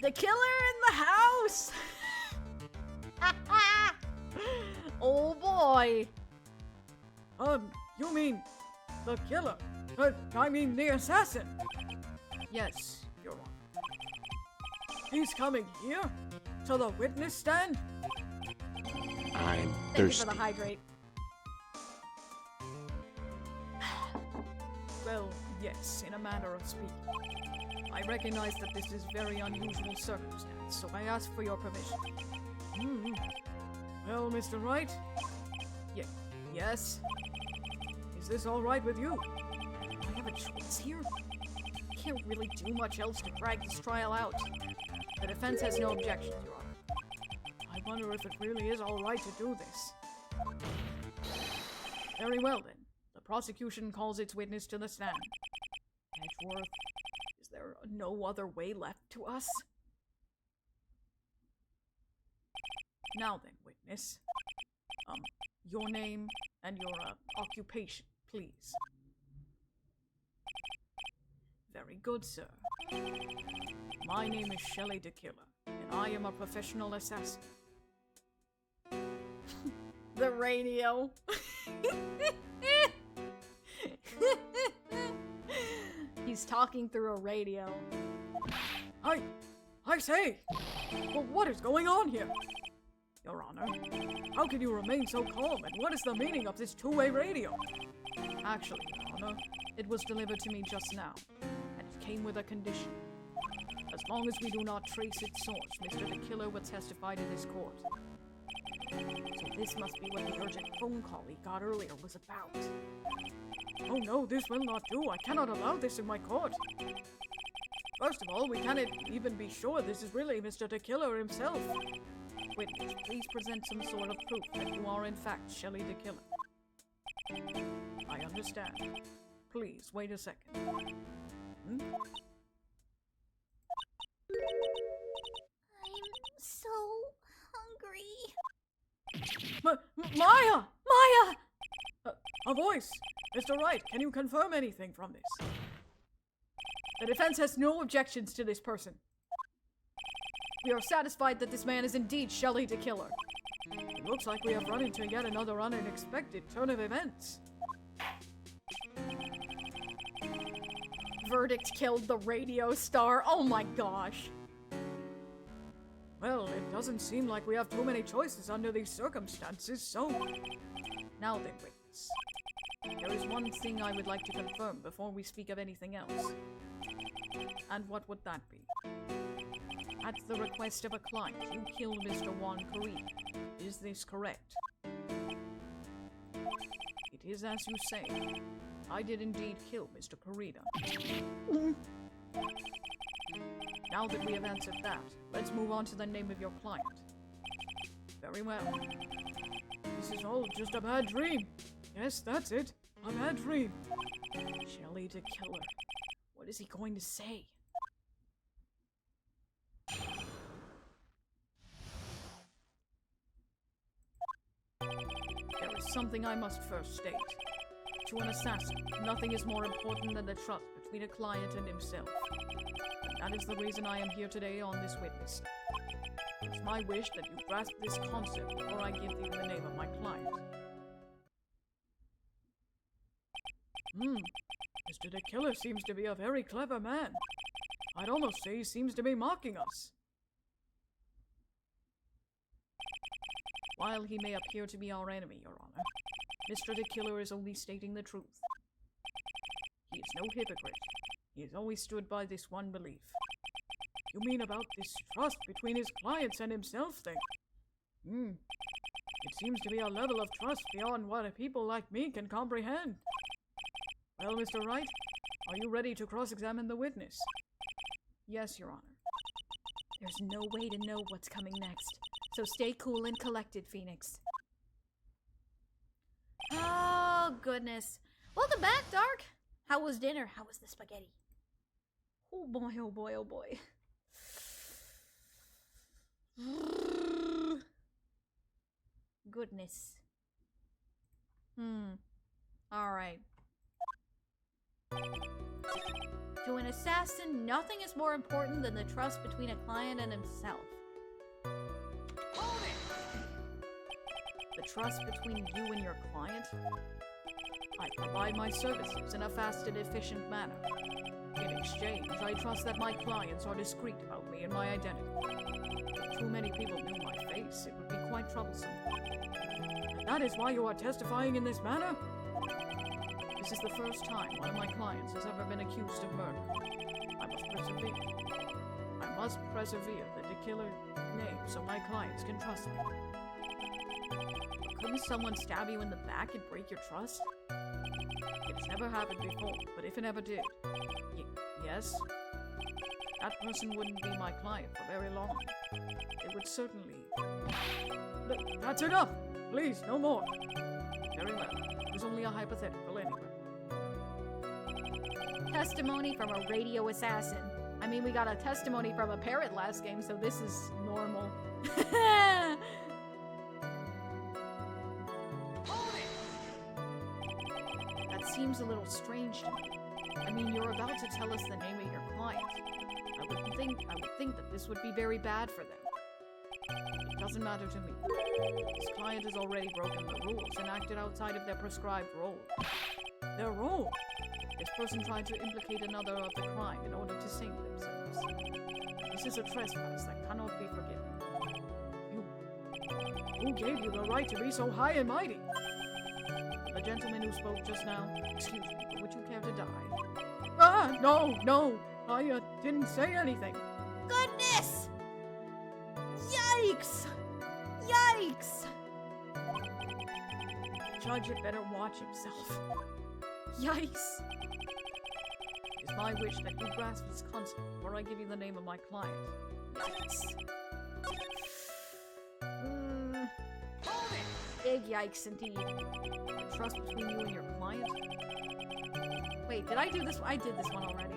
The killer in the house! Oh boy! You mean the killer? I mean the assassin. Yes, Your Honor. He's coming here? To the witness stand? I'm Thank you thirsty. for the hydrate. Well, yes, in a manner of speaking. I recognize that this is very unusual circumstance, so I ask for your permission. Well, Mr. Wright? Yes? Is this all right with you? Do I have a choice here? I can't really do much else to drag this trial out. The defense has no objections, Your Honor. I wonder if it really is all right to do this. Very well, then. The prosecution calls its witness to the stand. Edgeworth, is there no other way left to us? Now then, witness. Your name and your occupation, please. Very good, sir. My name is Shelley the Killer, and I am a professional assassin. The radio. He's talking through a radio. I say! Well, what is going on here? Your Honor, how can you remain so calm, and what is the meaning of this two-way radio? Actually, Your Honor, it was delivered to me just now, and it came with a condition. As long as we do not trace its source, Mr. the Killer will testify to this court. So this must be what the urgent phone call he got earlier was about. Oh no, this will not do. I cannot allow this in my court. First of all, we cannot even be sure this is really Mr. the Killer himself. Witness, please present some sort of proof that you are in fact Shelley the Killer. I understand. Please, wait a second. I'm so hungry. Maya! Maya! A voice! Mr. Wright, can you confirm anything from this? The defense has no objections to this person. We are satisfied that this man is indeed Shelley the Killer. It looks like we have run into yet another unexpected turn of events. Verdict killed the radio star. Oh my gosh. Well, it doesn't seem like we have too many choices under these circumstances, so... Now then, witness. There is one thing I would like to confirm before we speak of anything else. And what would that be? At the request of a client, you killed Mr. Juan Carida. Is this correct? It is as you say. I did indeed kill Mr. Carida. Now that we have answered that, let's move on to the name of your client. Very well. This is all just a bad dream. Yes, that's it. A bad dream. Shelley the Killer. What is he going to say? There is something I must first state. To an assassin, nothing is more important than the trust between a client and himself. And that is the reason I am here today on this witness. It's my wish that you grasp this concept before I give you the name of my client. Mr. the Killer seems to be a very clever man. I'd almost say he seems to be mocking us. While he may appear to be our enemy, Your Honor, Mr. the Killer is only stating the truth. He is no hypocrite. He has always stood by this one belief. You mean about this trust between his clients and himself thing? It seems to be a level of trust beyond what people like me can comprehend. Well, Mr. Wright, are you ready to cross-examine the witness? Yes, Your Honor. There's no way to know what's coming next, so stay cool and collected, Phoenix. Oh, goodness. Welcome back, Dark. How was dinner? How was the spaghetti? Oh boy, oh boy, oh boy. Goodness. Alright. To an assassin, nothing is more important than the trust between a client and himself. The trust between you and your client? I provide my services in a fast and efficient manner. In exchange, I trust that my clients are discreet about me and my identity. If too many people knew my face, it would be quite troublesome. And that is why you are testifying in this manner? This is the first time one of my clients has ever been accused of murder. I must persevere. I must persevere the killer name so my clients can trust me. Couldn't someone stab you in the back and break your trust? It's never happened before, but if it ever did, yes, that person wouldn't be my client for very long. It would certainly... That's enough! Please, no more! Very well. It was only a hypothetical anyway. Testimony from a radio assassin. I mean, we got a testimony from a parrot last game, so this is normal. That seems a little strange to me. I mean, you're about to tell us the name of your client. I would think that this would be very bad for them. It doesn't matter to me. This client has already broken the rules and acted outside of their prescribed role. Their role? This person tried to implicate another of the crime in order to save themselves. This is a trespass that cannot be forgiven. Who gave you the right to be so high and mighty? The gentleman who spoke just now, excuse me, but would you care to die? No, I didn't say anything. Goodness! Yikes! Yikes! The judge had better watch himself. Yikes! It is my wish that you grasp this concept before I give you the name of my client. Yikes. Big yikes indeed. The trust between you and your client? Wait, did I do this? I did this one already.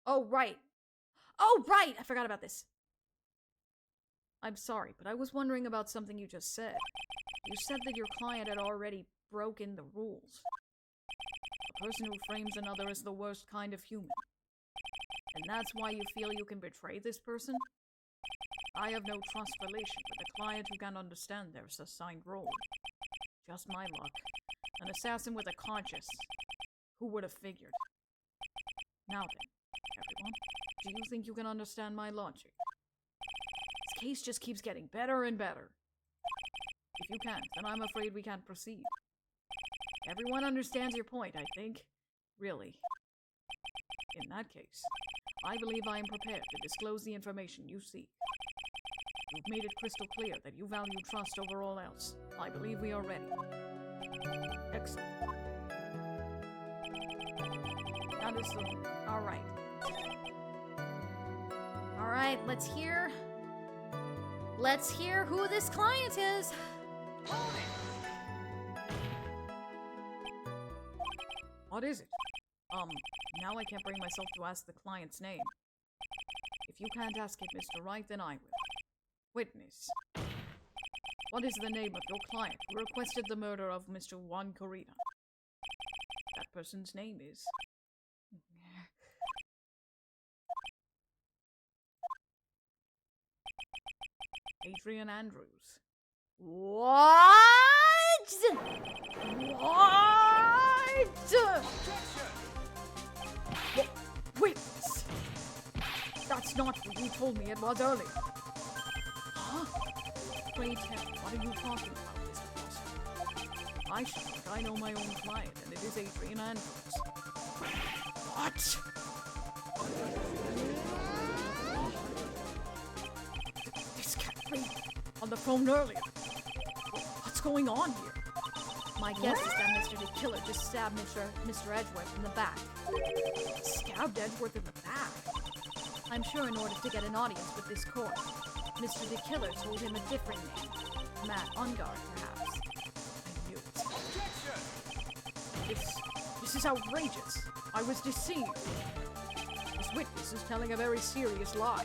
Oh, right. Oh, right! I forgot about this. I'm sorry, but I was wondering about something you just said. You said that your client had already broken the rules. A person who frames another is the worst kind of human. And that's why you feel you can betray this person? I have no trust relation with a client who can't understand their assigned role. Just my luck. An assassin with a conscience. Who would have figured? Now then, everyone, do you think you can understand my logic? This case just keeps getting better and better. If you can't, then I'm afraid we can't proceed. Everyone understands your point, I think. Really. In that case, I believe I am prepared to disclose the information you seek. You've made it crystal clear that you value trust over all else. I believe we are ready. Excellent. That is the... Alright. Alright, let's hear who this client is. What is it? Now I can't bring myself to ask the client's name. If you can't ask it, Mr. Wright, then I will. Witness. What is the name of your client who requested the murder of Mr. Juan Corina? That person's name is... Adrian Andrews. What? What? Witness! That's not what you told me it was earlier. Huh? Pray tell, what are you talking about, Mr. Dawson? I should think I know my own client, and it is Adrian Andrews. What? This can't be. On the phone earlier. What's going on here? My guess is that Mr. the Killer just stabbed Mr. Edgeworth in the back. Stabbed Edgeworth in the back? I'm sure in order to get an audience with this court, Mr. the Killer told him a different name. Matt Ungard, perhaps. I knew it. This is outrageous. I was deceived. This witness is telling a very serious lie.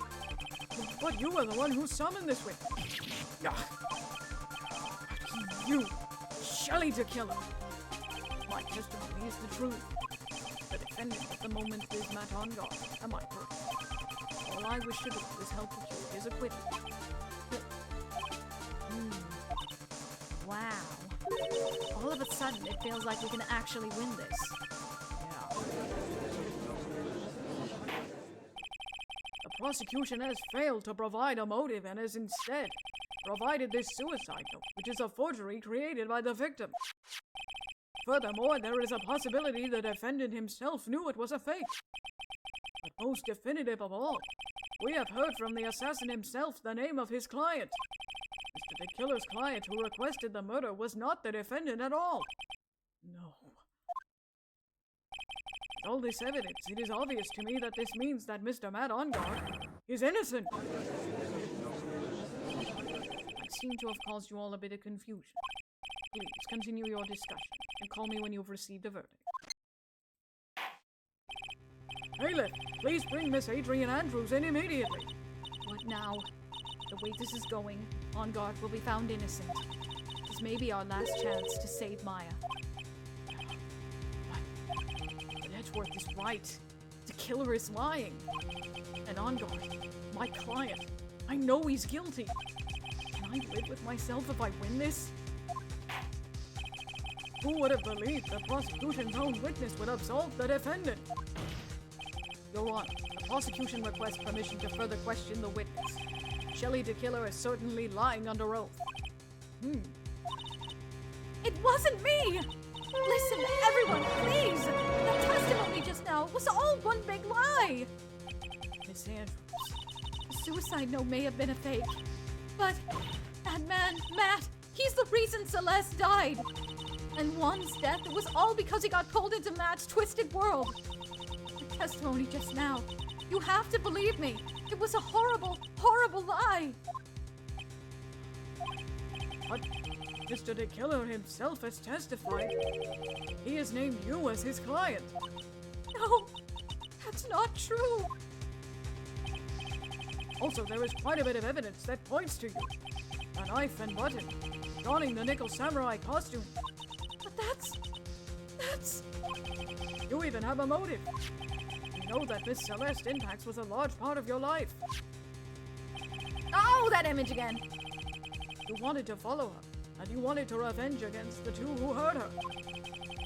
But you were the one who summoned this witness. You, Shelley the Killer. My testimony is the truth. The defendant at the moment is Matt Ungard. Am I correct? All I wish to do is help procure his acquittal. Wow. All of a sudden, it feels like we can actually win this. Yeah. The prosecution has failed to provide a motive and has instead provided this suicide note, which is a forgery created by the victim. Furthermore, there is a possibility the defendant himself knew it was a fake. But most definitive of all, we have heard from the assassin himself the name of his client. Mr. the Killer's client who requested the murder was not the defendant at all. No. With all this evidence, it is obvious to me that this means that Mr. Matt Ungard is innocent. I seem to have caused you all a bit of confusion. Please continue your discussion and call me when you've received a verdict. Bailiff, please bring Miss Adrian Andrews in immediately. What now? The way this is going, Ungard will be found innocent. This may be our last chance to save Maya. But Edgeworth is right. The killer is lying. And Ungard, my client, I know he's guilty. Can I live with myself if I win this? Who would have believed the prosecution's own witness would absolve the defendant? Your Honor, the prosecution requests permission to further question the witness. Shelley the Killer is certainly lying under oath. It wasn't me! Listen, everyone, please! That testimony just now was all one big lie! Miss Andrews. The suicide note may have been a fake, but that man, Matt, he's the reason Celeste died. And Juan's death, it was all because he got pulled into Matt's twisted world. The testimony just now, you have to believe me. It was a horrible, horrible lie. But Mr. the Killer himself has testified. He has named you as his client. No, that's not true. Also, there is quite a bit of evidence that points to you. A knife and button, donning the nickel samurai costume. But that's... You even have a motive. You know that Miss Celeste Intax was a large part of your life. Oh, that image again. You wanted to follow her, and you wanted to revenge against the two who hurt her.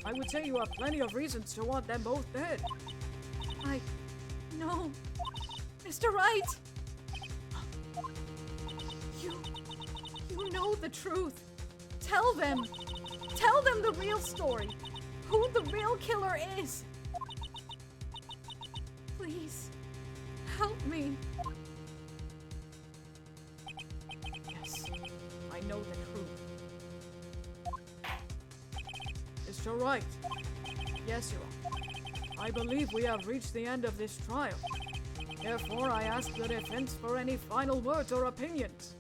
I would say you have plenty of reasons to want them both dead. No. Mr. Wright! You know the truth. Tell them. Tell them the real story. Who the real killer is. Please, help me. Yes, I know the truth. Mr. Wright. Yes, Your Honor. I believe we have reached the end of this trial. Therefore, I ask the defense for any final words or opinions.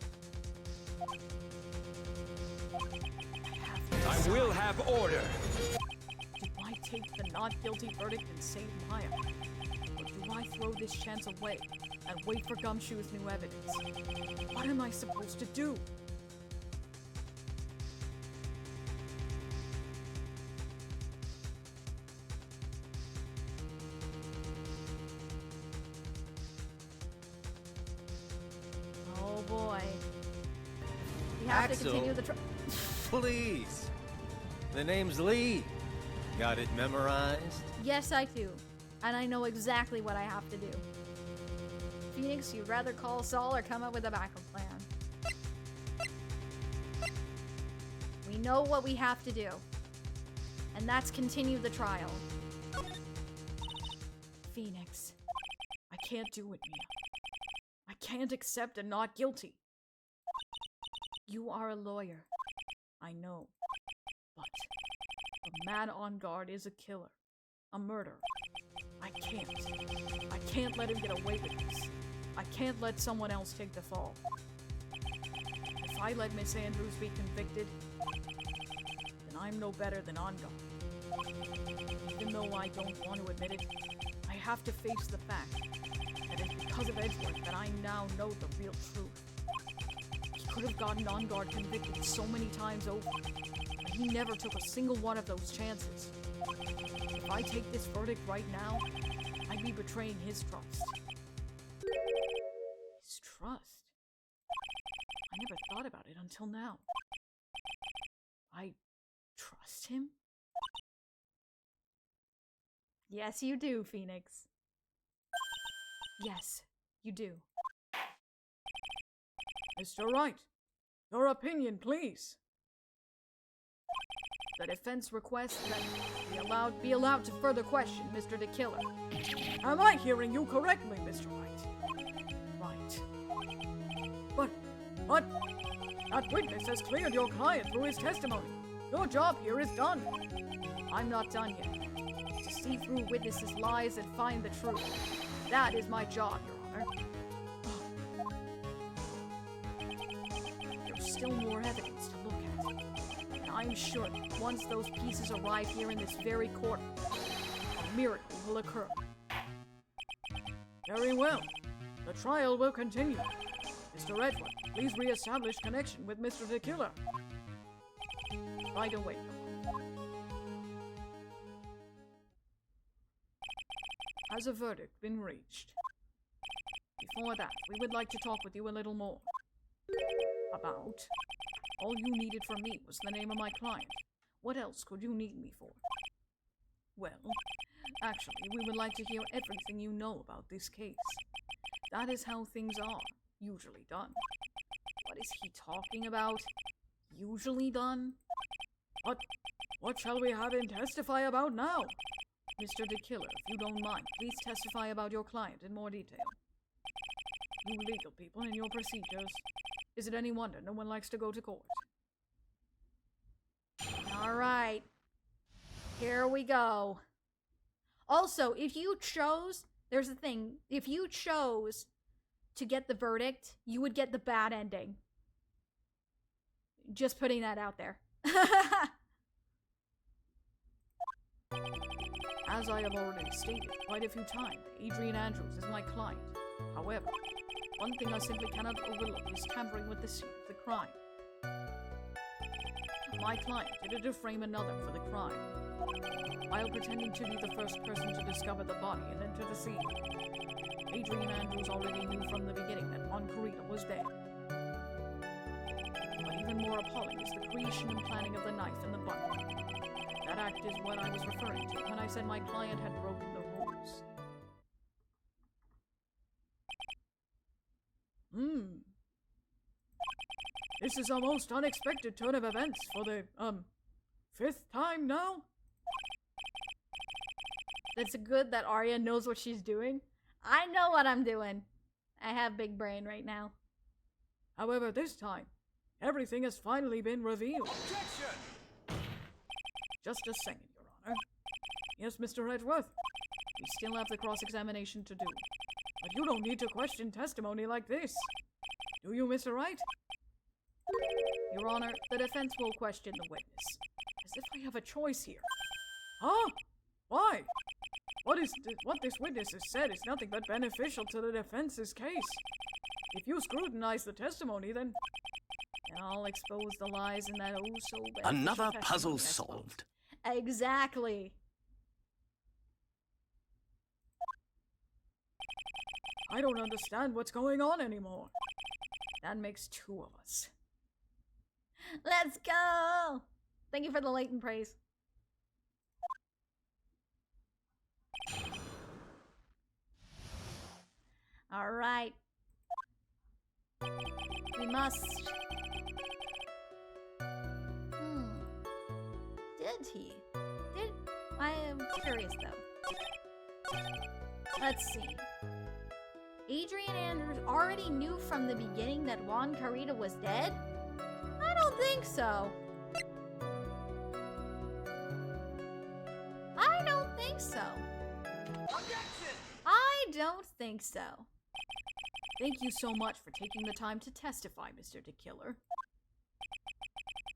I will have order. Do I take the not guilty verdict and save Maya? Or do I throw this chance away and wait for Gumshoe's new evidence? What am I supposed to do? boy. We have to Axel. continue the Please. The name's Lee. Got it memorized? Yes, I do. And I know exactly what I have to do. Phoenix, you'd rather call Saul or come up with a backup plan? We know what we have to do. And that's continue the trial. Phoenix, I can't do it, Mia. I can't accept a not guilty. You are a lawyer. I know. But the man on guard is a killer. A murderer. I can't let him get away with this. I can't let someone else take the fall. If I let Miss Andrews be convicted, then I'm no better than On Guard. Even though I don't want to admit it, I have to face the fact that it's because of Edward that I now know the real truth. He could have gotten On Guard convicted so many times over, but he never took a single one of those chances. If I take this verdict right now, I'd be betraying his trust. His trust? I never thought about it until now. I trust him? Yes, you do, Phoenix. Yes, you do. Mr. Wright, your opinion, please. The defense requests that be allowed to further question Mr. the Killer. Am I hearing you correctly, Mr. Wright? Right. But, that witness has cleared your client through his testimony. Your job here is done. I'm not done yet. To see through witnesses' lies and find the truth. That is my job, Your Honor. There's still more evidence to look at. And I'm sure that once those pieces arrive here in this very court, a miracle will occur. Very well. The trial will continue. Mr. Edward, please re-establish connection with Mr. the Killer. Right away, Your Honor. Has a verdict been reached? Before that, we would like to talk with you a little more. About? All you needed from me was the name of my client. What else could you need me for? Well, actually, we would like to hear everything you know about this case. That is how things are usually done. What is he talking about? Usually done? What shall we have him testify about now? Mr. the Killer, if you don't mind, please testify about your client in more detail. You legal people and your procedures. Is it any wonder no one likes to go to court? All right. Here we go. Also, if you chose, there's a thing. If you chose to get the verdict, you would get the bad ending. Just putting that out there. As I have already stated quite a few times, Adrian Andrews is my client. However, one thing I simply cannot overlook is tampering with the scene of the crime. My client did it to frame another for the crime, while pretending to be the first person to discover the body and enter the scene. Adrian Andrews already knew from the beginning that Moncarita was dead. But even more appalling is the creation and planning of the knife and the button. That act is what I was referring to when I said my client had broken the rules. This is a most unexpected turn of events for the, 5th time now? It's good that Arya knows what she's doing. I know what I'm doing. I have big brain right now. However, this time, everything has finally been revealed. Objection! Just a second, Your Honor. Yes, Mr. Edgeworth. We still have the cross-examination to do. But you don't need to question testimony like this. Do you, Mr. Wright? Your Honor, the defense will question the witness. As if I have a choice here. Huh? Why? What this witness has said is nothing but beneficial to the defense's case. If you scrutinize the testimony, then I'll expose the lies in that oh-so-beneficial Another testimony, puzzle I suppose. solved. Exactly. I don't understand what's going on anymore. That makes 2 of us. Let's go! Thank you for the latent praise. Alright. We must... Did he? I am curious, though. Let's see. Adrian Andrews already knew from the beginning that Juan Carita was dead? I don't think so. I don't think so. I don't think so. Thank you so much for taking the time to testify, Mr. DeKiller.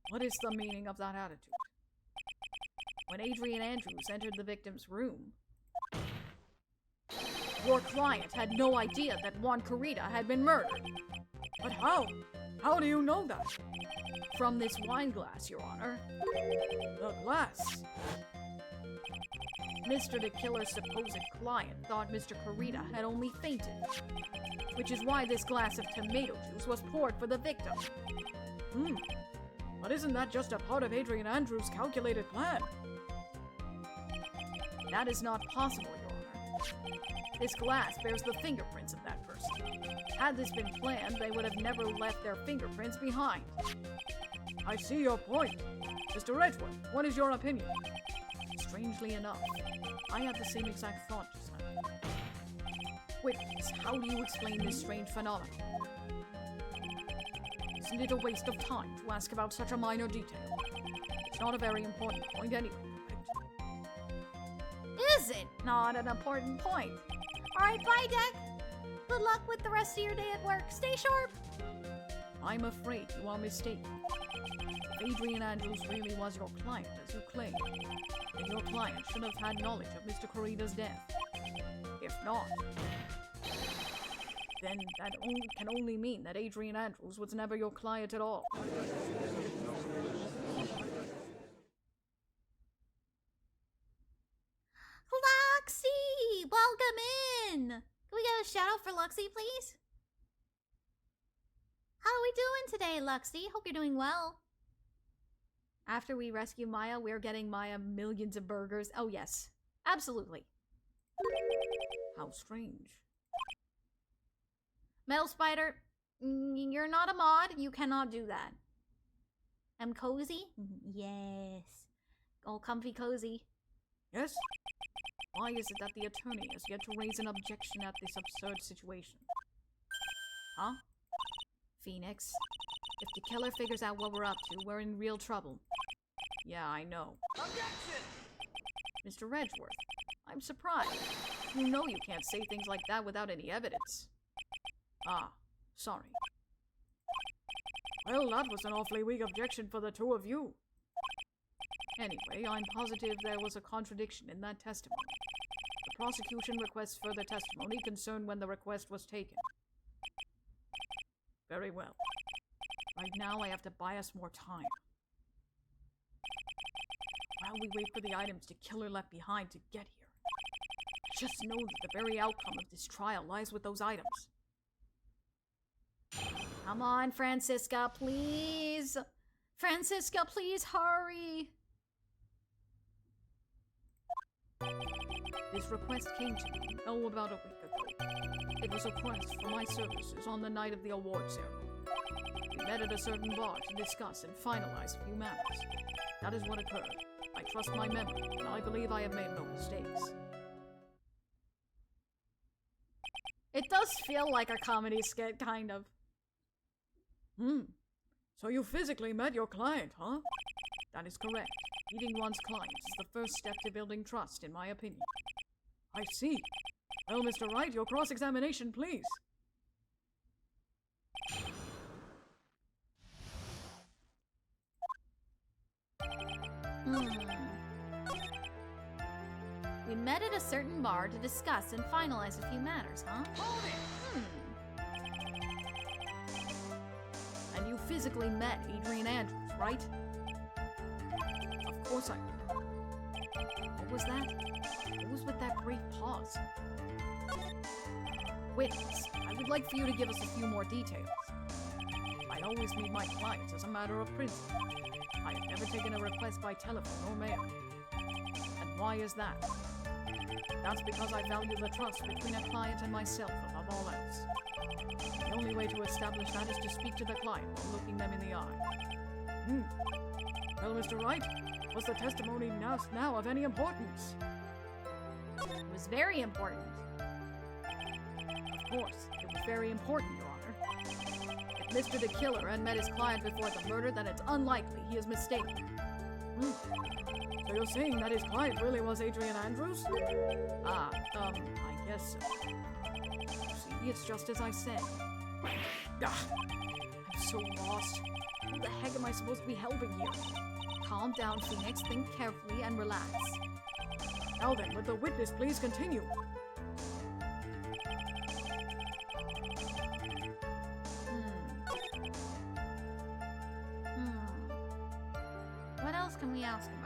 What is the meaning of that attitude? When Adrian Andrews entered the victim's room, your client had no idea that Juan Carita had been murdered. But how? How do you know that? From this wine glass, Your Honor. The glass? Mr. DeKiller's supposed client thought Mr. Carita had only fainted, which is why this glass of tomato juice was poured for the victim. But isn't that just a part of Adrian Andrews' calculated plan? That is not possible, Your Honor. This glass bears the fingerprints of that person. Had this been planned, they would have never left their fingerprints behind. I see your point. Mr. Edgeworth, what is your opinion? Strangely enough, I had the same exact thought just now. Witness, how do you explain this strange phenomenon? Isn't it a waste of time to ask about such a minor detail? It's not a very important point anyway, correct? Is it not an important point? Alright, bye, Deck. Good luck with the rest of your day at work. Stay sharp. I'm afraid you are mistaken. If Adrian Andrews really was your client, as you claim, then your client should have had knowledge of Mr. Carita's death. If not, then that can only mean that Adrian Andrews was never your client at all. Luxie! Welcome in! Can we get a shout out for Luxie, please? How are we doing today, Luxie? Hope you're doing well. After we rescue Maya, we're getting Maya millions of burgers. Oh, yes. Absolutely. How strange. Metal Spider, you're not a mod. You cannot do that. I'm cozy? Yes. All comfy cozy. Yes? Why is it that the attorney has yet to raise an objection at this absurd situation? Huh? Phoenix, if the killer figures out what we're up to, we're in real trouble. Yeah, I know. Objection! Mr. Edgeworth, I'm surprised. You know you can't say things like that without any evidence. Ah, sorry. Well, that was an awfully weak objection for the two of you. Anyway, I'm positive there was a contradiction in that testimony. The prosecution requests further testimony concerned when the request was taken. Very well. Right now, I have to buy us more time. While we wait for the items the killer left behind to get here, just know that the very outcome of this trial lies with those items. Come on, Francisca, please. Francisca, please hurry. This request came to me, about a week ago. It was a request for my services on the night of the award ceremony. We met at a certain bar to discuss and finalize a few matters. That is what occurred. I trust my memory, and I believe I have made no mistakes. It does feel like a comedy skit, kind of. So you physically met your client, huh? That is correct. Meeting one's client is the first step to building trust, in my opinion. I see. Well, Mr. Wright, your cross-examination, please. We met at a certain bar to discuss and finalize a few matters, huh? And you physically met Adrian Andrews, right? Of course I did. What was that? What was with that brief pause? Witness, I would like for you to give us a few more details. I always meet my clients as a matter of principle. I have never taken a request by telephone or mail. And why is that? That's because I value the trust between a client and myself above all else. The only way to establish that is to speak to the client while looking them in the eye. Well, Mr. Wright, was the testimony now of any importance? It was very important. Of course, it was very important, Your Honor. If Mr. the Killer had met his client before the murder, then it's unlikely he is mistaken. So you're saying that his client really was Adrian Andrews? I guess so. See, it's just as I said. I'm so lost. Who the heck am I supposed to be helping here? Calm down, Phoenix. Think carefully and relax. Now then, would the witness please continue? What else can we ask about?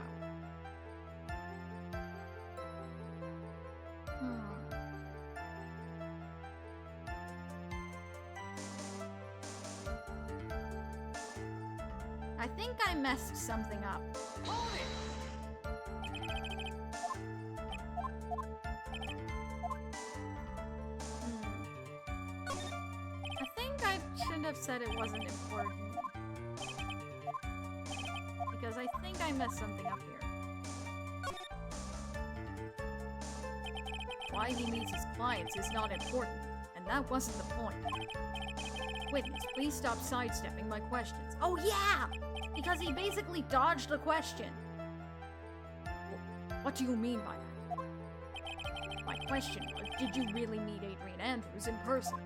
I think I messed something up. I think I shouldn't have said it wasn't important. Because I think I messed something up here. Why he meets his clients is not important, and that wasn't the point. Witness, please stop sidestepping my questions. Oh yeah! Because he basically dodged the question. What do you mean by that? My question was, did you really meet Adrian Andrews in person?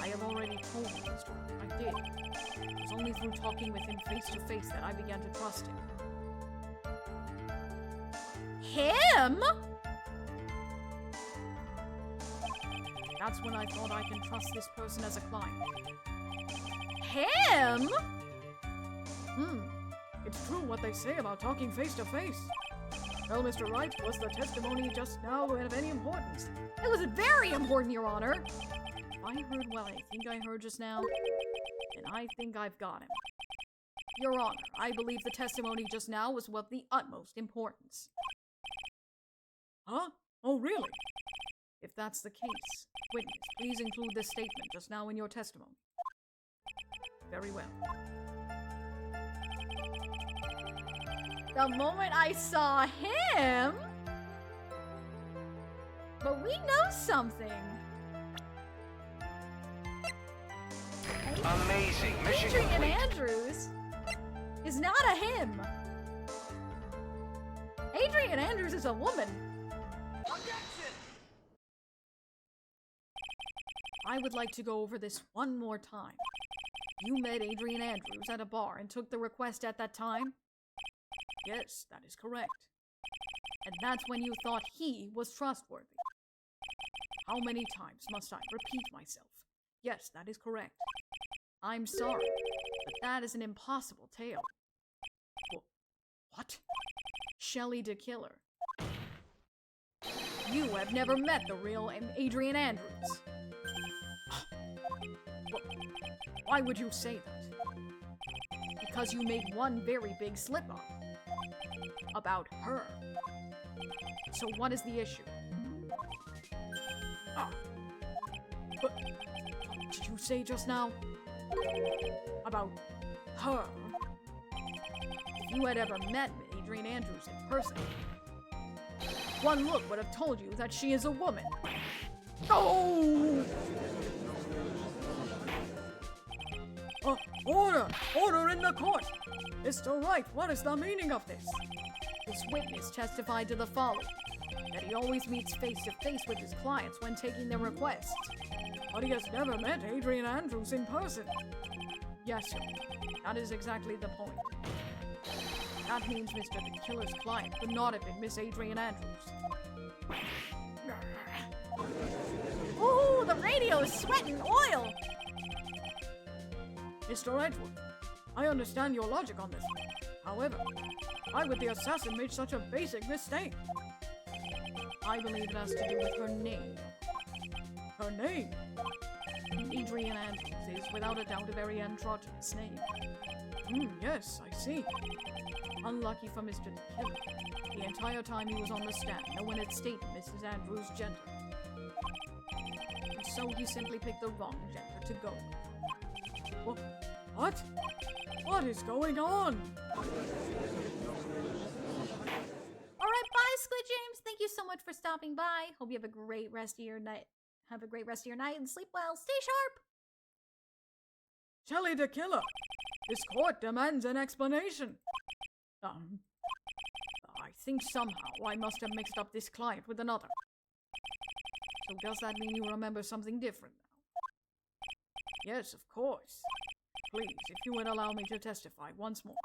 I have already told you, Mr. I did. It was only through talking with him face to face that I began to trust him. Him? That's when I thought I can trust this person as a client. Him? It's true what they say about talking face to face. Well, Mr. Wright, was the testimony just now of any importance? It was very important, Your Honor. If I heard what I think I heard just now, then I think I've got him. Your Honor, I believe the testimony just now was of the utmost importance. Huh? Oh, really? If that's the case, witness, please include this statement just now in your testimony. Very well. The moment I saw him... But we know something. Amazing. Mission Adrian complete. Andrews is not a him. Adrian Andrews is a woman. I would like to go over this one more time. You met Adrian Andrews at a bar and took the request at that time? Yes, that is correct. And that's when you thought he was trustworthy. How many times must I repeat myself? Yes, that is correct. I'm sorry, but that is an impossible tale. What? Shelley the Killer. You have never met the real Adrian Andrews. Why would you say that? Because you made one very big slip-up. About her. So what is the issue? But did you say just now? About her? If you had ever met Adrian Andrews in person, one look would have told you that she is a woman. Oh! Order! Order in the court! Mr. Wright, what is the meaning of this? This witness testified to the following, that he always meets face-to-face with his clients when taking their requests. But he has never met Adrian Andrews in person. Yes, sir. That is exactly the point. That means Mr. the Killer's client could not have been Miss Adrian Andrews. Ooh, the radio is sweating oil! Mr. Edward, I understand your logic on this. However, why would the assassin make such a basic mistake? I believe it has to do with her name. Her name? Adrian Andrews is, without a doubt, a very androgynous name. Yes, I see. Unlucky for Mr. Killer. The entire time he was on the stand, no one had stated Mrs. Andrews' gender. And so he simply picked the wrong gender to go with. What? What is going on? Alright, bye, Squid James. Thank you so much for stopping by. Hope you have a great rest of your night. Have a great rest of your night and sleep well. Stay sharp! Shelly the Killer! This court demands an explanation. I think somehow I must have mixed up this client with another. So does that mean you remember something different now? Yes, of course. Please, if you would allow me to testify once more.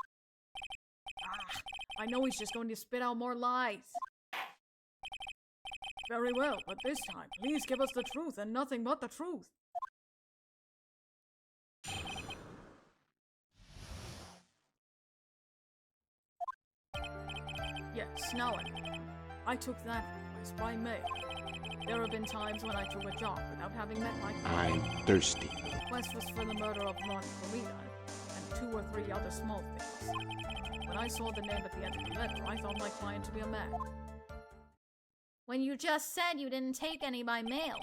I know he's just going to spit out more lies. Very well, but this time, please give us the truth and nothing but the truth. Yes, now I took that request by mail. There have been times when I took a job without having met my client. I'm thirsty. The request was for the murder of Ronnie Farida and 2 or 3 other small things. When I saw the name at the end of the letter, I thought my client to be a man. When you just said you didn't take any by mail.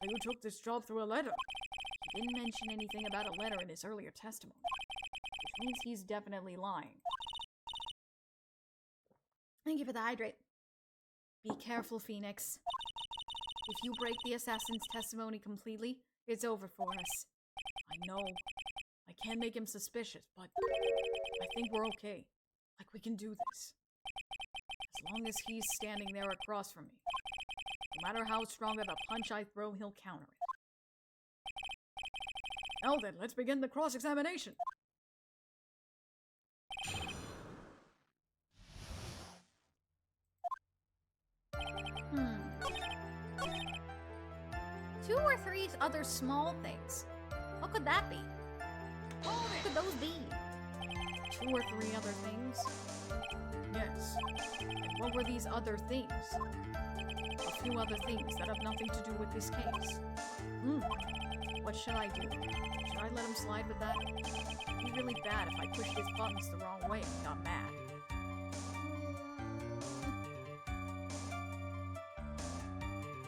So you took this job through a letter? He didn't mention anything about a letter in his earlier testimony, which means he's definitely lying. Thank you for the hydrate. Be careful, Phoenix. If you break the assassin's testimony completely, it's over for us. I know. I can't make him suspicious, but I think we're okay. Like, we can do this. As long as he's standing there across from me. No matter how strong of a punch I throw, he'll counter it. Now then, let's begin the cross-examination. Two or 3 other small things. What could that be? What could those be? 2 or 3 other things? Yes. And what were these other things? A few other things that have nothing to do with this case. What should I do? Should I let him slide with that? It'd be really bad if I pushed his buttons the wrong way and got mad.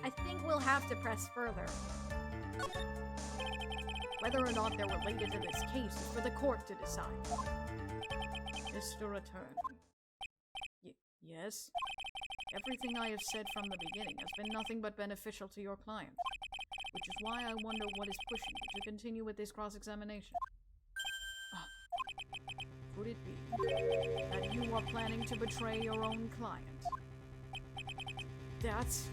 I think we'll have to press further. Whether or not they're related to this case is for the court to decide. Mr. Attorney. Yes? Everything I have said from the beginning has been nothing but beneficial to your client, which is why I wonder what is pushing you to continue with this cross-examination. Could it be that you are planning to betray your own client? That's...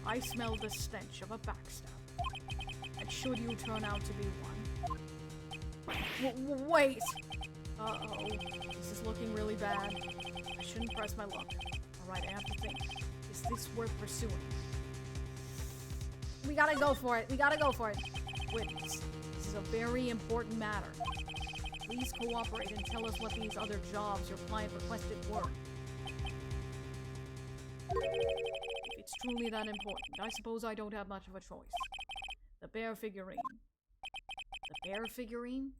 I smell the stench of a backstab. And should you turn out to be one... Wait! Uh-oh. This is looking really bad. I shouldn't press my luck. Alright, I have to think. Is this worth pursuing? We gotta go for it. We gotta go for it. Witness, this is a very important matter. Please cooperate and tell us what these other jobs your client requested were. If it's truly that important, I suppose I don't have much of a choice. The bear figurine. The bear figurine?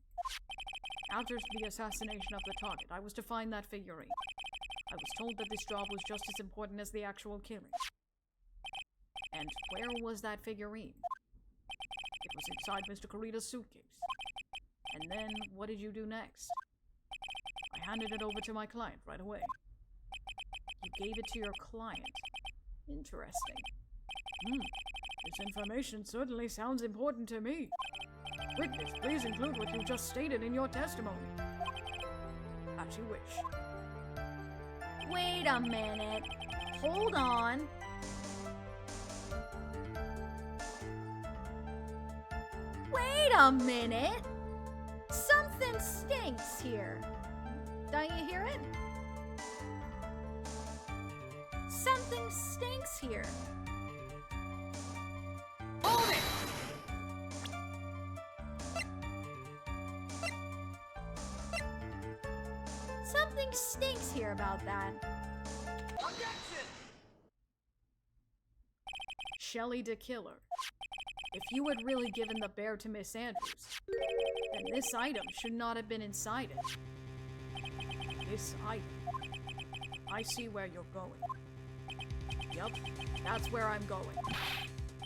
After the assassination of the target, I was to find that figurine. I was told that this job was just as important as the actual killing. And where was that figurine? It was inside Mr. Corita's suitcase. And then, what did you do next? I handed it over to my client right away. You gave it to your client. Interesting. This information certainly sounds important to me. Witness, please include what you just stated in your testimony. As you wish. Wait a minute. Hold on. Wait a minute. Something stinks here. Don't you hear it? Something stinks here. Hold it! Something stinks here about that. Shelly the Killer. If you had really given the bear to Miss Andrews, then this item should not have been inside it. This item. I see where you're going. Yup, that's where I'm going.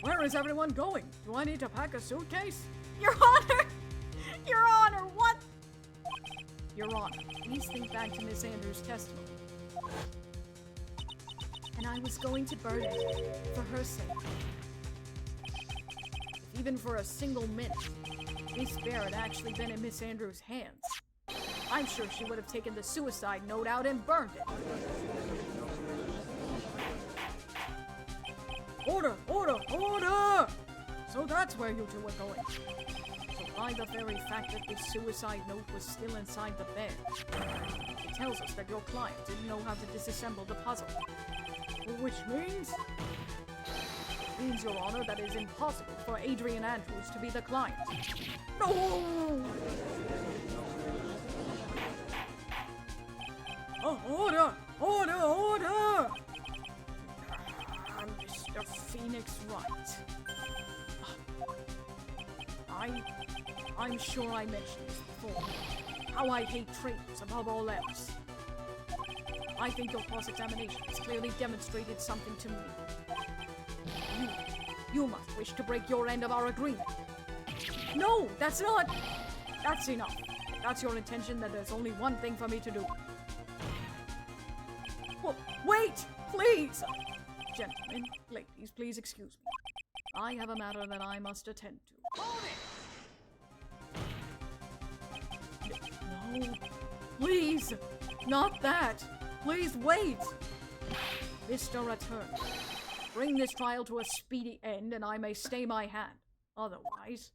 Where is everyone going? Do I need to pack a suitcase? Your Honor! Your Honor, what? Your Honor, please think back to Miss Andrews' testimony. And I was going to burn it, for her sake. If even for a single minute, this bear had actually been in Miss Andrews' hands, I'm sure she would have taken the suicide note out and burned it. Order! Order! Order! So that's where you two were going. So by the very fact that this suicide note was still inside the bear, it tells us that your client didn't know how to disassemble the puzzle. Which means... It means, Your Honor, that it is impossible for Adrian Andrews to be the client. No! Oh, order! Order! Order! Mr. Phoenix right. I'm sure I mentioned this before. How I hate traitors above all else. I think your cross-examination has clearly demonstrated something to me. You must wish to break your end of our agreement. No, that's not... That's enough. If that's your intention, then there's only one thing for me to do. Wait! Please! Gentlemen, ladies, please excuse me. I have a matter that I must attend to. No, please! Not that! Please wait! Mr. Attorney, bring this trial to a speedy end and I may stay my hand. Otherwise...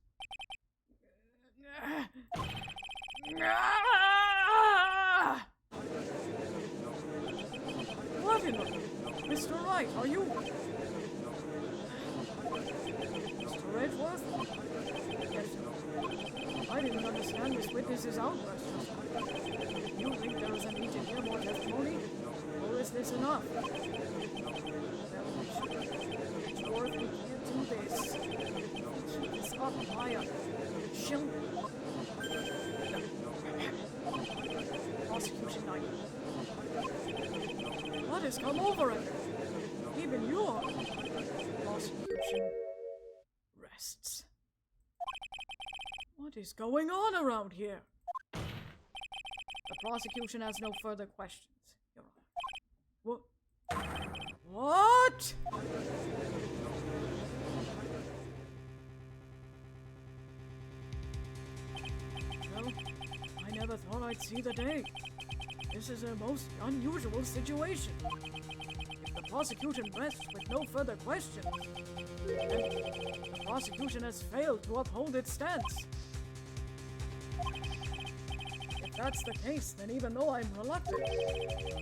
What in the... Mr. Wright, are you... Mr. Edgeworth? Yes, sir. I didn't understand this witness's outburst. You think there is a need to hear more testimony? Or is this enough? Edgeworth, we can't do this. Keep this up, Maya. She'll... Prosecution night. What has come over it? Even your prosecution rests. What is going on around here? The prosecution has no further questions, Your Honor. What? Well, I never thought I'd see the day. This is a most unusual situation. If the prosecution rests with no further questions, then the prosecution has failed to uphold its stance. If that's the case, then even though I'm reluctant,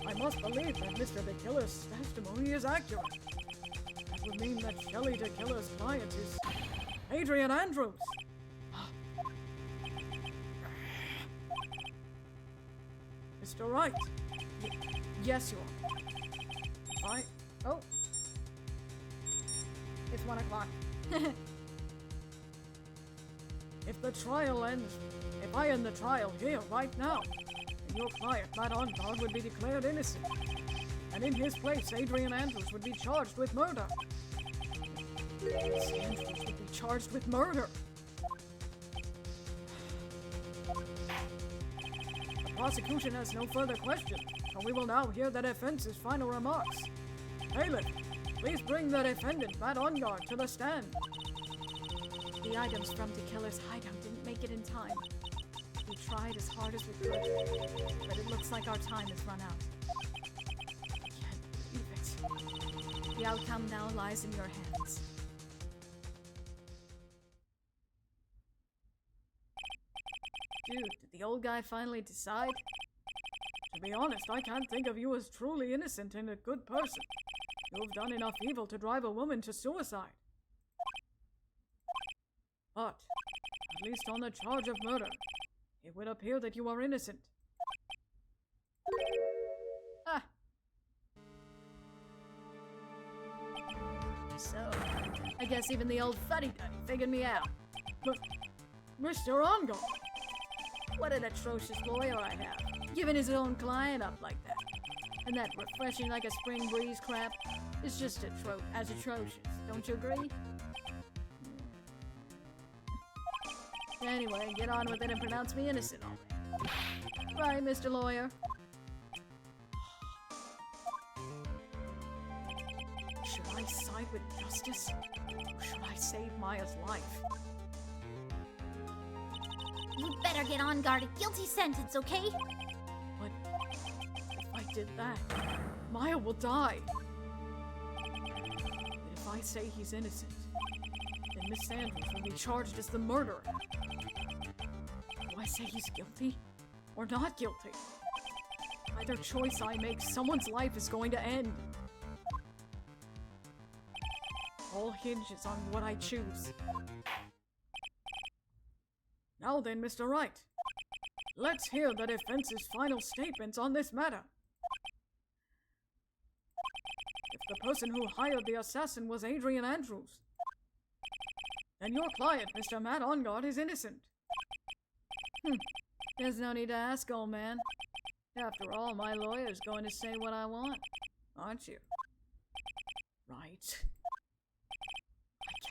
I must believe that Mr. the Killer's testimony is accurate. That would mean that Shelley the Killer's client is Adrian Andrews. Mr. Wright. Yes, Your Honor. Oh. It's 1 o'clock. If the trial ends, if I end the trial here, right now, then your client, Matt Ongard, would be declared innocent. And in his place, Adrian Andrews would be charged with murder. Miss Andrews would be charged with murder. The prosecution has no further questions, so we will now hear the defense's final remarks. Bailiff, please bring the defendant, Matt Ongard, to the stand. The items from the killer's hideout didn't make it in time. We tried as hard as we could, but it looks like our time has run out. I can't believe it. The outcome now lies in your hands. Dude, did the old guy finally decide? To be honest, I can't think of you as truly innocent and a good person. You've done enough evil to drive a woman to suicide. But, at least on the charge of murder, it would appear that you are innocent. So, I guess even the old fuddy-duddy figured me out. But, Mr. Ongar, what an atrocious lawyer I have, giving his own client up like that. And that refreshing like a spring breeze crap is just as atrocious, don't you agree? Anyway, get on with it and pronounce me innocent already. Right, Mr. Lawyer? Should I side with justice? Or should I save Maya's life? You'd better get on guard a guilty sentence, okay? But if I did that, Maya will die. But if I say he's innocent, then Miss Andrews will be charged as the murderer. Do I say he's guilty or not guilty? Either choice I make, someone's life is going to end. All hinges on what I choose. Now then, Mr. Wright, let's hear the defense's final statements on this matter. If the person who hired the assassin was Adrian Andrews, then your client, Mr. Matt Ongar, is innocent. There's no need to ask, old man. After all, my lawyer's going to say what I want, aren't you? Right.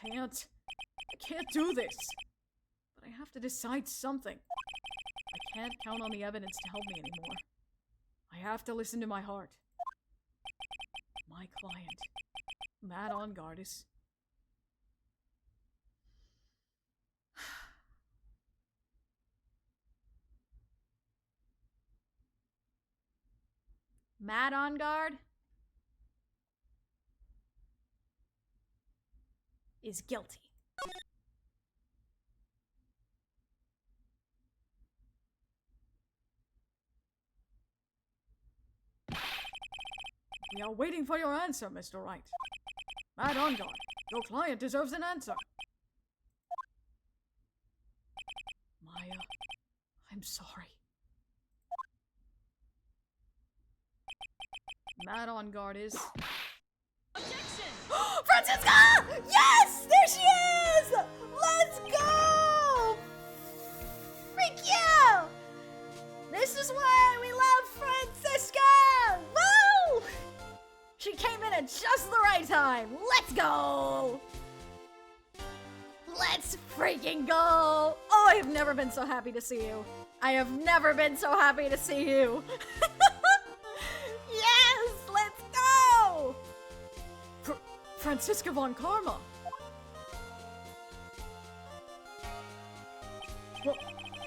I can't do this. But I have to decide something. I can't count on the evidence to help me anymore. I have to listen to my heart. My client, Matt Ongar, is... Matt Ongar is guilty. We are waiting for your answer, Mr. Wright. Matt Ongar, your client deserves an answer. Maya, I'm sorry. Matt Ongar is... Objection! Francisca! Yes! There she is! Let's go! Freak you! This is why we love Francisca! Woo! She came in at just the right time. Let's go! Let's freaking go! Oh, I have never been so happy to see you. I have never been so happy to see you. Yes! Let's go! Francisca von Karma!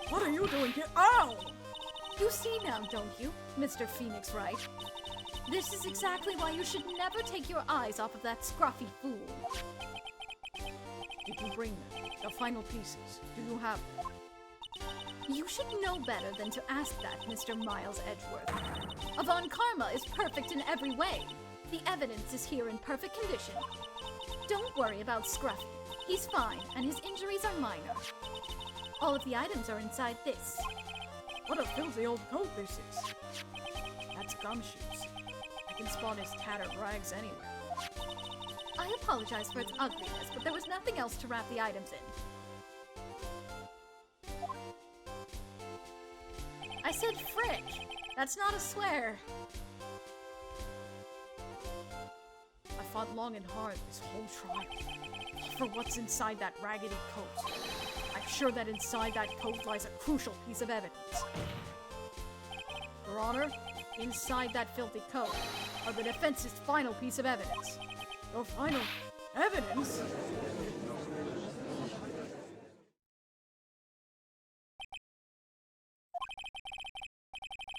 What are you doing here? Ow! You see now, don't you, Mr. Phoenix Wright? This is exactly why you should never take your eyes off of that scruffy fool. Did you bring them? The final pieces. Do you have them? You should know better than to ask that, Mr. Miles Edgeworth. Von Karma is perfect in every way. The evidence is here in perfect condition. Don't worry about Scruffy. He's fine, and his injuries are minor. All of the items are inside this. What a filthy old coat this is. That's gumshoes. I can spot his tattered rags anywhere. I apologize for its ugliness, but there was nothing else to wrap the items in. I said frick! That's not a swear. I fought long and hard this whole trial for what's inside that raggedy coat. I'm sure that inside that coat lies a crucial piece of evidence. Your Honor, inside that filthy coat are the defense's final piece of evidence. Your final evidence?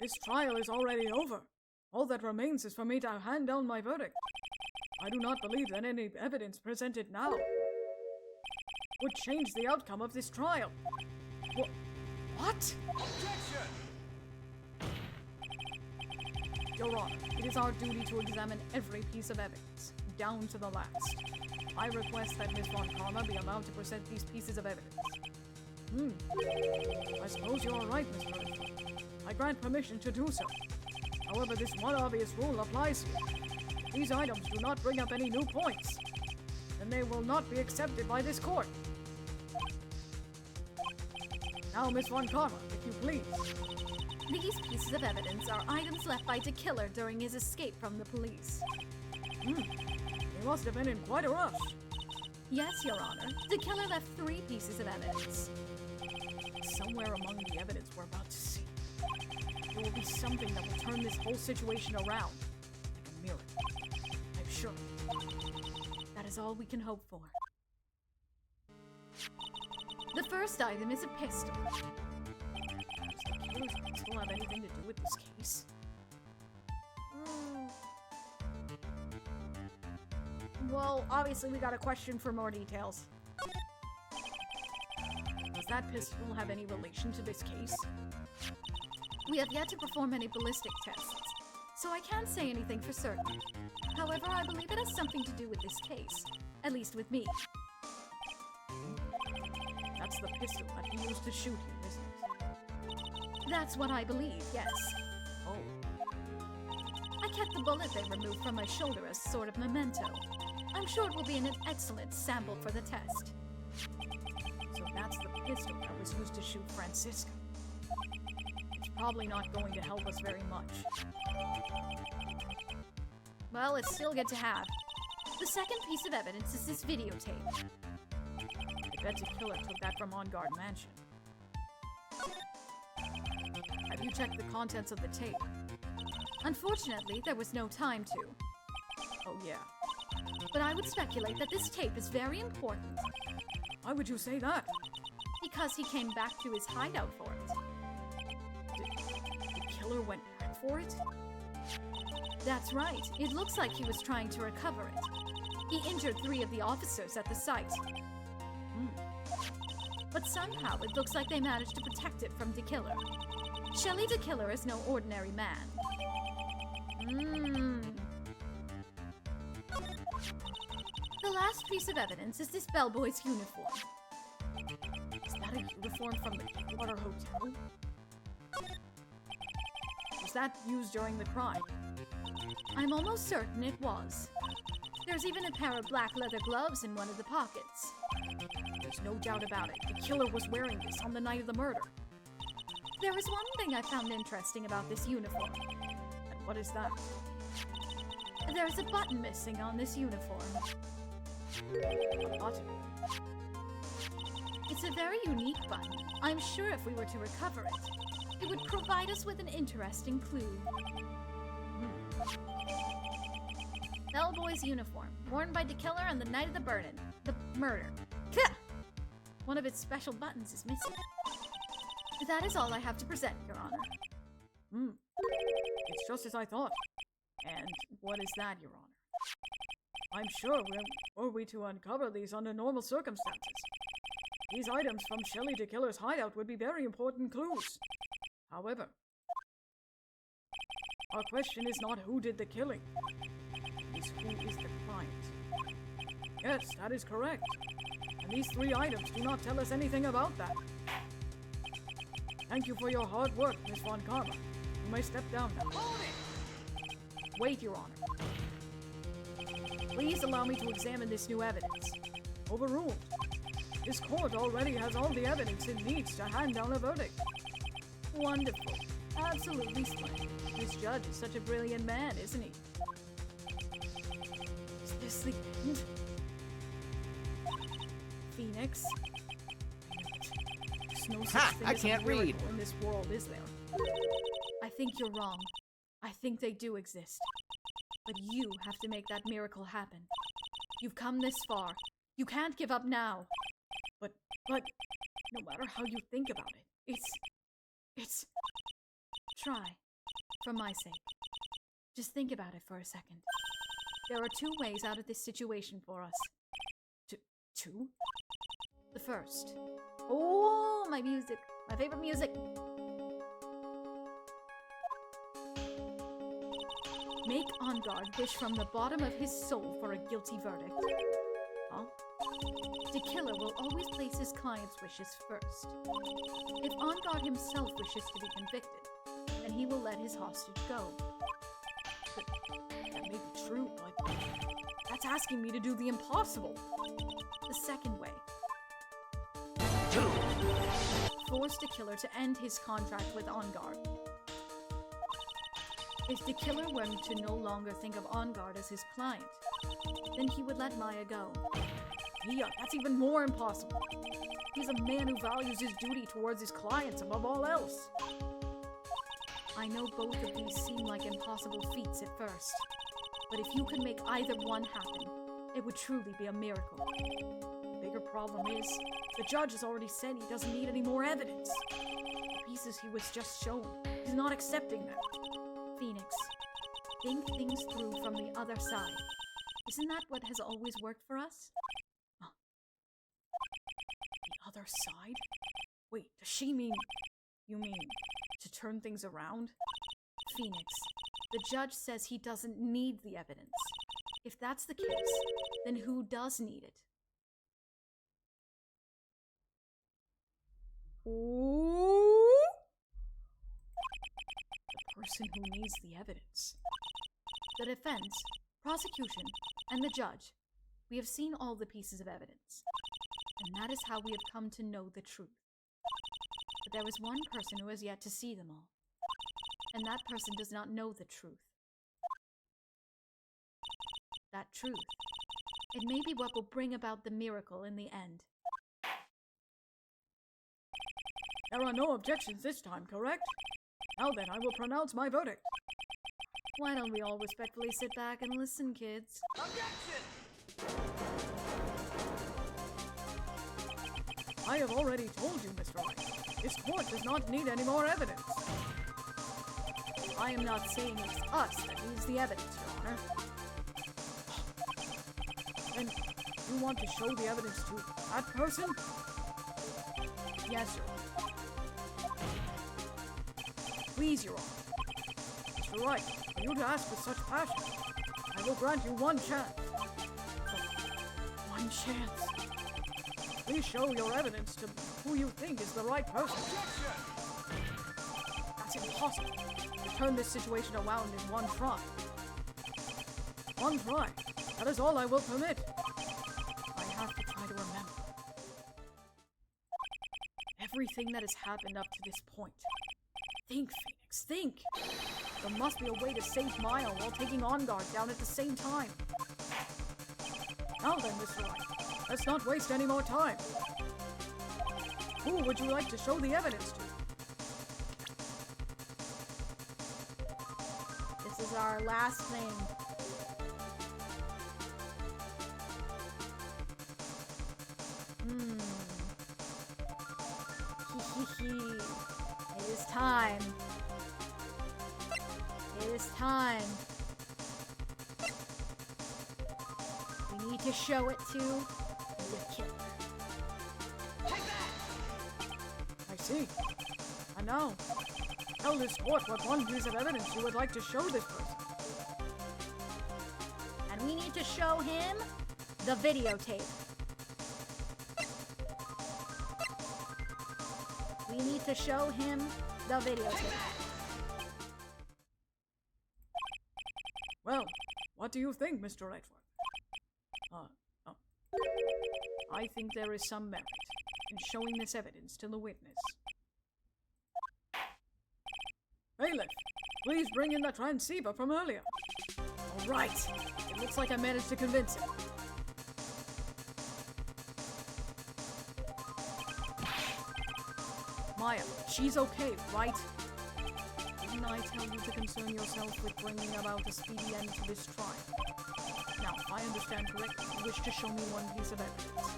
This trial is already over. All that remains is for me to hand down my verdict. I do not believe that any evidence presented now would change the outcome of this trial. What? Objection! Your Honor, it is our duty to examine every piece of evidence, down to the last. I request that Miss Von Karma be allowed to present these pieces of evidence. I suppose you are right, Mr. Redford. I grant permission to do so. However, this one obvious rule applies here. If these items do not bring up any new points, then they will not be accepted by this court. Now, Miss Von Karma, if you please. These pieces of evidence are items left by the killer during his escape from the police. He must have been in quite a rush. Yes, Your Honor. The killer left 3 pieces of evidence. Somewhere among the evidence we're about to see, there will be something that will turn this whole situation around. Like a miracle. I'm sure. That is all we can hope for. The first item is a pistol. Does the killer's pistol have anything to do with this case? Well, obviously we got a question for more details. Does that pistol have any relation to this case? We have yet to perform any ballistic tests, so I can't say anything for certain. However, I believe it has something to do with this case. At least with me. That's the pistol that he used to shoot you, isn't it? That's what I believe, yes. Oh. I kept the bullet they removed from my shoulder as sort of memento. I'm sure it will be an excellent sample for the test. So that's the pistol that was used to shoot Francisca. It's probably not going to help us very much. Well, it's still good to have. The second piece of evidence is this videotape. I bet the killer took that from On Guard Mansion. Have you checked the contents of the tape? Unfortunately, there was no time to. Oh yeah. But I would speculate that this tape is very important. Why would you say that? Because he came back to his hideout for it. The killer went back for it? That's right. It looks like he was trying to recover it. He injured 3 of the officers at the site. But somehow it looks like they managed to protect it from the killer. Shelley the killer is no ordinary man. The last piece of evidence is this bellboy's uniform. Is that a uniform from the Deepwater Hotel? Was that used during the crime? I'm almost certain it was. There's even a pair of black leather gloves in one of the pockets. There's no doubt about it. The killer was wearing this on the night of the murder. There is one thing I found interesting about this uniform. And what is that? There's a button missing on this uniform. A button? It's a very unique button. I'm sure if we were to recover it, it would provide us with an interesting clue. Bellboy's uniform, worn by the killer on the night of the murder. One of its special buttons is missing. That is all I have to present, Your Honor. It's just as I thought. And what is that, Your Honor? I'm sure were we to uncover these under normal circumstances, these items from Shelley the killer's hideout would be very important clues. However, our question is not who did the killing. It's who is the client. Yes, that is correct. And these 3 items do not tell us anything about that. Thank you for your hard work, Miss Von Karma. You may step down now. Wait, Your Honor. Please allow me to examine this new evidence. Overruled. This court already has all the evidence it needs to hand down a verdict. Wonderful. Absolutely splendid. This judge is such a brilliant man, isn't he? Is this the end? Phoenix? There's no such thing as a miracle in this world, is there? I think you're wrong. I think they do exist. But you have to make that miracle happen. You've come this far. You can't give up now. But, no matter how you think about it, it's... Try. For my sake. Just think about it for a second. There are 2 ways out of this situation for us. 2? The first. Oh, my music. My favorite music. Make On Guard wish from the bottom of his soul for a guilty verdict. Huh? The killer will always place his client's wishes first. If On Guard himself wishes to be convicted, then he will let his hostage go. That may be true, but That's asking me to do the impossible. The second way. Force the killer to end his contract with On Guard. If the killer were to no longer think of On Guard as his client, then he would let Maya go. Yeah, that's even more impossible. He's a man who values his duty towards his clients above all else. I know both of these seem like impossible feats at first, but if you could make either one happen, it would truly be a miracle. The bigger problem is, the judge has already said he doesn't need any more evidence. The pieces he was just shown, he's not accepting them. Phoenix, think things through from the other side. Isn't that what has always worked for us? The other side? Wait, does she mean... You mean, to turn things around? Phoenix, the judge says he doesn't need the evidence. If that's the case, then who does need it? Ooh. The person who needs the evidence. The defense, prosecution, and the judge. We have seen all the pieces of evidence, and that is how we have come to know the truth. But there is one person who has yet to see them all, and that person does not know the truth. That truth, it may be what will bring about the miracle in the end. There are no objections this time, correct? Now then, I will pronounce my verdict. Why don't we all respectfully sit back and listen, kids? I have already told you, Mr. Wright. This court does not need any more evidence. I am not saying it's us that needs the evidence, Your Honor. Then, you want to show the evidence to that person? Yes, Your Honor. Please, Your Honor. Mr. Wright, for you to ask with such passion, I will grant you one chance. One chance. Please show your evidence to who you think is the right person. That's impossible. To turn this situation around in one try. One try. That is all I will permit. I have to try to remember everything that has happened up to this point. Think, Phoenix, think! There must be a way to save Maya while taking On Guard down at the same time. Now then, Mr. Wright, let's not waste any more time. Who would you like to show the evidence to? This is our last thing. It is time. It is time. We need to show it to the killer. I see. And now, tell this court what one piece of evidence you would like to show this person. And we need to show him the videotape. We need to show him the videotape. Well, what do you think, Mr. Redford? I think there is some merit in showing this evidence to the witness. Bailiff, please bring in the transceiver from earlier. All right. It looks like I managed to convince him. Maya, she's okay, right? Didn't I tell you to concern yourself with bringing about a speedy end to this trial? Now, if I understand correctly, you wish to show me one piece of evidence.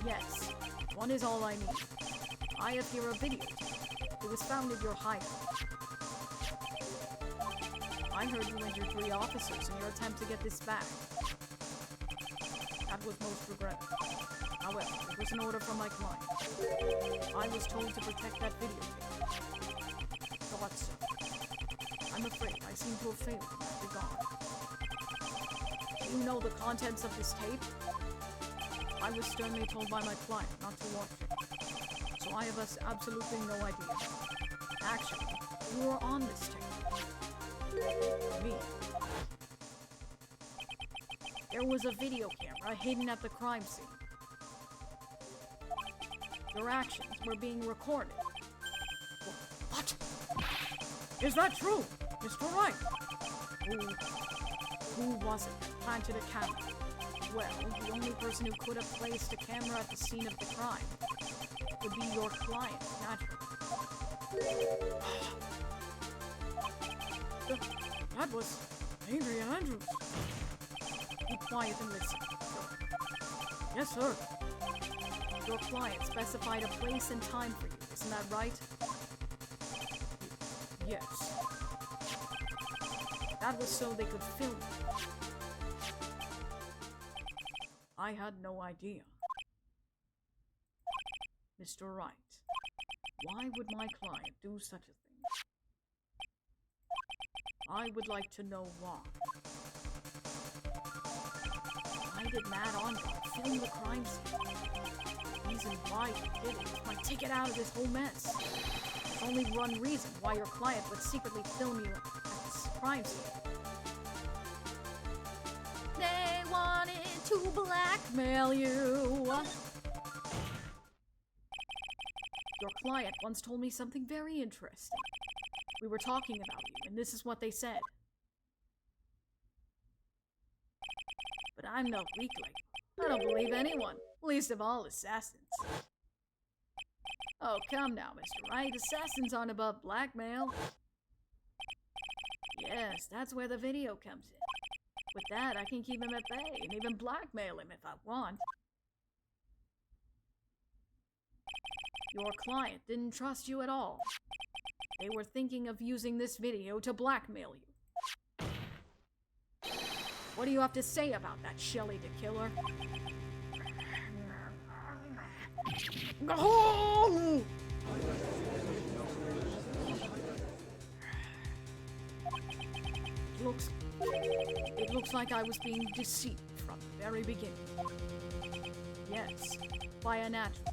Yes, one is all I need. I have here a videotape. It was found at your hideout. I heard you injured 3 officers in your attempt to get this back. That was most regrettable. However, it was an order from my client. I was told to protect that videotape. Thought so. I'm afraid I seem to have failed in that regard. Do you know the contents of this tape? I was sternly told by my client not to watch it. So I have absolutely no idea. Actually, you were on this tape. Me. there was a video camera hidden at the crime scene. Your actions were being recorded. What? Is that true, Mr. Wright? Who was it that planted a camera? Well, the only person who could have placed a camera at the scene of the crime would be your client, naturally. That was Adrian Andrews. Be quiet and listen. Yes, sir. Your client specified a place and time for you, isn't that right? Yes. That was so they could film you. I had no idea. Mr. Wright, why would my client do such a thing? I would like to know why. Why did Matt Ongar film the crime scene? The reason why he did it is my ticket out of this whole mess. There's only one reason why your client would secretly film you at this crime scene. They wanted to blackmail you. Your client once told me something very interesting. We were talking about you, and this is what they said. But I'm no weakling. I don't believe anyone, least of all assassins. Oh, come now, Mr. Wright. Assassins aren't above blackmail. Yes, that's where the video comes in. With that, I can keep him at bay and even blackmail him if I want. Your client didn't trust you at all. They were thinking of using this video to blackmail you. What do you have to say about that, Shelley the Killer? Oh! It looks like I was being deceived from the very beginning. Yes, by a natural.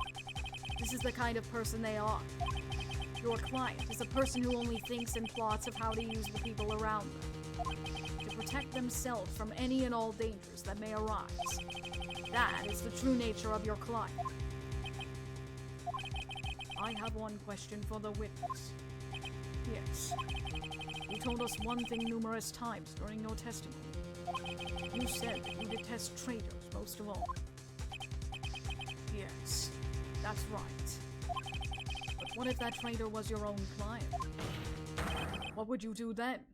This is the kind of person they are. Your client is a person who only thinks and plots of how to use the people around them to protect themselves from any and all dangers that may arise. That is the true nature of your client. I have one question for the witness. Yes. You told us one thing numerous times during your testimony. You said that you detest traitors most of all. Yes, that's right. But what if that traitor was your own client? What would you do then?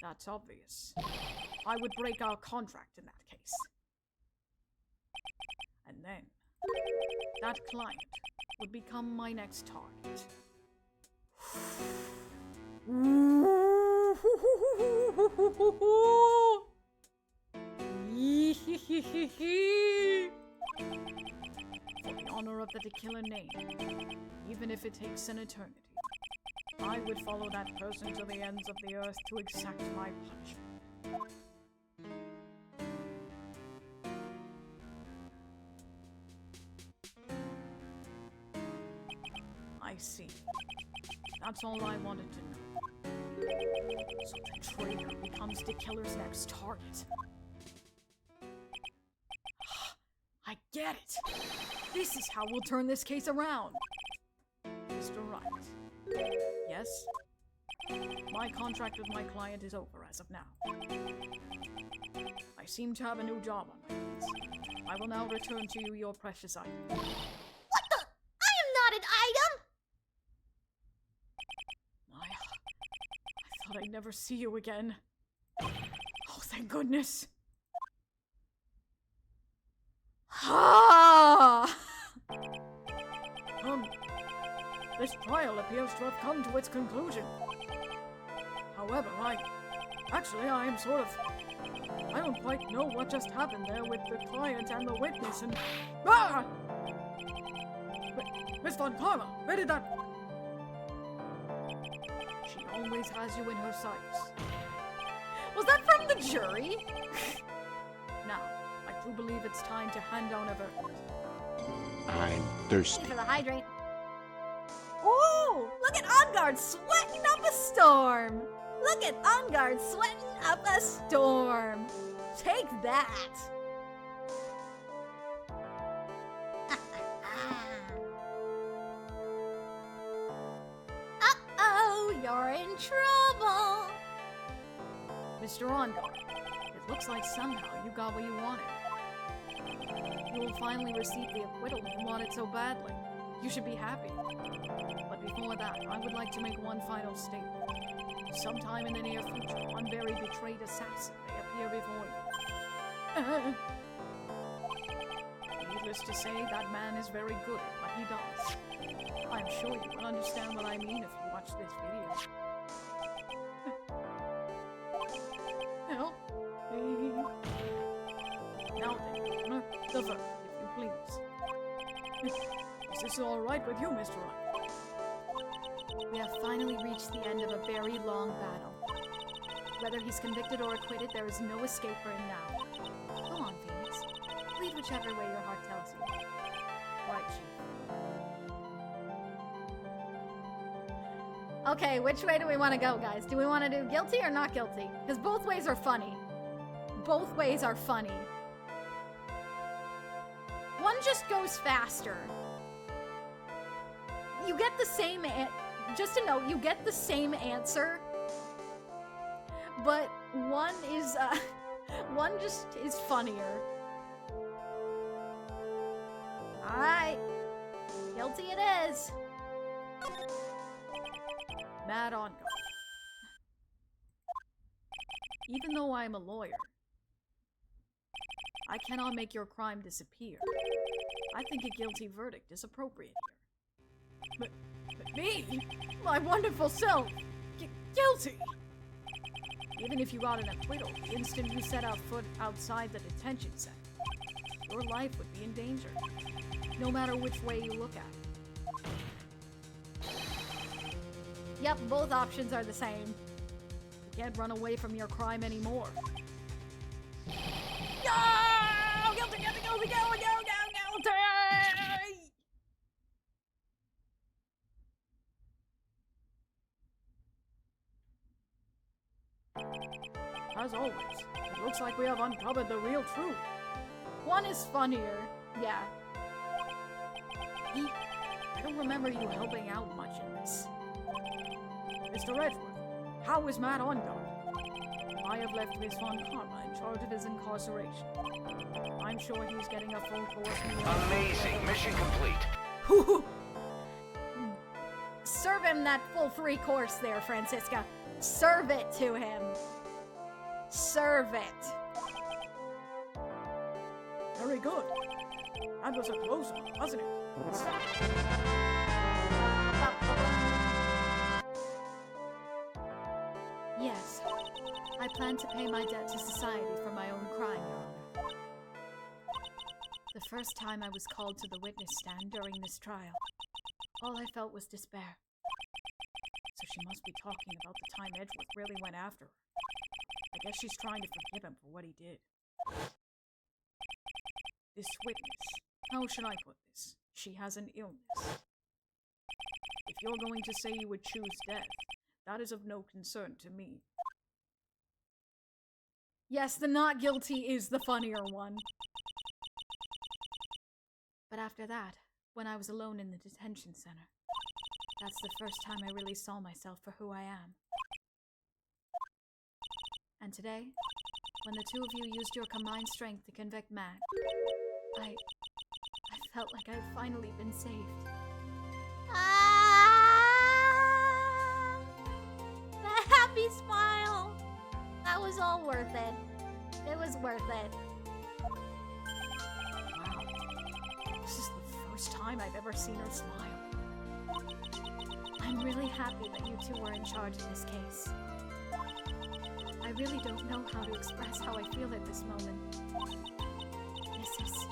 That's obvious. I would break our contract in that case. And then, that client would become my next target. For the honor of the killer name, even if it takes an eternity, I would follow that person to the ends of the earth to exact my punishment. I see. That's all I wanted to know. So the traitor becomes the killer's next target. I get it! This is how we'll turn this case around! Mr. Wright. Yes? My contract with my client is over as of now. I seem to have a new job on my hands. I will now return to you your precious item. What the? I am not an item! I thought I'd never see you again. Oh, thank goodness. Ah! This trial appears to have come to its conclusion. However, I am sort of... I don't quite know what just happened there with the client and the witness and... Ah! Miss Von Karma, where did that... She always has you in her sights. Was that from the jury? Now, I do believe it's time to hand down a verdict. I'm thirsty. For the hydrate. Ooh, look at Ongard sweating up a storm. Look at Ongard sweating up a storm. Take that. Uh-oh, you're in trouble. Mr. Ongar, it looks like somehow you got what you wanted. You will finally receive the acquittal you wanted so badly. You should be happy. But before that, I would like to make one final statement. Sometime in the near future, one very betrayed assassin may appear before you. Needless to say, that man is very good at what he does. I'm sure you will understand what I mean if you watch this video. Help me. Now then, the verdict, if you please. Is this all right with you, Mr. Wright? We have finally reached the end of a very long battle. Whether he's convicted or acquitted, there is no escape for him now. Go on, Phoenix. Lead whichever way your heart tells you. Right, Chief. Okay, which way do we want to go, guys? Do we want to do guilty or not guilty? Because both ways are funny. Both ways are funny. One just goes faster. You get the same just to note, you get the same answer. But one is one just is funnier. Alright. Guilty it is. Mad Ongar. Even though I am a lawyer, I cannot make your crime disappear. I think a guilty verdict is appropriate here. But me? My wonderful self? Guilty? Even if you got an acquittal, the instant you set out foot outside the detention center, your life would be in danger, no matter which way you look at it. Yep, both options are the same. You can't run away from your crime anymore. No! Guilty, guilty, guilty, guilty, guilty! As always, it looks like we have uncovered the real truth. One is funnier. Yeah. I don't remember you helping out much in this. Mr. Edgeworth, how is Matt Ongar? I have left Ms. Von Karma in charge of his incarceration. I'm sure he's getting a full course meal. Amazing. Mission complete. Serve him that full 3 course there, Francisca. Serve it to him. Serve it. Very good. That was a close one, wasn't it? Yes. I plan to pay my debt to society for my own crime, Your Honor. The first time I was called to the witness stand during this trial, all I felt was despair. So she must be talking about the time Edgeworth really went after her. I guess she's trying to forgive him for what he did. This witness, how should I put this? She has an illness. If you're going to say you would choose death, that is of no concern to me. Yes, the not guilty is the funnier one. But after that, when I was alone in the detention center, that's the first time I really saw myself for who I am. And today, when the two of you used your combined strength to convict Matt, I felt like I'd finally been saved. Ah! The happy smile! That was all worth it. It was worth it. Wow. This is the first time I've ever seen her smile. I'm really happy that you two were in charge of this case. I really don't know how to express how I feel at this moment. This is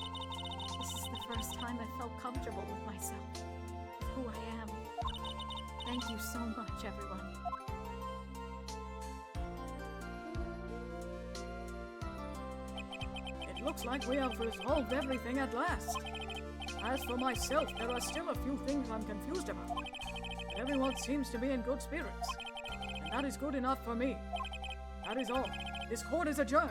the first time I felt comfortable with myself, with who I am. Thank you so much, everyone. It looks like we have resolved everything at last. As for myself, there are still a few things I'm confused about. But everyone seems to be in good spirits, and that is good enough for me. That is all. This court is adjourned.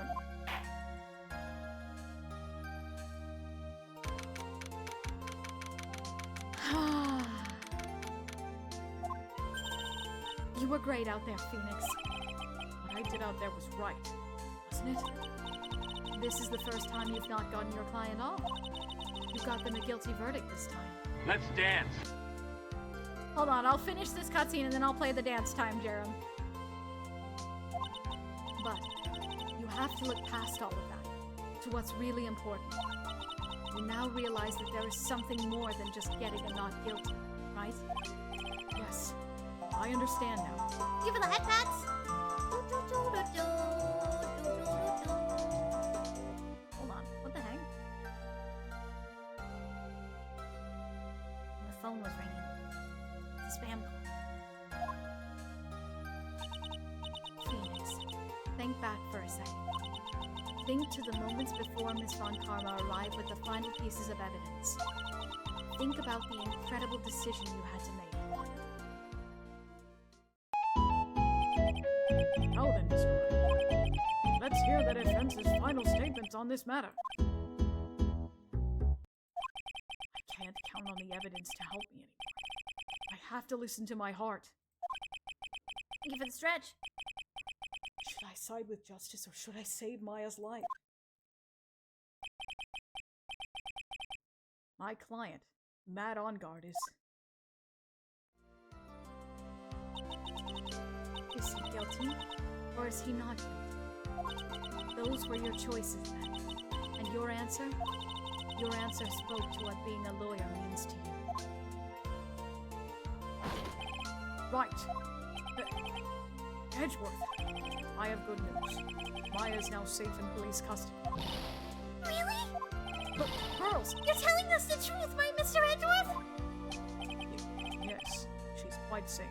You were great out there, Phoenix. What I did out there was right, wasn't it? This is the first time you've not gotten your client off. You got them a guilty verdict this time. Let's dance. Hold on, I'll finish this cutscene and then I'll play the dance time, Jerem. But you have to look past all of that to what's really important. You now realize that there is something more than just getting a not guilty, right? Yes, I understand now. Give her the headpats. Hold on, what the heck? The phone was ringing. It's a spam call. Phoenix, think back for a second. Think to the moments before Miss Von Karma arrived with the final pieces of evidence. Think about the incredible decision you had to make. Now then, Mr. Wright, let's hear the defense's final statements on this matter. I can't count on the evidence to help me anymore. I have to listen to my heart. Thank you for the stretch. Should I side with justice or should I save Maya's life? My client, Matt Onguard, is he guilty? Or is he not guilty? Those were your choices then. And your answer? Your answer spoke to what being a lawyer means to you. right. Edgeworth, I have good news. Maya is now safe in police custody. Really? But, Pearls! You're telling us the truth, my Mr. Edgeworth? Yes, she's quite safe.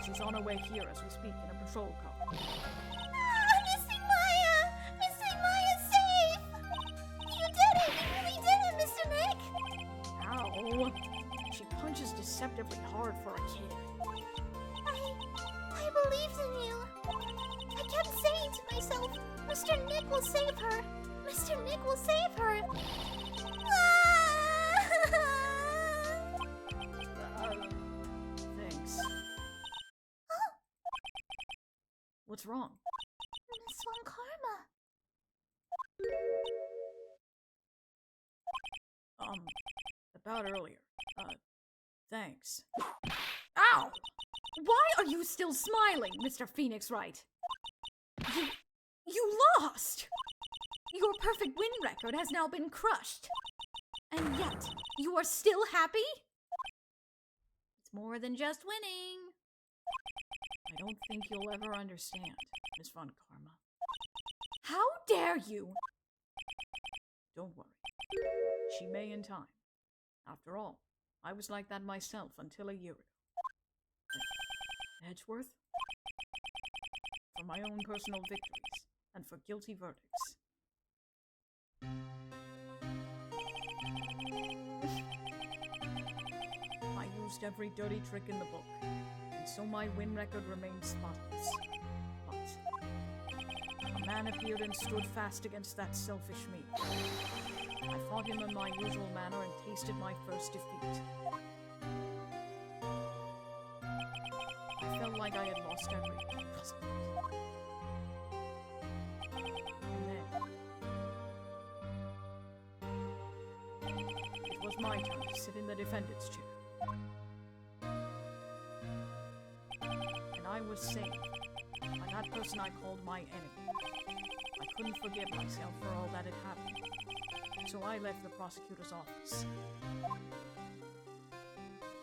She's on her way here as we speak in a patrol car. Missing Maya! Missing Maya's safe! You did it! You really did it, Mr. Nick! Ow! She punches deceptively hard for a kid. I believed in you. I kept saying to myself, Mr. Nick will save her. Mr. Nick will save her. Thanks. What's wrong? Miss Von Karma. About earlier. Thanks. Ow! Why are you still smiling, Mr. Phoenix Wright? You lost! Your perfect win record has now been crushed. And yet, you are still happy? It's more than just winning. I don't think you'll ever understand, Miss Von Karma. How dare you? Don't worry. She may in time. After all, I was like that myself until a year ago. Edgeworth? For my own personal victories, and for guilty verdicts. I used every dirty trick in the book, and so my win record remained spotless. But a man appeared and stood fast against that selfish me. I fought him in my usual manner and tasted my first defeat. I felt like I had lost everything because of it. And then it was my turn to sit in the defendant's chair. And I was saved by that person I called my enemy. I couldn't forgive myself for all that had happened. So I left the prosecutor's office.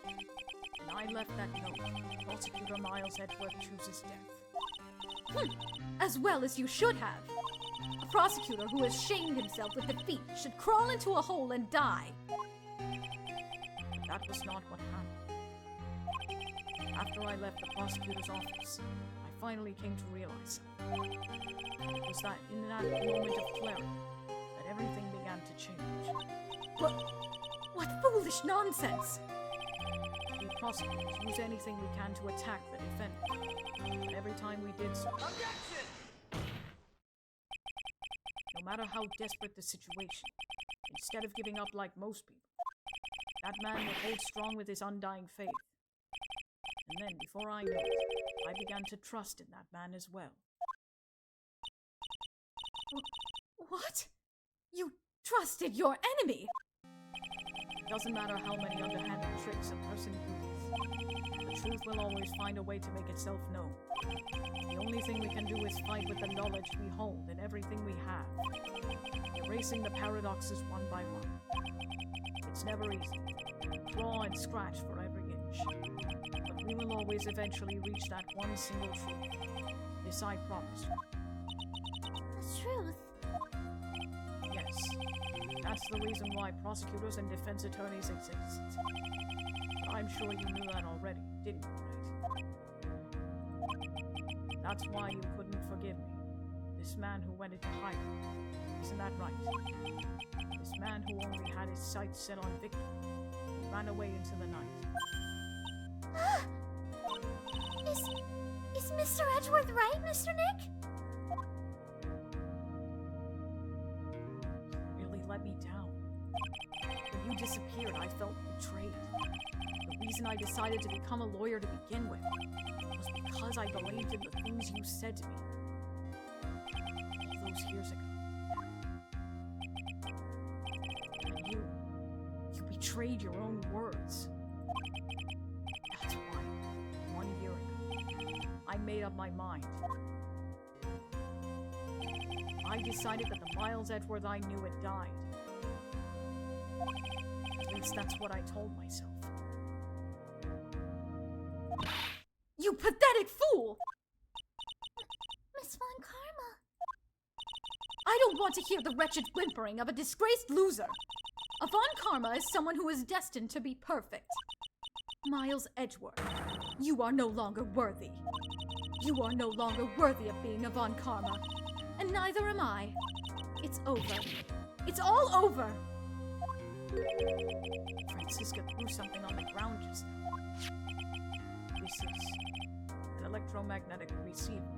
And I left that note. Prosecutor Miles Edgeworth chooses death. As well as you should have. A prosecutor who has shamed himself with defeat should crawl into a hole and die. But that was not what happened. After I left the prosecutor's office, I finally came to realize something. It was that in that moment of clarity, everything began to change. What foolish nonsense! We prosecutors use anything we can to attack the defendant. And every time we did so, no matter how desperate the situation, instead of giving up like most people, that man would hold strong with his undying faith. And then, before I knew it, I began to trust in that man as well. What? You trusted your enemy? Doesn't matter how many underhanded tricks a person uses, the truth will always find a way to make itself known. The only thing we can do is fight with the knowledge we hold and everything we have, erasing the paradoxes one by one. It's never easy. Claw and scratch for every inch. But we will always eventually reach that one single truth. This I promise you. The truth? Yes. That's the reason why prosecutors and defense attorneys exist. I'm sure you knew that already, didn't you, Knight? That's why you couldn't forgive me. This man who went into hiding. Isn't that right? This man who only had his sights set on victory. He ran away into the night. Is Mr. Edgeworth right, Mr. Nick? You really let me down. When you disappeared, I felt betrayed. The reason I decided to become a lawyer to begin with was because I believed in the things you said to me all those years ago. And you betrayed your own words. That's why, 1 year ago, I made up my mind. I decided that the Miles Edgeworth I knew had died. At least that's what I told myself. You pathetic fool! Miss Von Karma. I don't want to hear the wretched whimpering of a disgraced loser. A Von Karma is someone who is destined to be perfect. Miles Edgeworth, you are no longer worthy. You are no longer worthy of being a Von Karma. And neither am I. It's over. It's all over! Francisca threw something on the ground just now. This is an electromagnetic receiver.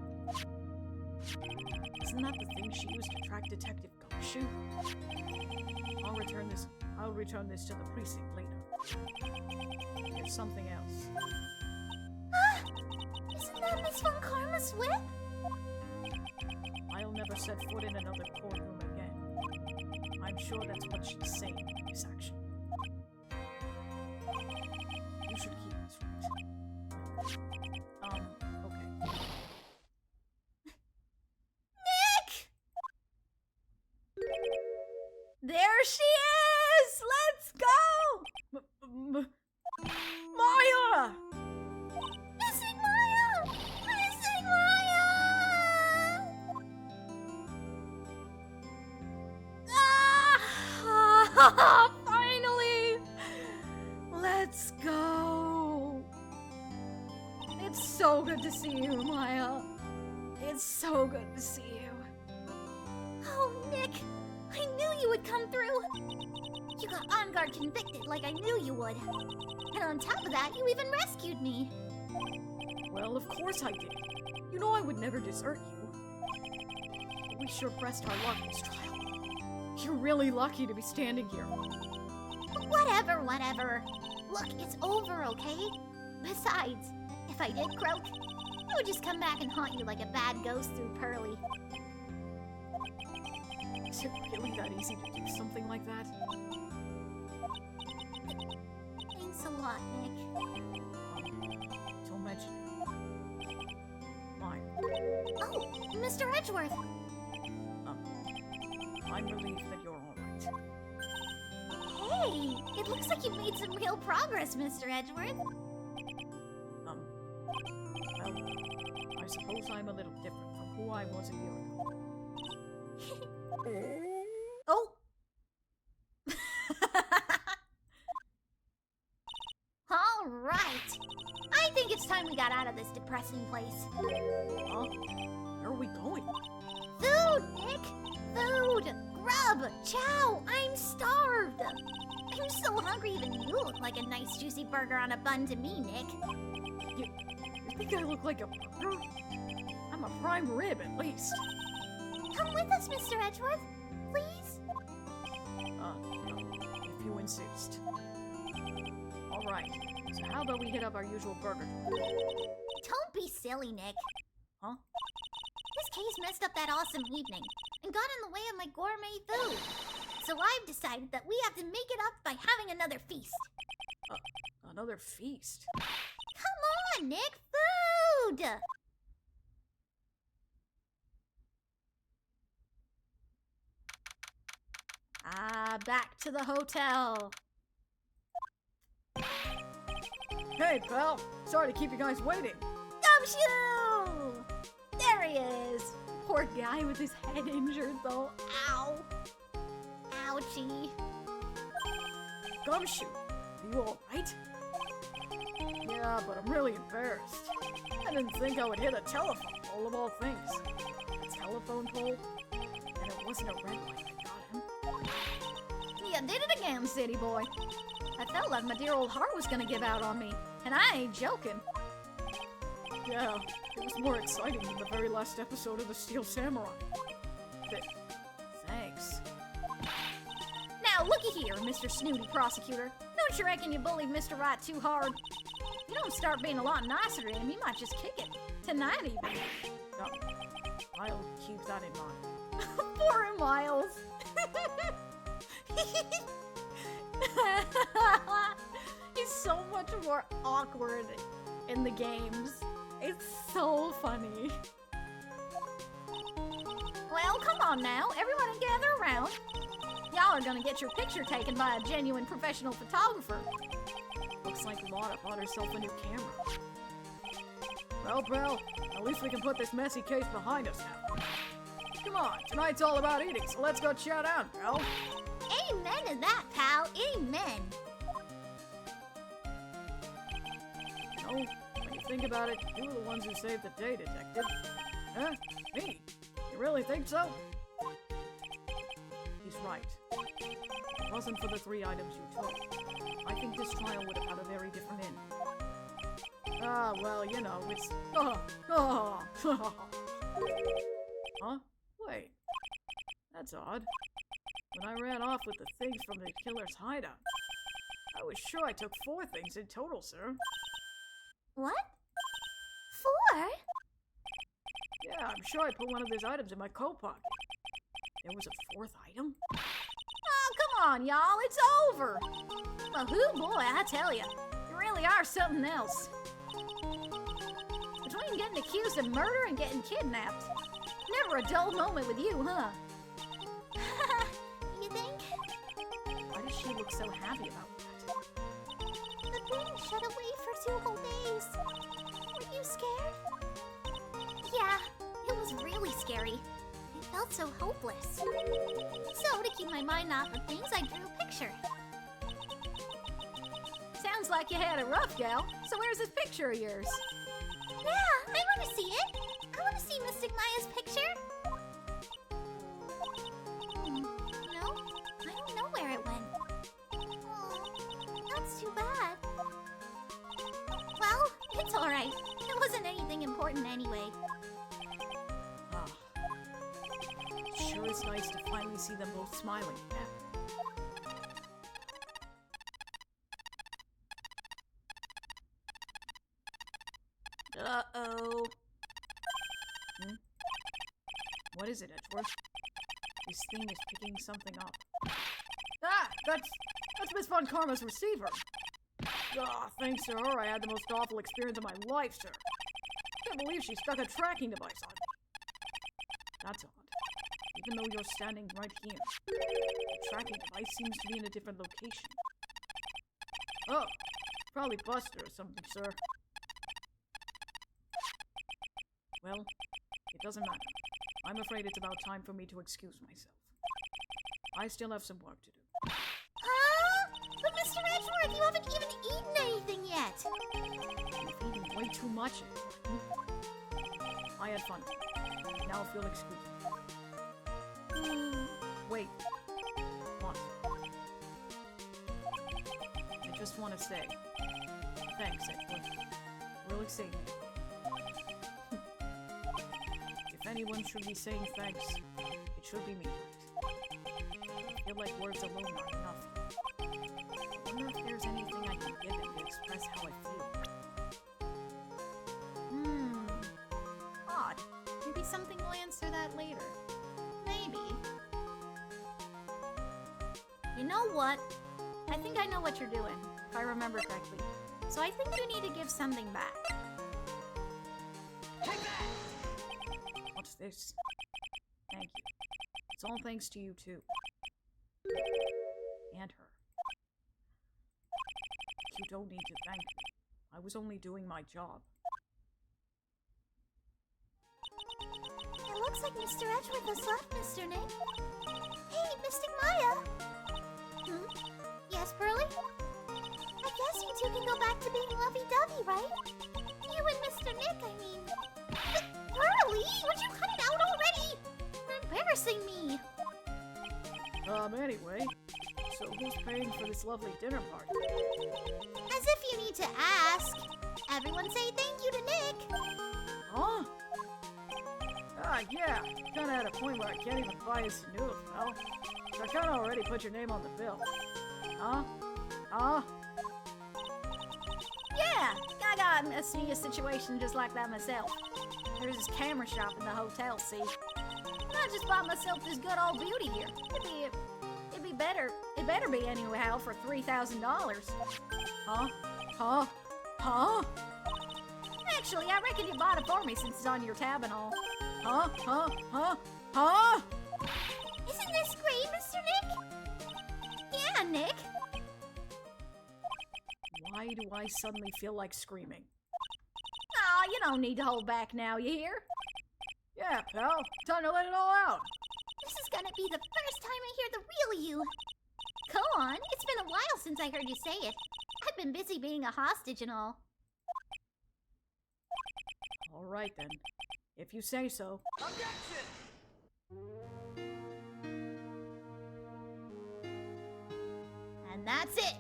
Isn't that the thing she used to track Detective Gumshoe? I'll return this to the precinct later. There's something else. Isn't that Miss Von Karma's whip? I'll never set foot in another courtroom again. I'm sure that's what she's saying in this action. You should keep this right. Okay. Nick! There she is! Let's go! Maya! Missing Maya! Missing Maya! Ah! Finally! Let's go! It's so good to see you, Maya. It's so good to see you. Oh, Nick! I knew you would come through! You got on guard convicted like I knew you would. And on top of that, you even rescued me. Well, of course I did. You know I would never desert you. But we sure pressed our luck this trial. You're really lucky to be standing here. Whatever. Look, it's over, okay? Besides, if I did croak, I would just come back and haunt you like a bad ghost through Pearly. Is it really that easy to do something like that? Thanks a lot, Nick. Don't mention it. Mine. Oh, Mr. Edgeworth! I'm relieved that you're alright. Hey, it looks like you made some real progress, Mr. Edgeworth. Well, I suppose I'm a little different from who I was a year ago. Oh! All right. I think it's time we got out of this depressing place. Huh? Where are we going? Food, Nick! Food! Grub! Chow! I'm starved! I I'm so hungry even you look like a nice juicy burger on a bun to me, Nick. You think I look like a burger? I'm a prime rib, at least. Come with us, Mr. Edgeworth, please. No, if you insist. Alright, so how about we hit up our usual burger joint? Don't be silly, Nick. Huh? This case messed up that awesome evening and got in the way of my gourmet food. So I've decided that we have to make it up by having another feast. Another feast? Come on, Nick! Food! Back to the hotel. Hey, pal. Sorry to keep you guys waiting. Gumshoe! There he is. Poor guy with his head injured, though. Ow. Ouchie. Gumshoe, are you alright? Yeah, but I'm really embarrassed. I didn't think I would hit a telephone pole of all things. A telephone pole? And it wasn't a red light that got him. You did it again, city boy. I felt like my dear old heart was gonna give out on me, and I ain't joking. Yeah, it was more exciting than the very last episode of the Steel Samurai. Thanks. Now, looky here, Mr. Snooty Prosecutor. Don't you reckon you bullied Mr. Right too hard? If you don't start being a lot nicer to him, he might just kick it. Tonight, even. No, I'll keep that in mind. Poor Miles. He's so much more awkward in the games. It's so funny. Well, come on now. Everyone gather around. Y'all are gonna get your picture taken by a genuine professional photographer. Looks like Laura bought herself a new camera. Well, pal, at least we can put this messy case behind us now. Come on, tonight's all about eating, so let's go chow down, pal. Amen to that, pal. Amen. No, when you think about it, you were the ones who saved the day, detective. Huh? Me? You really think so? He's right. If it wasn't for the 3 items you took, I think this trial would have had a very different end. Ah, well, you know, it's... Huh? Wait. That's odd. When I ran off with the things from the killer's hideout, I was sure I took 4 things in total, sir. What? 4? Yeah, I'm sure I put one of these items in my coat pocket. There was a 4th item? Oh, come on, y'all. It's over. Well, hoo boy, I tell you. You really are something else. Between getting accused of murder and getting kidnapped, never a dull moment with you, huh? You think? Why does she look so happy about that? The being shut away for 2 whole days. Were you scared? Yeah, it was really scary. It felt so hopeless. So, to keep my mind off of things, I drew a picture. Sounds like you had it rough, gal. So where's this picture of yours? Yeah, I want to see it. I want to see Mystic Maya's picture. No, I don't know where it went. Oh, that's too bad. Well, it's alright. It wasn't anything important anyway. Ah. It sure is nice to finally see them both smiling again. Uh-oh. What is it, Edgeworth? This thing is picking something up. Ah! That's Miss Von Karma's receiver! Ah, thanks to her, I had the most awful experience of my life, sir. Can't believe she stuck a tracking device on me. That's odd. Even though you're standing right here, the tracking device seems to be in a different location. Oh, probably busted or something, sir. Well, it doesn't matter. I'm afraid it's about time for me to excuse myself. I still have some work to do. Huh? But Mr. Edgeworth, you haven't even eaten anything yet. You've eaten way too much. I had fun. Now if you'll excuse me. Wait. What? want to say thanks, Edward. Really saying it. If anyone should be saying thanks, it should be me. I feel like words alone aren't enough. I wonder if there's anything I can give it to express how I feel. Odd. Maybe something will answer that later. Maybe. You know what? I think I know what you're doing, if I remember correctly. So I think you need to give something back. What's this? Thank you. It's all thanks to you, too. And her. You don't need to thank me. I was only doing my job. It looks like Mr. Edgeworth has left, Mr. Nick. Hey, Mystic Maya! Yes, Pearly? I guess you two can go back to being lovey-dovey, right? You and Mr. Nick, I mean. But Pearly, would you cut it out already? You're embarrassing me. Anyway, so who's paying for this lovely dinner party? As if you need to ask. Everyone say thank you to Nick. Huh? Yeah. Kinda at a point where I can't even buy us noodles, pal. So I kinda already put your name on the bill. Huh? Yeah, I got a situation just like that myself. There's this camera shop in the hotel, see? And I just bought myself this good old beauty here. It'd be better. It better be anyhow for $3,000. Huh? Actually, I reckon you bought it for me since it's on your tab and all. Huh? Isn't this great, Mr. Nick? Yeah, Nick. Why do I suddenly feel like screaming? Aw, you don't need to hold back now, you hear? Yeah, pal. Time to let it all out. This is gonna be the first time I hear the real you. Go on, it's been a while since I heard you say it. I've been busy being a hostage and all. All right, then. If you say so. Objection! And that's it.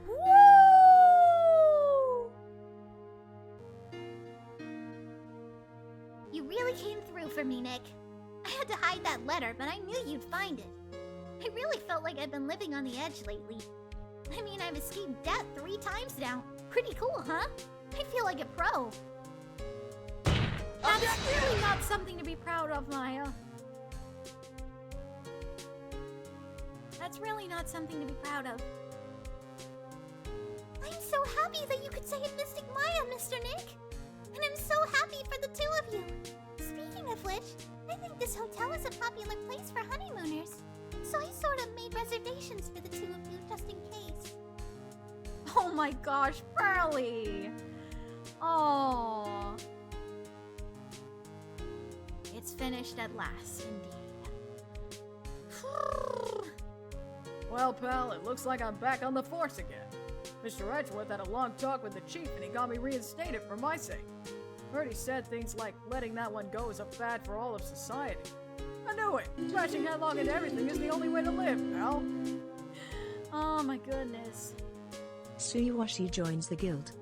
Woo! You really came through for me, Nick. I had to hide that letter, but I knew you'd find it. I really felt like I've been living on the edge lately. I mean, I've escaped death 3 times now. Pretty cool, huh? I feel like a pro. That's really not something to be proud of, Maya. That's really not something to be proud of. I'm so happy that you could say it Mystic Maya, Mr. Nick. And I'm so happy for the 2 of you. Speaking of which, I think this hotel is a popular place for honeymooners. So I sort of made reservations for the 2 of you just in case. Oh my gosh, Pearly! Oh, it's finished at last, indeed. Well, pal, it looks like I'm back on the force again. Mr. Edgeworth had a long talk with the chief and he got me reinstated for my sake. Heard he said things like letting that one go is a fad for all of society. I knew it! Crashing headlong into everything is the only way to live, pal. Oh my goodness. Suiwashi joins the guild.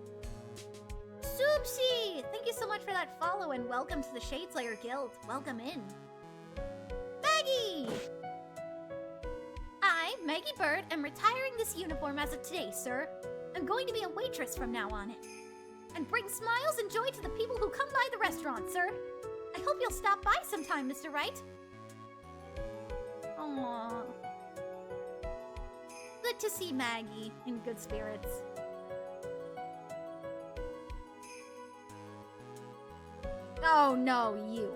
Soupsy! Thank you so much for that follow and welcome to the Shadeslayer Guild. Welcome in. Maggie! I, Maggie Bird, am retiring this uniform as of today, sir. I'm going to be a waitress from now on. And bring smiles and joy to the people who come by the restaurant, sir. I hope you'll stop by sometime, Mr. Wright. Aww. Good to see Maggie in good spirits. Oh, no, you.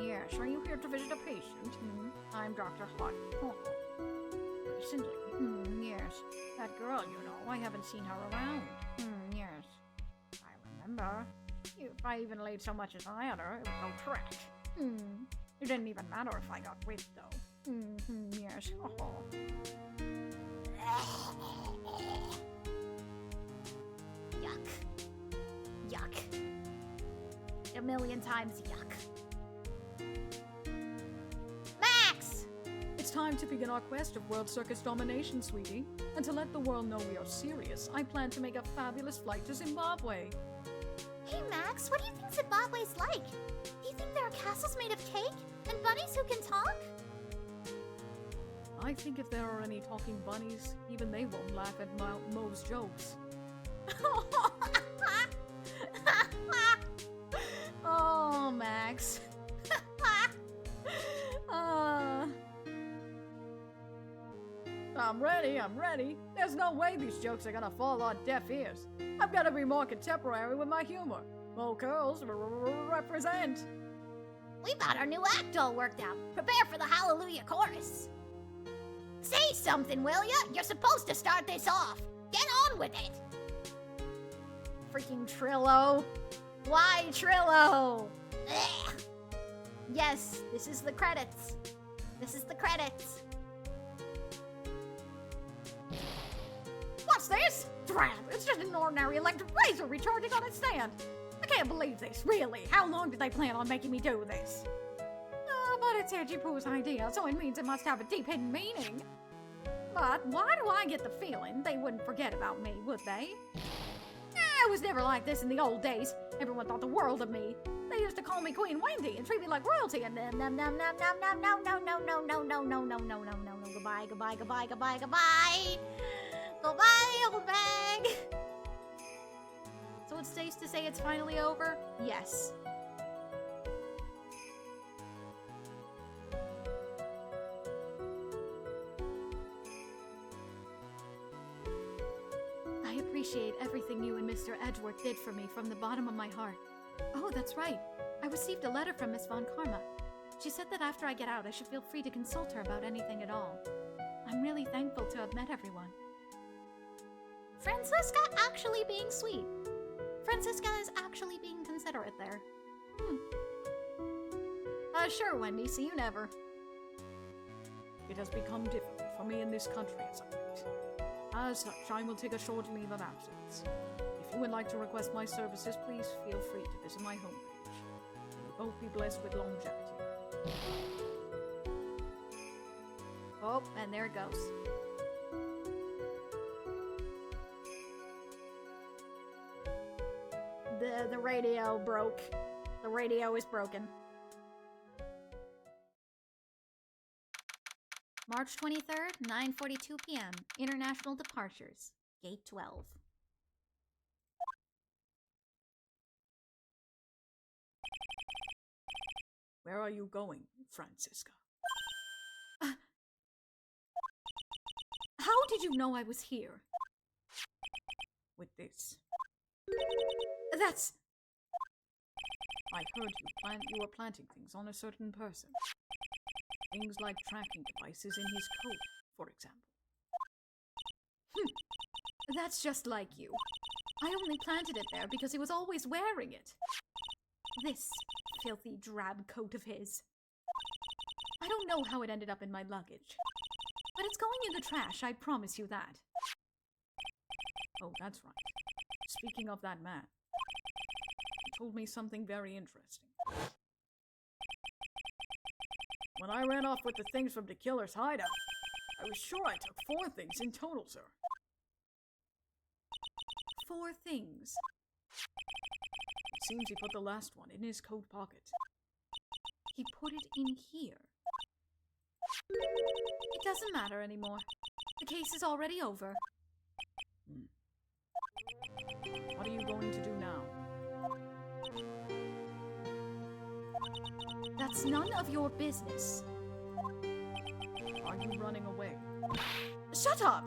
Yes, are you here to visit a patient? I'm Dr. Hart. Oh. Recently? Yes. That girl, you know, I haven't seen her around. Yes. I remember. If I even laid so much as an eye on her, it was no track. It didn't even matter if I got whipped, though. Yes. Oh. Yuck. Yuck. A million times yuck. Max! It's time to begin our quest of World Circus domination, sweetie. And to let the world know we are serious, I plan to make a fabulous flight to Zimbabwe. Hey Max, what do you think Zimbabwe's like? Do you think there are castles made of cake? And bunnies who can talk? I think if there are any talking bunnies, even they won't laugh at Mo's jokes. Oh, Max. I'm ready. There's no way these jokes are gonna fall on deaf ears. I've gotta be more contemporary with my humor. Mo Curls represent. We've got our new act all worked out. Prepare for the Hallelujah chorus. Say something, will ya? You're supposed to start this off. Get on with it. Freaking Trillo. Why Trillo? Ugh. Yes, this is the credits. This is the credits. What's this? Drat, it's just an ordinary electric razor recharging on its stand. I can't believe this, really. How long did they plan on making me do this? Oh, but it's Edgy Poo's idea, so it means it must have a deep hidden meaning. But why do I get the feeling they wouldn't forget about me, would they? I was never like this in the old days. Everyone thought the world of me. They used to call me Queen Wendy and treat me like royalty and no, goodbye. Goodbye, old bag. So it's safe to say it's finally over? Yes. I appreciate everything you and Mr. Edgeworth did for me from the bottom of my heart. Oh, that's right. I received a letter from Miss Von Karma. She said that after I get out, I should feel free to consult her about anything at all. I'm really thankful to have met everyone. Francisca actually being sweet. Francisca is actually being considerate there. Sure, Wendy, see you never. It has become difficult for me in this country as of late. As such, I will take a short leave of absence. If you would like to request my services, please feel free to visit my homepage. May we both be blessed with longevity. Oh, and there it goes. The radio broke. The radio is broken. March 23rd, 9:42 p.m. International departures. Gate 12. Where are you going, Francisca? How did you know I was here? With this. That's... I heard you were planting things on a certain person. Things like tracking devices in his coat, for example. That's just like you. I only planted it there because he was always wearing it. This filthy drab coat of his. I don't know how it ended up in my luggage. But it's going in the trash, I promise you that. Oh, that's right. Speaking of that man, he told me something very interesting. When I ran off with the things from the killer's hideout, I was sure I took 4 things in total, sir. 4 things? It seems he put the last one in his coat pocket. He put it in here. It doesn't matter anymore. The case is already over. What are you going to do now? That's none of your business. Are you running away? Shut up!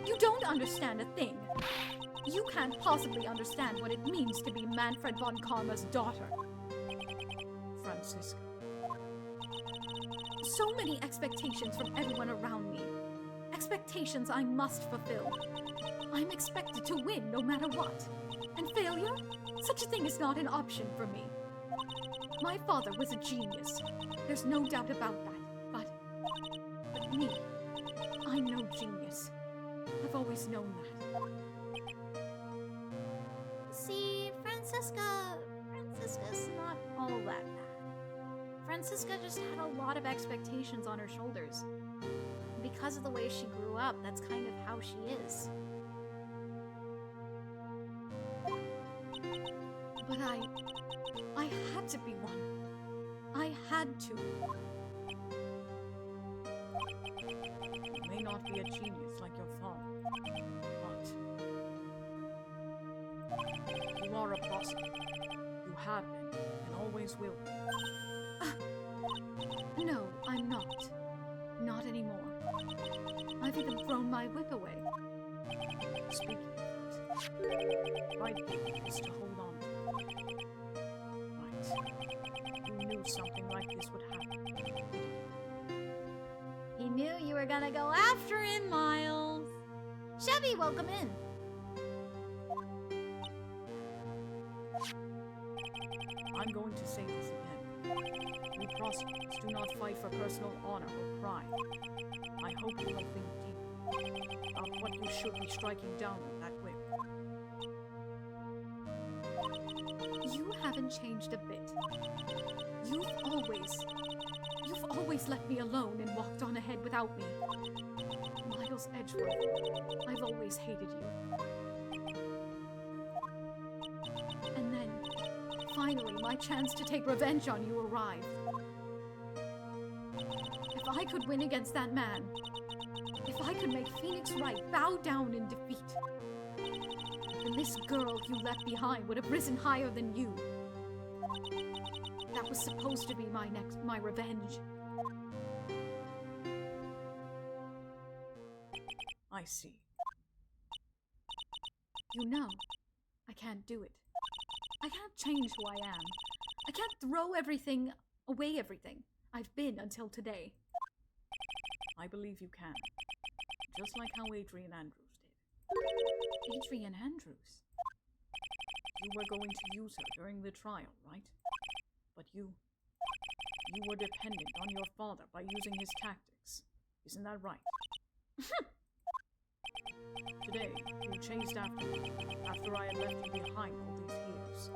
You don't understand a thing. You can't possibly understand what it means to be Manfred von Karma's daughter. Francisca. So many expectations from everyone around me. Expectations I must fulfill. I'm expected to win no matter what. And failure? Such a thing is not an option for me. My father was a genius. There's no doubt about that. But me, I'm no genius. I've always known that. See, Francisca's not all that bad. Francisca just had a lot of expectations on her shoulders. Because of the way she grew up, that's kind of how she is. But I had to be one. I had to. You may not be a genius like your father, but you are a prosecutor. You have been, and always will be. No, I'm not. Not anymore. I've even thrown my whip away. Speaking of that, right thing is to hold on to. Right. You knew something like this would happen. He knew you were gonna go after him, Miles. Chevy, welcome in. I'm going to say this again. We prosecutors do not fight for personal honor or pride. I hope you will think deeply about what you should be striking down with that whip. You haven't changed a bit. You've always let me alone and walked on ahead without me. Miles Edgeworth, I've always hated you. And then, finally, my chance to take revenge on you arrived. If I could win against that man, if I could make Phoenix Wright bow down in defeat, then this girl you left behind would have risen higher than you. That was supposed to be my revenge. I see. You know, I can't do it. I can't change who I am. I can't throw everything away I've been until today. I believe you can. Just like how Adrian Andrews did. Adrian Andrews? You were going to use her during the trial, right? But you were dependent on your father by using his tactics. Isn't that right? Today, you chased after me, after I had left you behind all these years.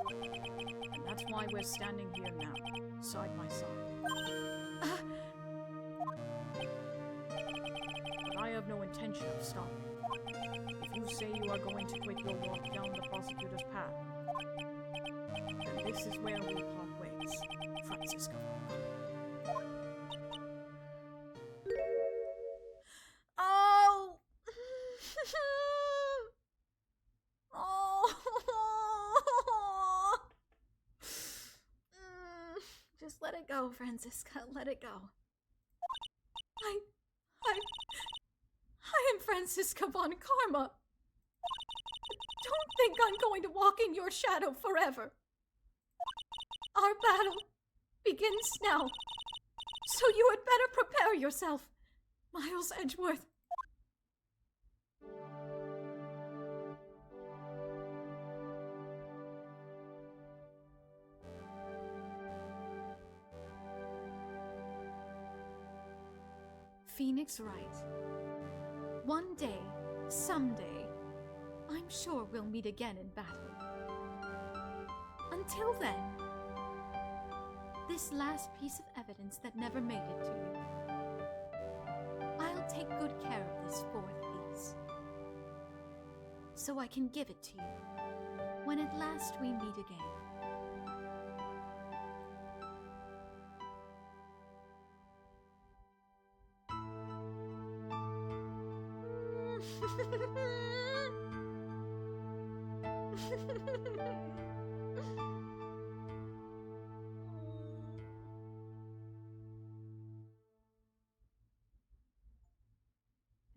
And that's why we're standing here now, side by side. But I have no intention of stopping. If you say you are going to quit your walk down the prosecutor's path, then this is where we part ways, Francisco. Oh! Just let it go, Francisca. Let it go. I am Francisca von Karma. Don't think I'm going to walk in your shadow forever. Our battle begins now. So you had better prepare yourself, Miles Edgeworth. Phoenix Wright. One day, someday, I'm sure we'll meet again in battle. Until then, this last piece of evidence that never made it to you, I'll take good care of this fourth piece, so I can give it to you when at last we meet again.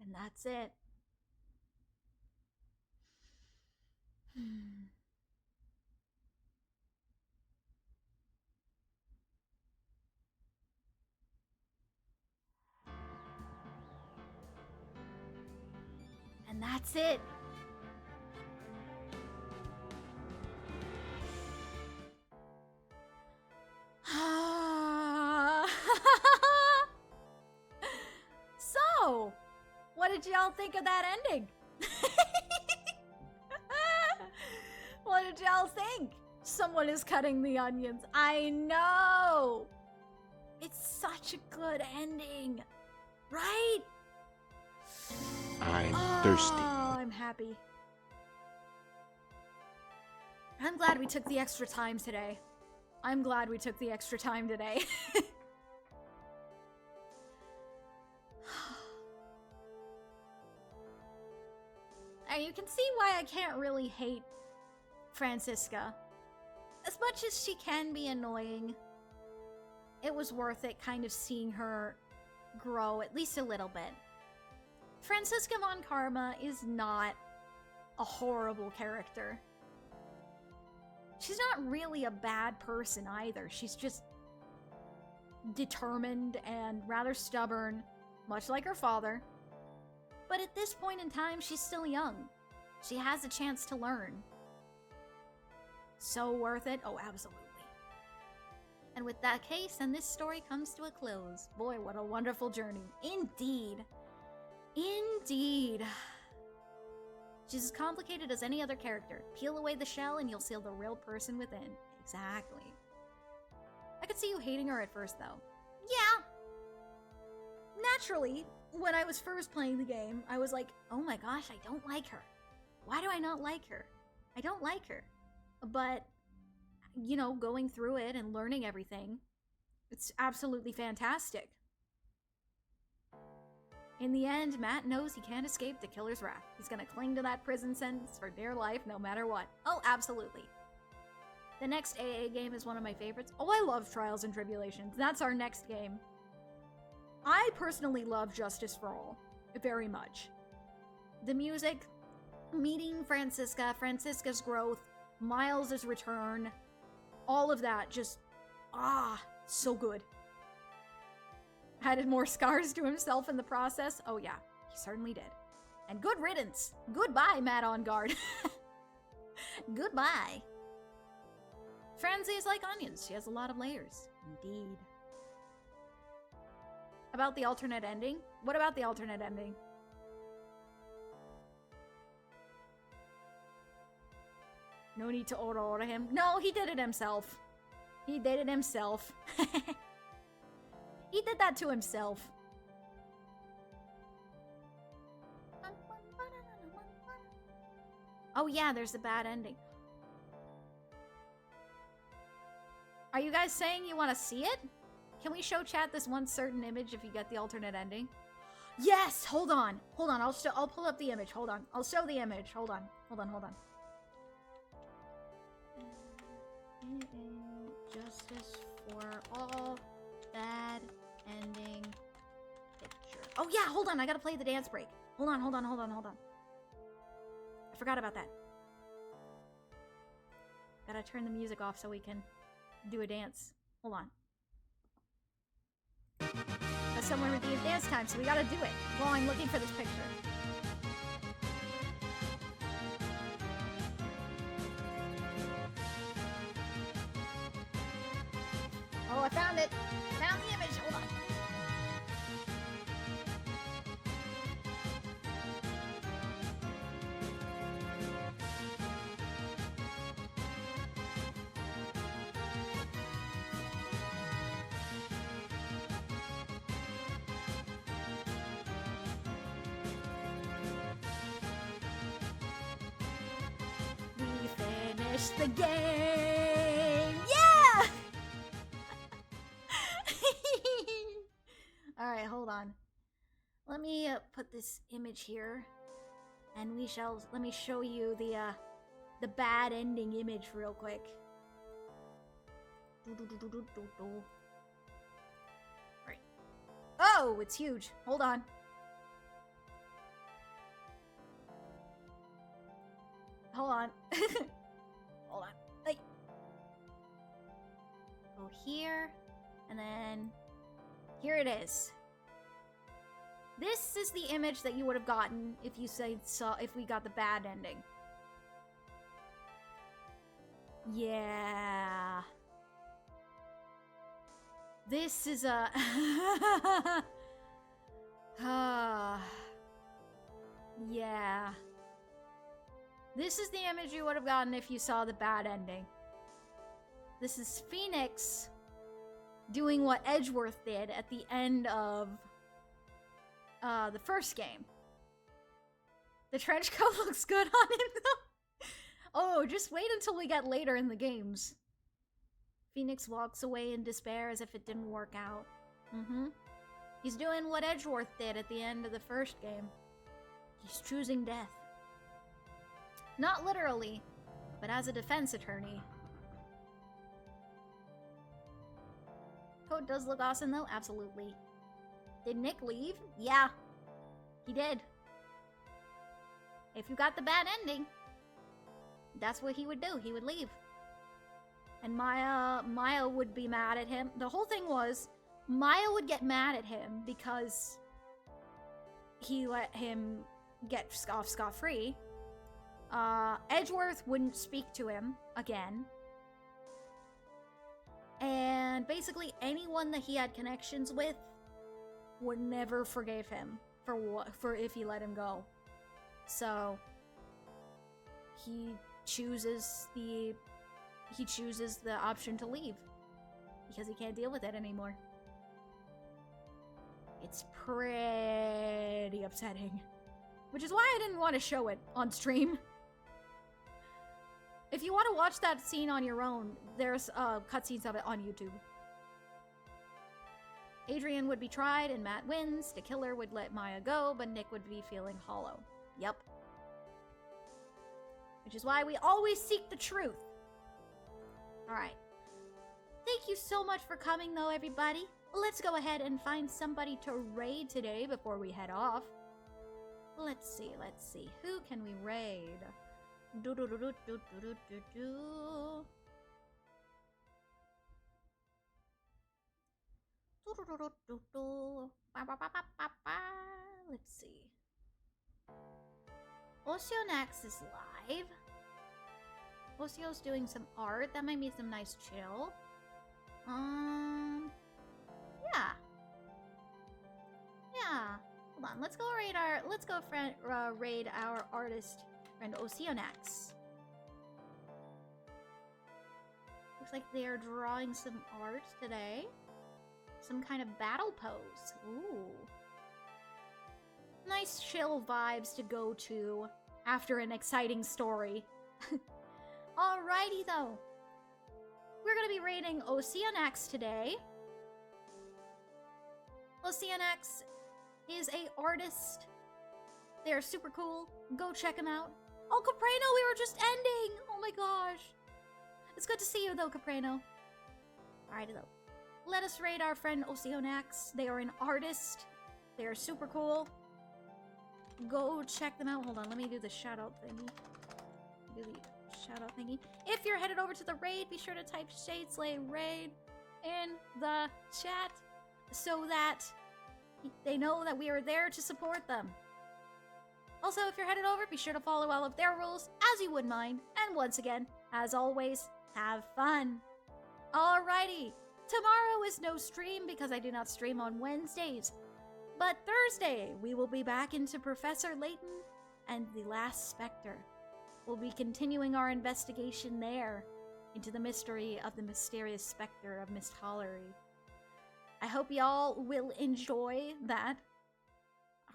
And that's it. And that's it. So, what did y'all think of that ending? What did y'all think? Someone is cutting the onions. I know. It's such a good ending, right? I'm thirsty. Oh, I'm happy. I'm glad we took the extra time today. I'm glad we took the extra time today. And you can see why I can't really hate Francisca. As much as she can be annoying, it was worth it kind of seeing her grow at least a little bit. Francisca Von Karma is not a horrible character. She's not really a bad person either. She's just determined and rather stubborn, much like her father. But at this point in time, she's still young. She has a chance to learn. So worth it? Oh, absolutely. And with that case, and this story comes to a close. Boy, what a wonderful journey. Indeed. Indeed. She's as complicated as any other character. Peel away the shell and you'll see the real person within. Exactly. I could see you hating her at first, though. Yeah. Naturally, when I was first playing the game, I was like, oh my gosh, I don't like her. Why do I not like her? I don't like her. But, you know, going through it and learning everything, it's absolutely fantastic. In the end, Matt knows he can't escape the killer's wrath. He's gonna cling to that prison sentence for dear life no matter what. Oh, absolutely. The next AA game is one of my favorites. Oh, I love Trials and Tribulations. That's our next game. I personally love Justice for All very much. The music, meeting Francisca, Francisca's growth, Miles' return, all of that just, so good. Added more scars to himself in the process. Oh yeah, he certainly did. And good riddance. Goodbye, Matt on guard. Goodbye. Francie is like onions. She has a lot of layers. Indeed. About the alternate ending? What about the alternate ending? No need to order him. No, he did it himself. He did it himself. He did that to himself. Oh yeah, there's a bad ending. Are you guys saying you want to see it? Can we show chat this one certain image if you get the alternate ending? Yes! Hold on. Hold on. I'll pull up the image. Hold on. I'll show the image. Hold on. Hold on. Hold on. Justice for all. Bad ending picture. Oh yeah, hold on. I gotta play the dance break. Hold on. Hold on. Hold on. Hold on. I forgot about that. Gotta turn the music off so we can do a dance. Hold on. That's somewhere with the dance time, so we gotta do it while I'm looking for this picture. Oh, I found it. Found the image. Hold on. We finished the game! Yeah! Alright, hold on. Let me put this image here. And let me show you the bad ending image real quick. Right. Oh, it's huge. Hold on. Hold on. Hold on. Hey. Go here. And then here it is. This is the image that you would have gotten if you if we got the bad ending. Yeah. This is a yeah. This is the image you would have gotten if you saw the bad ending. This is Phoenix doing what Edgeworth did at the end of the first game. The trench coat looks good on him, though. Oh, just wait until we get later in the games. Phoenix walks away in despair as if it didn't work out. He's doing what Edgeworth did at the end of the first game. He's choosing death. Not literally, but as a defense attorney. Coat does look awesome, though. Absolutely. Did Nick leave? Yeah, he did. If you got the bad ending, that's what he would do. He would leave. And Maya would be mad at him. The whole thing was, Maya would get mad at him because he let him get off scot-free. Edgeworth wouldn't speak to him again. And basically anyone that he had connections with would never forgive him for if he let him go. So he chooses the option to leave because he can't deal with it anymore. It's pretty upsetting, which is why I didn't want to show it on stream. If you want to watch that scene on your own, there's cutscenes of it on YouTube. Adrian would be tried and Matt wins. The killer would let Maya go, but Nick would be feeling hollow. Yep. Which is why we always seek the truth. Alright. Thank you so much for coming, though, everybody. Let's go ahead and find somebody to raid today before we head off. Let's see. Who can we raid? Let's see. Oceanax is live. Ocio's doing some art. That might be some nice chill. Yeah. Hold on. Let's go raid our artist friend Oceanax. Looks like they are drawing some art today. Some kind of battle pose. Ooh. Nice chill vibes to go to after an exciting story. Alrighty though. We're gonna be raiding Oceanax today. Oceanax is a artist. They're super cool. Go check them out. Oh, Caprano, we were just ending! Oh my gosh. It's good to see you though, Caprano. Alrighty though. Let us raid our friend Oceanax. They are an artist. They are super cool. Go check them out. Hold on, let me do the shout out thingy. If you're headed over to the raid, be sure to type Shadeslay raid in the chat so that they know that we are there to support them. Also, if you're headed over, be sure to follow all of their rules as you would mine. And once again, as always, have fun. Alrighty. Tomorrow is no stream because I do not stream on Wednesdays. But Thursday, we will be back into Professor Layton and the Last Spectre. We'll be continuing our investigation there into the mystery of the mysterious specter of Miss Hollery. I hope y'all will enjoy that.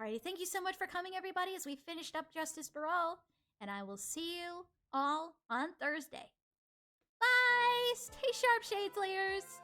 Alrighty, thank you so much for coming, everybody, as we finished up Justice for All. And I will see you all on Thursday. Bye! Stay sharp, Shadeslayers!